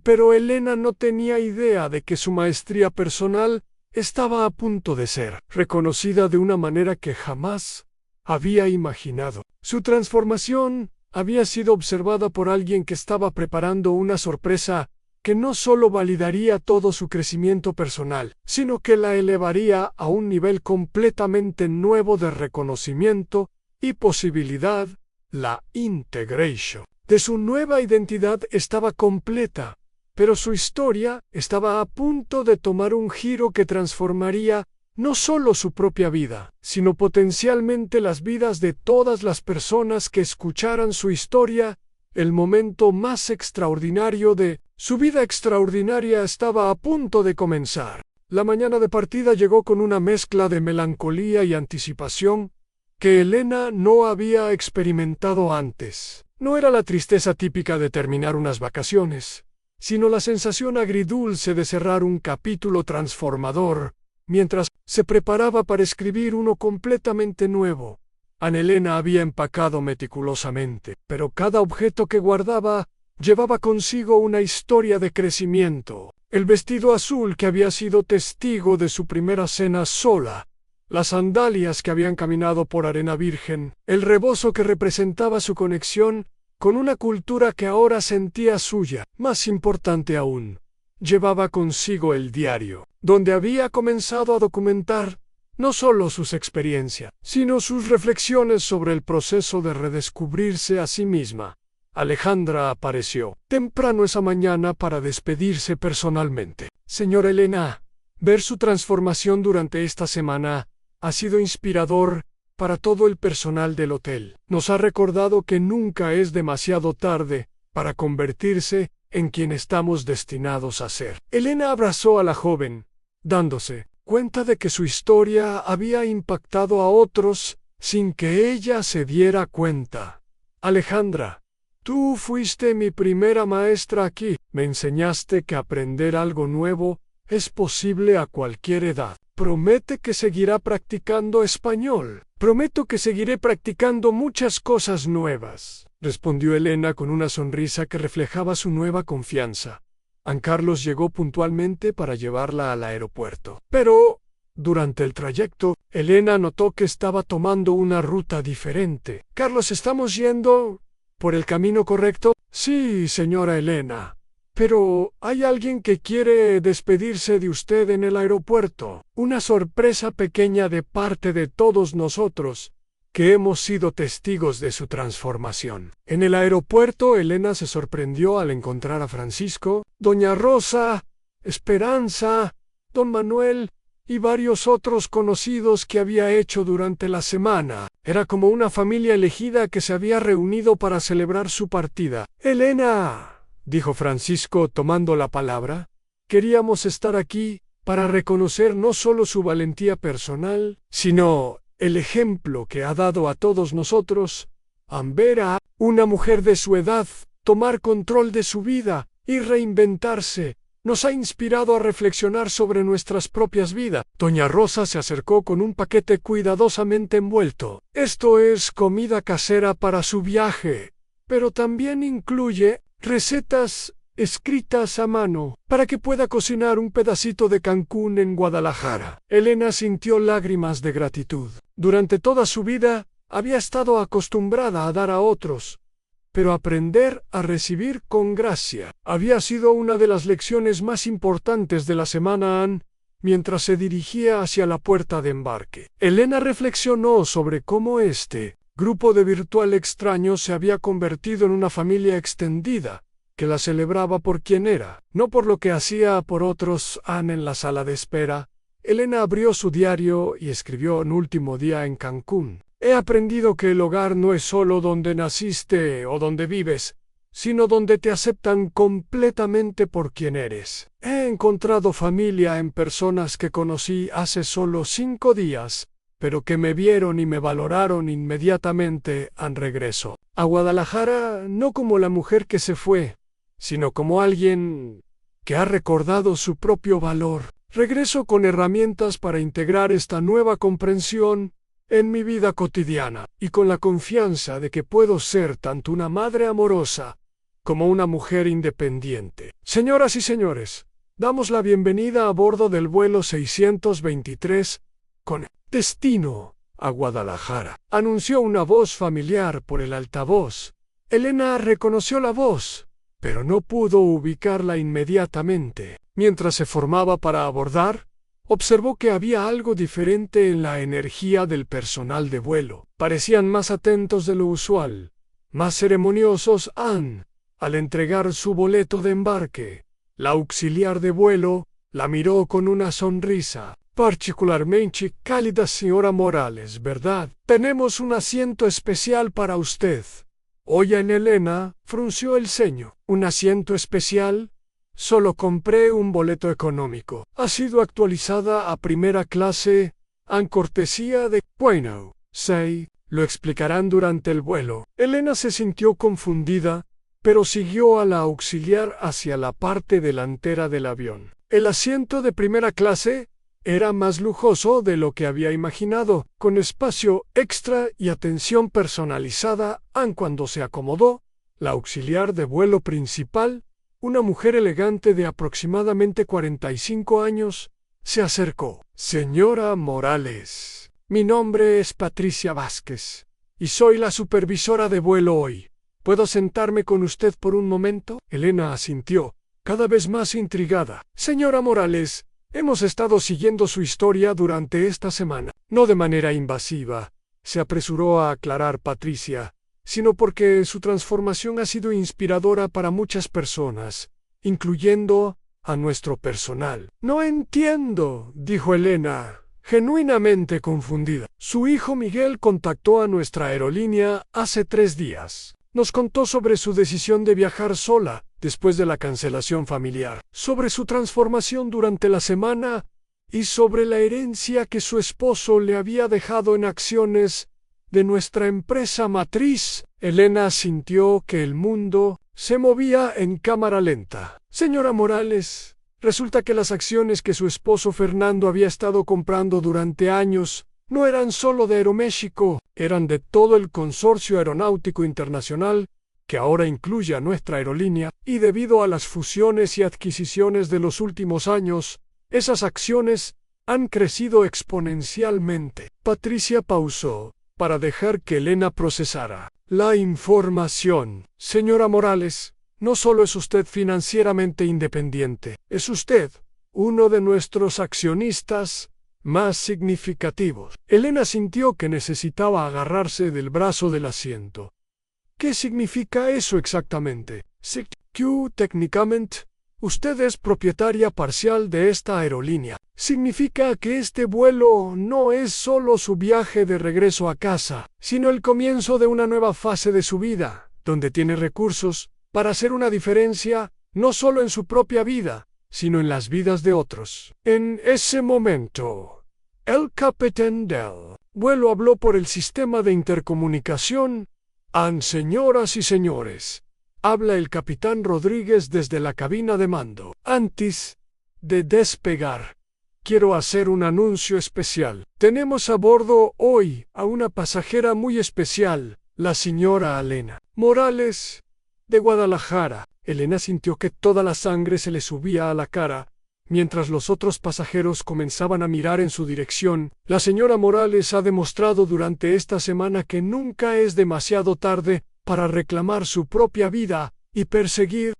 Pero Elena no tenía idea de que su maestría personal estaba a punto de ser reconocida de una manera que jamás había imaginado. Su transformación había sido observada por alguien que estaba preparando una sorpresa que no solo validaría todo su crecimiento personal, sino que la elevaría a un nivel completamente nuevo de reconocimiento y posibilidad. La integration de su nueva identidad estaba completa, pero su historia estaba a punto de tomar un giro que transformaría no solo su propia vida, sino potencialmente las vidas de todas las personas que escucharan su historia. El momento más extraordinario de su vida extraordinaria estaba a punto de comenzar. La mañana de partida llegó con una mezcla de melancolía y anticipación que Elena no había experimentado antes. No era la tristeza típica de terminar unas vacaciones, sino la sensación agridulce de cerrar un capítulo transformador, mientras se preparaba para escribir uno completamente nuevo. Ana Elena había empacado meticulosamente, pero cada objeto que guardaba llevaba consigo una historia de crecimiento. El vestido azul que había sido testigo de su primera cena sola, las sandalias que habían caminado por arena virgen, el rebozo que representaba su conexión con una cultura que ahora sentía suya. Más importante aún, llevaba consigo el diario, donde había comenzado a documentar no solo sus experiencias, sino sus reflexiones sobre el proceso de redescubrirse a sí misma. Alejandra apareció temprano esa mañana para despedirse personalmente. Señora Elena, ver su transformación durante esta semana ha sido inspirador para todo el personal del hotel. Nos ha recordado que nunca es demasiado tarde para convertirse en quien estamos destinados a ser. Elena abrazó a la joven, dándose cuenta de que su historia había impactado a otros sin que ella se diera cuenta. Alejandra, tú fuiste mi primera maestra aquí. Me enseñaste que aprender algo nuevo es posible a cualquier edad. Promete que seguirá practicando español. Prometo que seguiré practicando muchas cosas nuevas, respondió Elena con una sonrisa que reflejaba su nueva confianza. Carlos llegó puntualmente para llevarla al aeropuerto. Pero, durante el trayecto, Elena notó que estaba tomando una ruta diferente. Carlos, ¿estamos yendo por el camino correcto? Sí, señora Elena. Pero hay alguien que quiere despedirse de usted en el aeropuerto. Una sorpresa pequeña de parte de todos nosotros, que hemos sido testigos de su transformación. En el aeropuerto, Elena se sorprendió al encontrar a Francisco, doña Rosa, Esperanza, don Manuel y varios otros conocidos que había hecho durante la semana. Era como una familia elegida que se había reunido para celebrar su partida. Elena, dijo Francisco tomando la palabra, queríamos estar aquí para reconocer no solo su valentía personal, sino el ejemplo que ha dado a todos nosotros. Ver a una mujer de su edad tomar control de su vida y reinventarse nos ha inspirado a reflexionar sobre nuestras propias vidas. Doña Rosa se acercó con un paquete cuidadosamente envuelto. Esto es comida casera para su viaje, pero también incluye recetas escritas a mano para que pueda cocinar un pedacito de Cancún en Guadalajara. Elena sintió lágrimas de gratitud. Durante toda su vida había estado acostumbrada a dar a otros, pero aprender a recibir con gracia había sido una de las lecciones más importantes de la semana. Mientras se dirigía hacia la puerta de embarque, Elena reflexionó sobre cómo este grupo de virtual extraños se había convertido en una familia extendida que la celebraba por quien era, no por lo que hacía por otros. En la sala de espera, Elena abrió su diario y escribió un último día en Cancún. He aprendido que el hogar no es solo donde naciste o donde vives, sino donde te aceptan completamente por quien eres. He encontrado familia en personas que conocí hace solo 5 días, pero que me vieron y me valoraron inmediatamente al regreso a Guadalajara, no como la mujer que se fue, sino como alguien que ha recordado su propio valor. Regreso con herramientas para integrar esta nueva comprensión en mi vida cotidiana, y con la confianza de que puedo ser tanto una madre amorosa como una mujer independiente. Señoras y señores, damos la bienvenida a bordo del vuelo 623 con destino a Guadalajara, anunció una voz familiar por el altavoz. Elena reconoció la voz, pero no pudo ubicarla inmediatamente. Mientras se formaba para abordar, observó que había algo diferente en la energía del personal de vuelo. Parecían más atentos de lo usual, más ceremoniosos al entregar su boleto de embarque. La auxiliar de vuelo la miró con una sonrisa. Particularmente cálida, señora Morales, ¿verdad? Tenemos un asiento especial para usted. Oye, Elena frunció el ceño. ¿Un asiento especial? Solo compré un boleto económico. Ha sido actualizada a primera clase, en cortesía de... Bueno, sí, lo explicarán durante el vuelo. Elena se sintió confundida, pero siguió a la auxiliar hacia la parte delantera del avión. El asiento de primera clase era más lujoso de lo que había imaginado, con espacio extra y atención personalizada. Cuando se acomodó, la auxiliar de vuelo principal, una mujer elegante de aproximadamente 45 años, se acercó. Señora Morales, mi nombre es Patricia Vázquez, y soy la supervisora de vuelo hoy. ¿Puedo sentarme con usted por un momento? Elena asintió, cada vez más intrigada. Señora Morales, hemos estado siguiendo su historia durante esta semana. No de manera invasiva, se apresuró a aclarar Patricia, sino porque su transformación ha sido inspiradora para muchas personas, incluyendo a nuestro personal. No entiendo, dijo Elena, genuinamente confundida. Su hijo Miguel contactó a nuestra aerolínea hace 3 días. Nos contó sobre su decisión de viajar sola después de la cancelación familiar, sobre su transformación durante la semana y sobre la herencia que su esposo le había dejado en acciones de nuestra empresa matriz. Elena sintió que el mundo se movía en cámara lenta. Señora Morales, resulta que las acciones que su esposo Fernando había estado comprando durante años no eran solo de Aeroméxico, eran de todo el consorcio aeronáutico internacional, que ahora incluye a nuestra aerolínea, y debido a las fusiones y adquisiciones de los últimos años, esas acciones han crecido exponencialmente. Patricia pausó para dejar que Elena procesara la información. Señora Morales, no solo es usted financieramente independiente, es usted uno de nuestros accionistas más significativos. Elena sintió que necesitaba agarrarse del brazo del asiento. ¿Qué significa eso exactamente? Técnicamente, usted es propietaria parcial de esta aerolínea. Significa que este vuelo no es solo su viaje de regreso a casa, sino el comienzo de una nueva fase de su vida, donde tiene recursos para hacer una diferencia no solo en su propia vida, sino en las vidas de otros. En ese momento, el capitán del vuelo habló por el sistema de intercomunicación. Señoras y señores, habla el capitán Rodríguez desde la cabina de mando. Antes de despegar, quiero hacer un anuncio especial. Tenemos a bordo hoy a una pasajera muy especial, la señora Elena Morales, de Guadalajara. Elena sintió que toda la sangre se le subía a la cara, mientras los otros pasajeros comenzaban a mirar en su dirección. La señora Morales ha demostrado durante esta semana que nunca es demasiado tarde para reclamar su propia vida y perseguir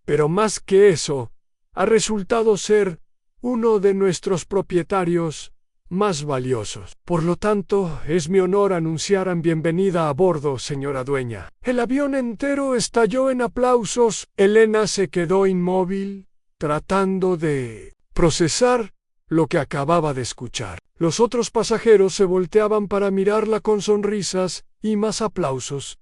pero más que eso, ha resultado ser uno de nuestros propietarios más valiosos. Por lo tanto, es mi honor anunciar bienvenida a bordo, señora dueña. El avión entero estalló en aplausos. Elena se quedó inmóvil, tratando de procesar lo que acababa de escuchar. Los otros pasajeros se volteaban para mirarla con sonrisas y más aplausos.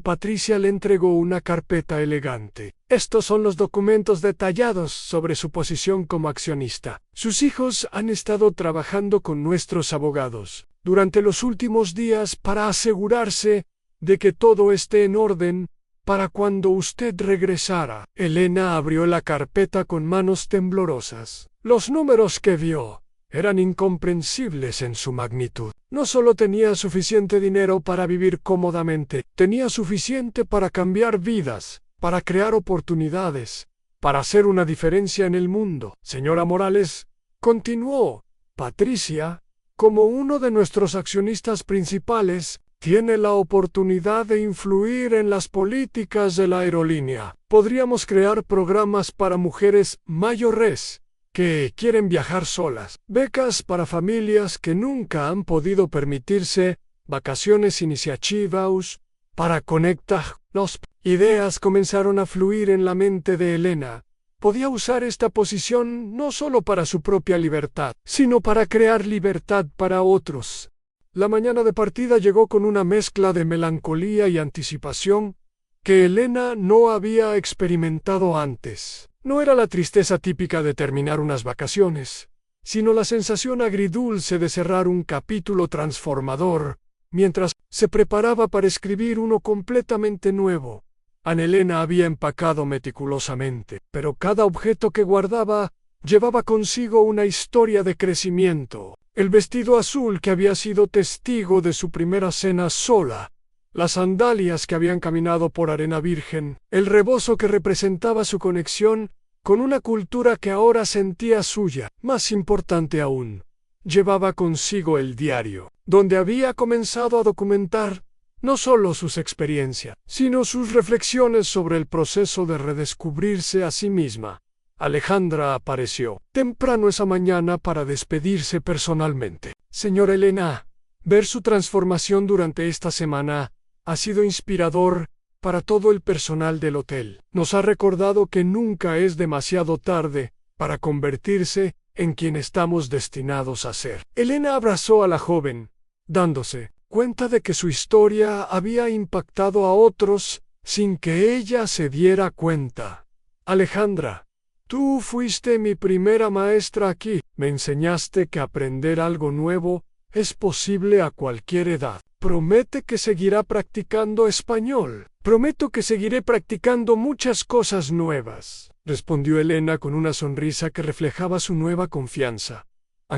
Patricia le entregó una carpeta elegante. Estos son los documentos detallados sobre su posición como accionista. Sus hijos han estado trabajando con nuestros abogados durante los últimos días para asegurarse de que todo esté en orden para cuando usted regresara. Elena abrió la carpeta con manos temblorosas. Los números que vio eran incomprensibles en su magnitud. No solo tenía suficiente dinero para vivir cómodamente, tenía suficiente para cambiar vidas, para crear oportunidades, para hacer una diferencia en el mundo. Señora Morales, continuó Patricia, como uno de nuestros accionistas principales, tiene la oportunidad de influir en las políticas de la aerolínea. Podríamos crear programas para mujeres mayores que quieren viajar solas, becas para familias que nunca han podido permitirse vacaciones, iniciativas para conectar. Las ideas comenzaron a fluir en la mente de Elena. Podía usar esta posición no solo para su propia libertad, sino para crear libertad para otros. La mañana de partida llegó con una mezcla de melancolía y anticipación que Elena no había experimentado antes. No era la tristeza típica de terminar unas vacaciones, sino la sensación agridulce de cerrar un capítulo transformador, mientras se preparaba para escribir uno completamente nuevo. Ana Elena había empacado meticulosamente, pero cada objeto que guardaba llevaba consigo una historia de crecimiento. El vestido azul que había sido testigo de su primera cena sola, las sandalias que habían caminado por arena virgen, el rebozo que representaba su conexión con una cultura que ahora sentía suya. Más importante aún, llevaba consigo el diario, donde había comenzado a documentar no solo sus experiencias, sino sus reflexiones sobre el proceso de redescubrirse a sí misma. Alejandra apareció temprano esa mañana para despedirse personalmente. Señora Elena, ver su transformación durante esta semana ha sido inspirador para todo el personal del hotel. Nos ha recordado que nunca es demasiado tarde para convertirse en quien estamos destinados a ser. Elena abrazó a la joven, dándose cuenta de que su historia había impactado a otros sin que ella se diera cuenta. Alejandra, tú fuiste mi primera maestra aquí. Me enseñaste que aprender algo nuevo es posible a cualquier edad. Promete que seguirá practicando español. Prometo que seguiré practicando muchas cosas nuevas, respondió Elena con una sonrisa que reflejaba su nueva confianza.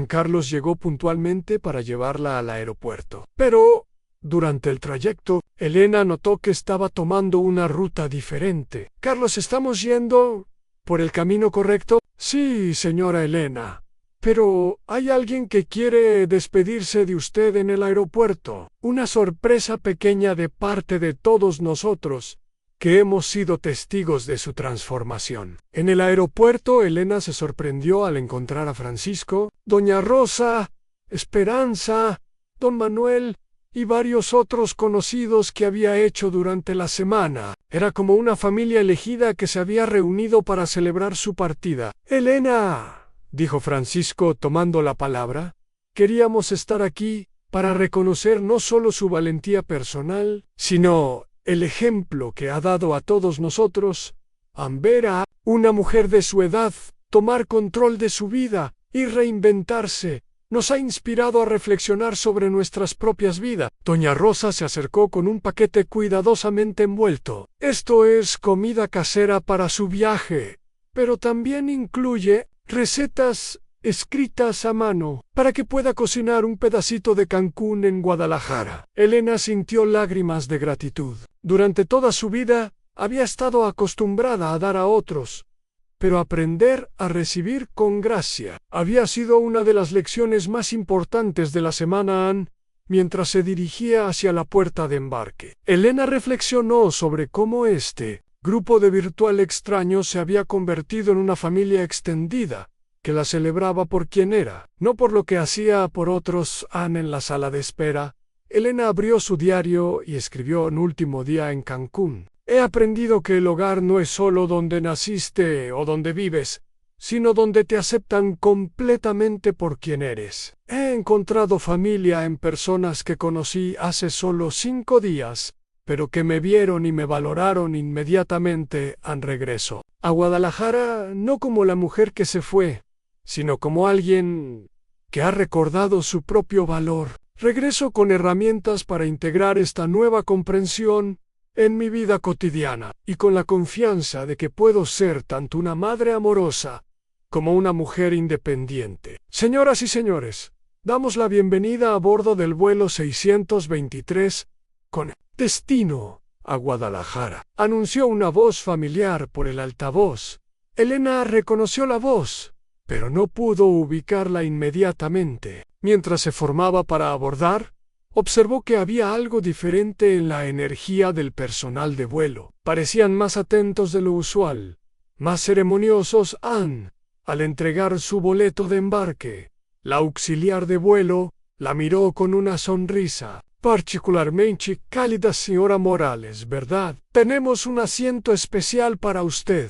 Carlos llegó puntualmente para llevarla al aeropuerto. Pero, durante el trayecto, Elena notó que estaba tomando una ruta diferente. Carlos, ¿estamos yendo por el camino correcto? Sí, señora Elena. Pero hay alguien que quiere despedirse de usted en el aeropuerto. Una sorpresa pequeña de parte de todos nosotros, que hemos sido testigos de su transformación. En el aeropuerto, Elena se sorprendió al encontrar a Francisco, doña Rosa, Esperanza, don Manuel y varios otros conocidos que había hecho durante la semana. Era como una familia elegida que se había reunido para celebrar su partida. Elena, dijo Francisco tomando la palabra, queríamos estar aquí para reconocer no solo su valentía personal, sino el ejemplo que ha dado a todos nosotros, ver a una mujer de su edad tomar control de su vida y reinventarse. Nos ha inspirado a reflexionar sobre nuestras propias vidas. Doña Rosa se acercó con un paquete cuidadosamente envuelto. Esto es comida casera para su viaje, pero también incluye recetas escritas a mano para que pueda cocinar un pedacito de Cancún en Guadalajara. Elena sintió lágrimas de gratitud. Durante toda su vida había estado acostumbrada a dar a otros, pero aprender a recibir con gracia había sido una de las lecciones más importantes de la semana mientras se dirigía hacia la puerta de embarque. Elena reflexionó sobre cómo este grupo de virtual extraños se había convertido en una familia extendida, que la celebraba por quien era, no por lo que hacía por otros. En la sala de espera, Elena abrió su diario y escribió un último día en Cancún. He aprendido que el hogar no es solo donde naciste o donde vives, sino donde te aceptan completamente por quien eres. He encontrado familia en personas que conocí hace solo 5 días, pero que me vieron y me valoraron inmediatamente al regreso a Guadalajara, no como la mujer que se fue, sino como alguien que ha recordado su propio valor. Regreso con herramientas para integrar esta nueva comprensión en mi vida cotidiana, y con la confianza de que puedo ser tanto una madre amorosa como una mujer independiente. Señoras y señores, damos la bienvenida a bordo del vuelo 623 con destino a Guadalajara, anunció una voz familiar por el altavoz. Elena reconoció la voz, pero no pudo ubicarla inmediatamente. Mientras se formaba para abordar, observó que había algo diferente en la energía del personal de vuelo. Parecían más atentos de lo usual, más ceremoniosos al entregar su boleto de embarque. La auxiliar de vuelo la miró con una sonrisa. Particularmente cálida, señora Morales, ¿verdad? Tenemos un asiento especial para usted.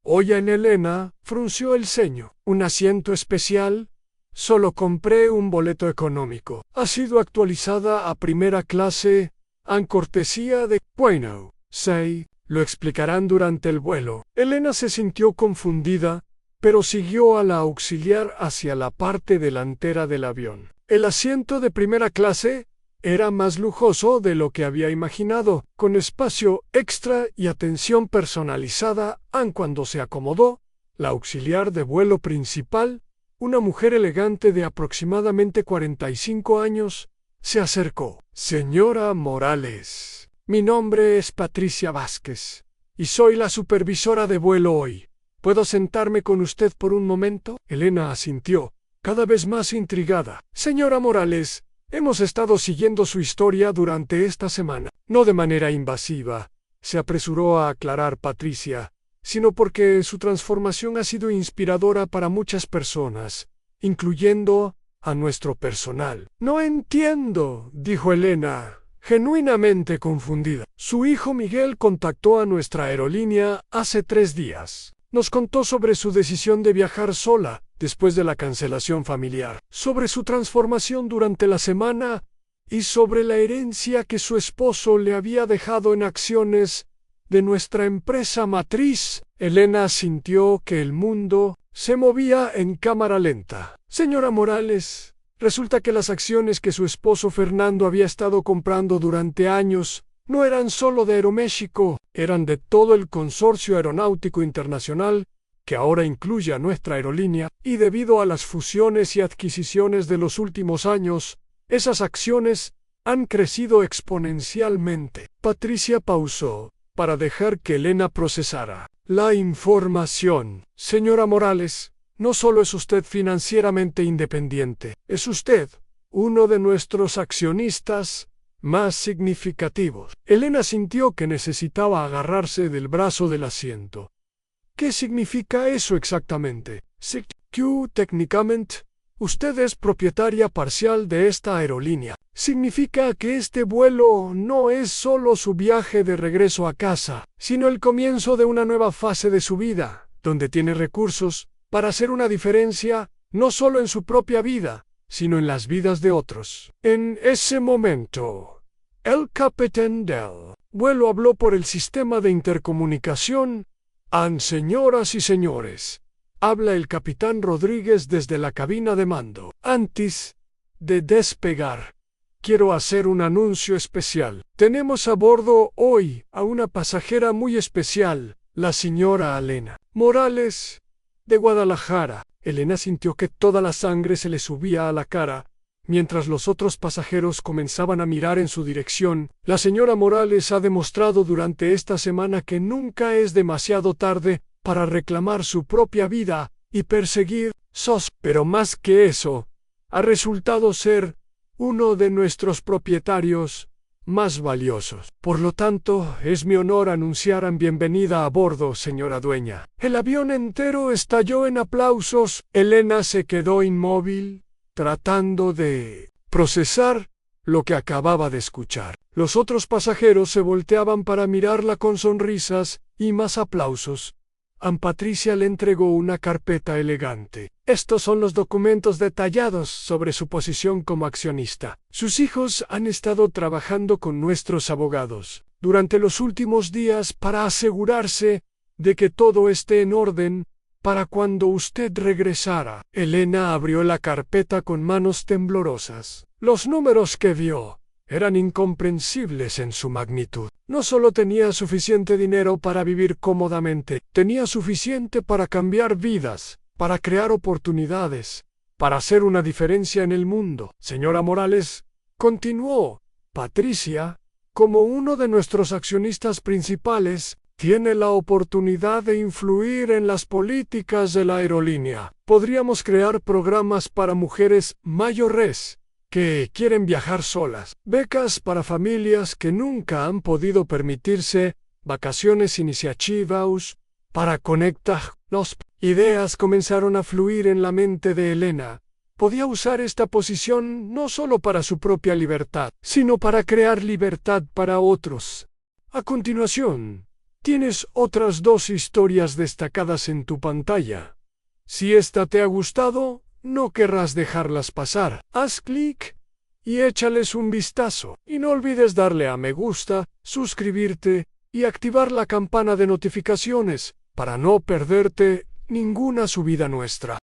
Oye, Elena frunció el ceño. ¿Un asiento especial? Solo compré un boleto económico. Ha sido actualizada a primera clase, en cortesía de... Bueno, sí, lo explicarán durante el vuelo. Elena se sintió confundida, pero siguió a la auxiliar hacia la parte delantera del avión. El asiento de primera clase era más lujoso de lo que había imaginado, con espacio extra y atención personalizada. Cuando se acomodó, la auxiliar de vuelo principal, una mujer elegante de aproximadamente 45 años, se acercó. Señora Morales, mi nombre es Patricia Vázquez, y soy la supervisora de vuelo hoy. ¿Puedo sentarme con usted por un momento? Elena asintió, cada vez más intrigada. Señora Morales, hemos estado siguiendo su historia durante esta semana. No de manera invasiva, se apresuró a aclarar Patricia, sino porque su transformación ha sido inspiradora para muchas personas, incluyendo a nuestro personal. No entiendo, dijo Elena, genuinamente confundida. Su hijo Miguel contactó a nuestra aerolínea hace 3 días. Nos contó sobre su decisión de viajar sola después de la cancelación familiar, sobre su transformación durante la semana y sobre la herencia que su esposo le había dejado en acciones de nuestra empresa matriz. Elena sintió que el mundo se movía en cámara lenta. Señora Morales, resulta que las acciones que su esposo Fernando había estado comprando durante años no eran solo de Aeroméxico, eran de todo el consorcio aeronáutico internacional, que ahora incluye a nuestra aerolínea, y debido a las fusiones y adquisiciones de los últimos años, esas acciones han crecido exponencialmente. Patricia pausó para dejar que Elena procesara la información. Señora Morales, no solo es usted financieramente independiente, es usted uno de nuestros accionistas más significativos. Elena sintió que necesitaba agarrarse del brazo del asiento. ¿Qué significa eso exactamente? Técnicamente, usted es propietaria parcial de esta aerolínea. Significa que este vuelo no es solo su viaje de regreso a casa, sino el comienzo de una nueva fase de su vida, donde tiene recursos para hacer una diferencia no solo en su propia vida, sino en las vidas de otros. En ese momento, el capitán del vuelo habló por el sistema de intercomunicación. Señoras y señores, habla el capitán Rodríguez desde la cabina de mando. Antes de despegar, quiero hacer un anuncio especial. Tenemos a bordo hoy a una pasajera muy especial, la señora Elena Morales, de Guadalajara. Elena sintió que toda la sangre se le subía a la cara, mientras los otros pasajeros comenzaban a mirar en su dirección. La señora Morales ha demostrado durante esta semana que nunca es demasiado tarde para reclamar su propia vida y perseguir pero más que eso, ha resultado ser uno de nuestros propietarios más valiosos. Por lo tanto, es mi honor anunciar bienvenida a bordo, señora dueña. El avión entero estalló en aplausos. Elena se quedó inmóvil, tratando de procesar lo que acababa de escuchar. Los otros pasajeros se volteaban para mirarla con sonrisas y más aplausos. Patricia le entregó una carpeta elegante. Estos son los documentos detallados sobre su posición como accionista. Sus hijos han estado trabajando con nuestros abogados durante los últimos días para asegurarse de que todo esté en orden para cuando usted regresara. Elena abrió la carpeta con manos temblorosas. Los números que vio eran incomprensibles en su magnitud. No solo tenía suficiente dinero para vivir cómodamente, tenía suficiente para cambiar vidas, para crear oportunidades, para hacer una diferencia en el mundo. Señora Morales, continuó Patricia, como uno de nuestros accionistas principales, tiene la oportunidad de influir en las políticas de la aerolínea. Podríamos crear programas para mujeres mayores que quieren viajar solas, becas para familias que nunca han podido permitirse vacaciones, iniciativas para conectar. Las ideas comenzaron a fluir en la mente de Elena. Podía usar esta posición no solo para su propia libertad, sino para crear libertad para otros. A continuación, tienes otras 2 historias destacadas en tu pantalla. Si esta te ha gustado, no querrás dejarlas pasar. Haz clic y échales un vistazo. Y no olvides darle a me gusta, suscribirte y activar la campana de notificaciones para no perderte ninguna subida nuestra.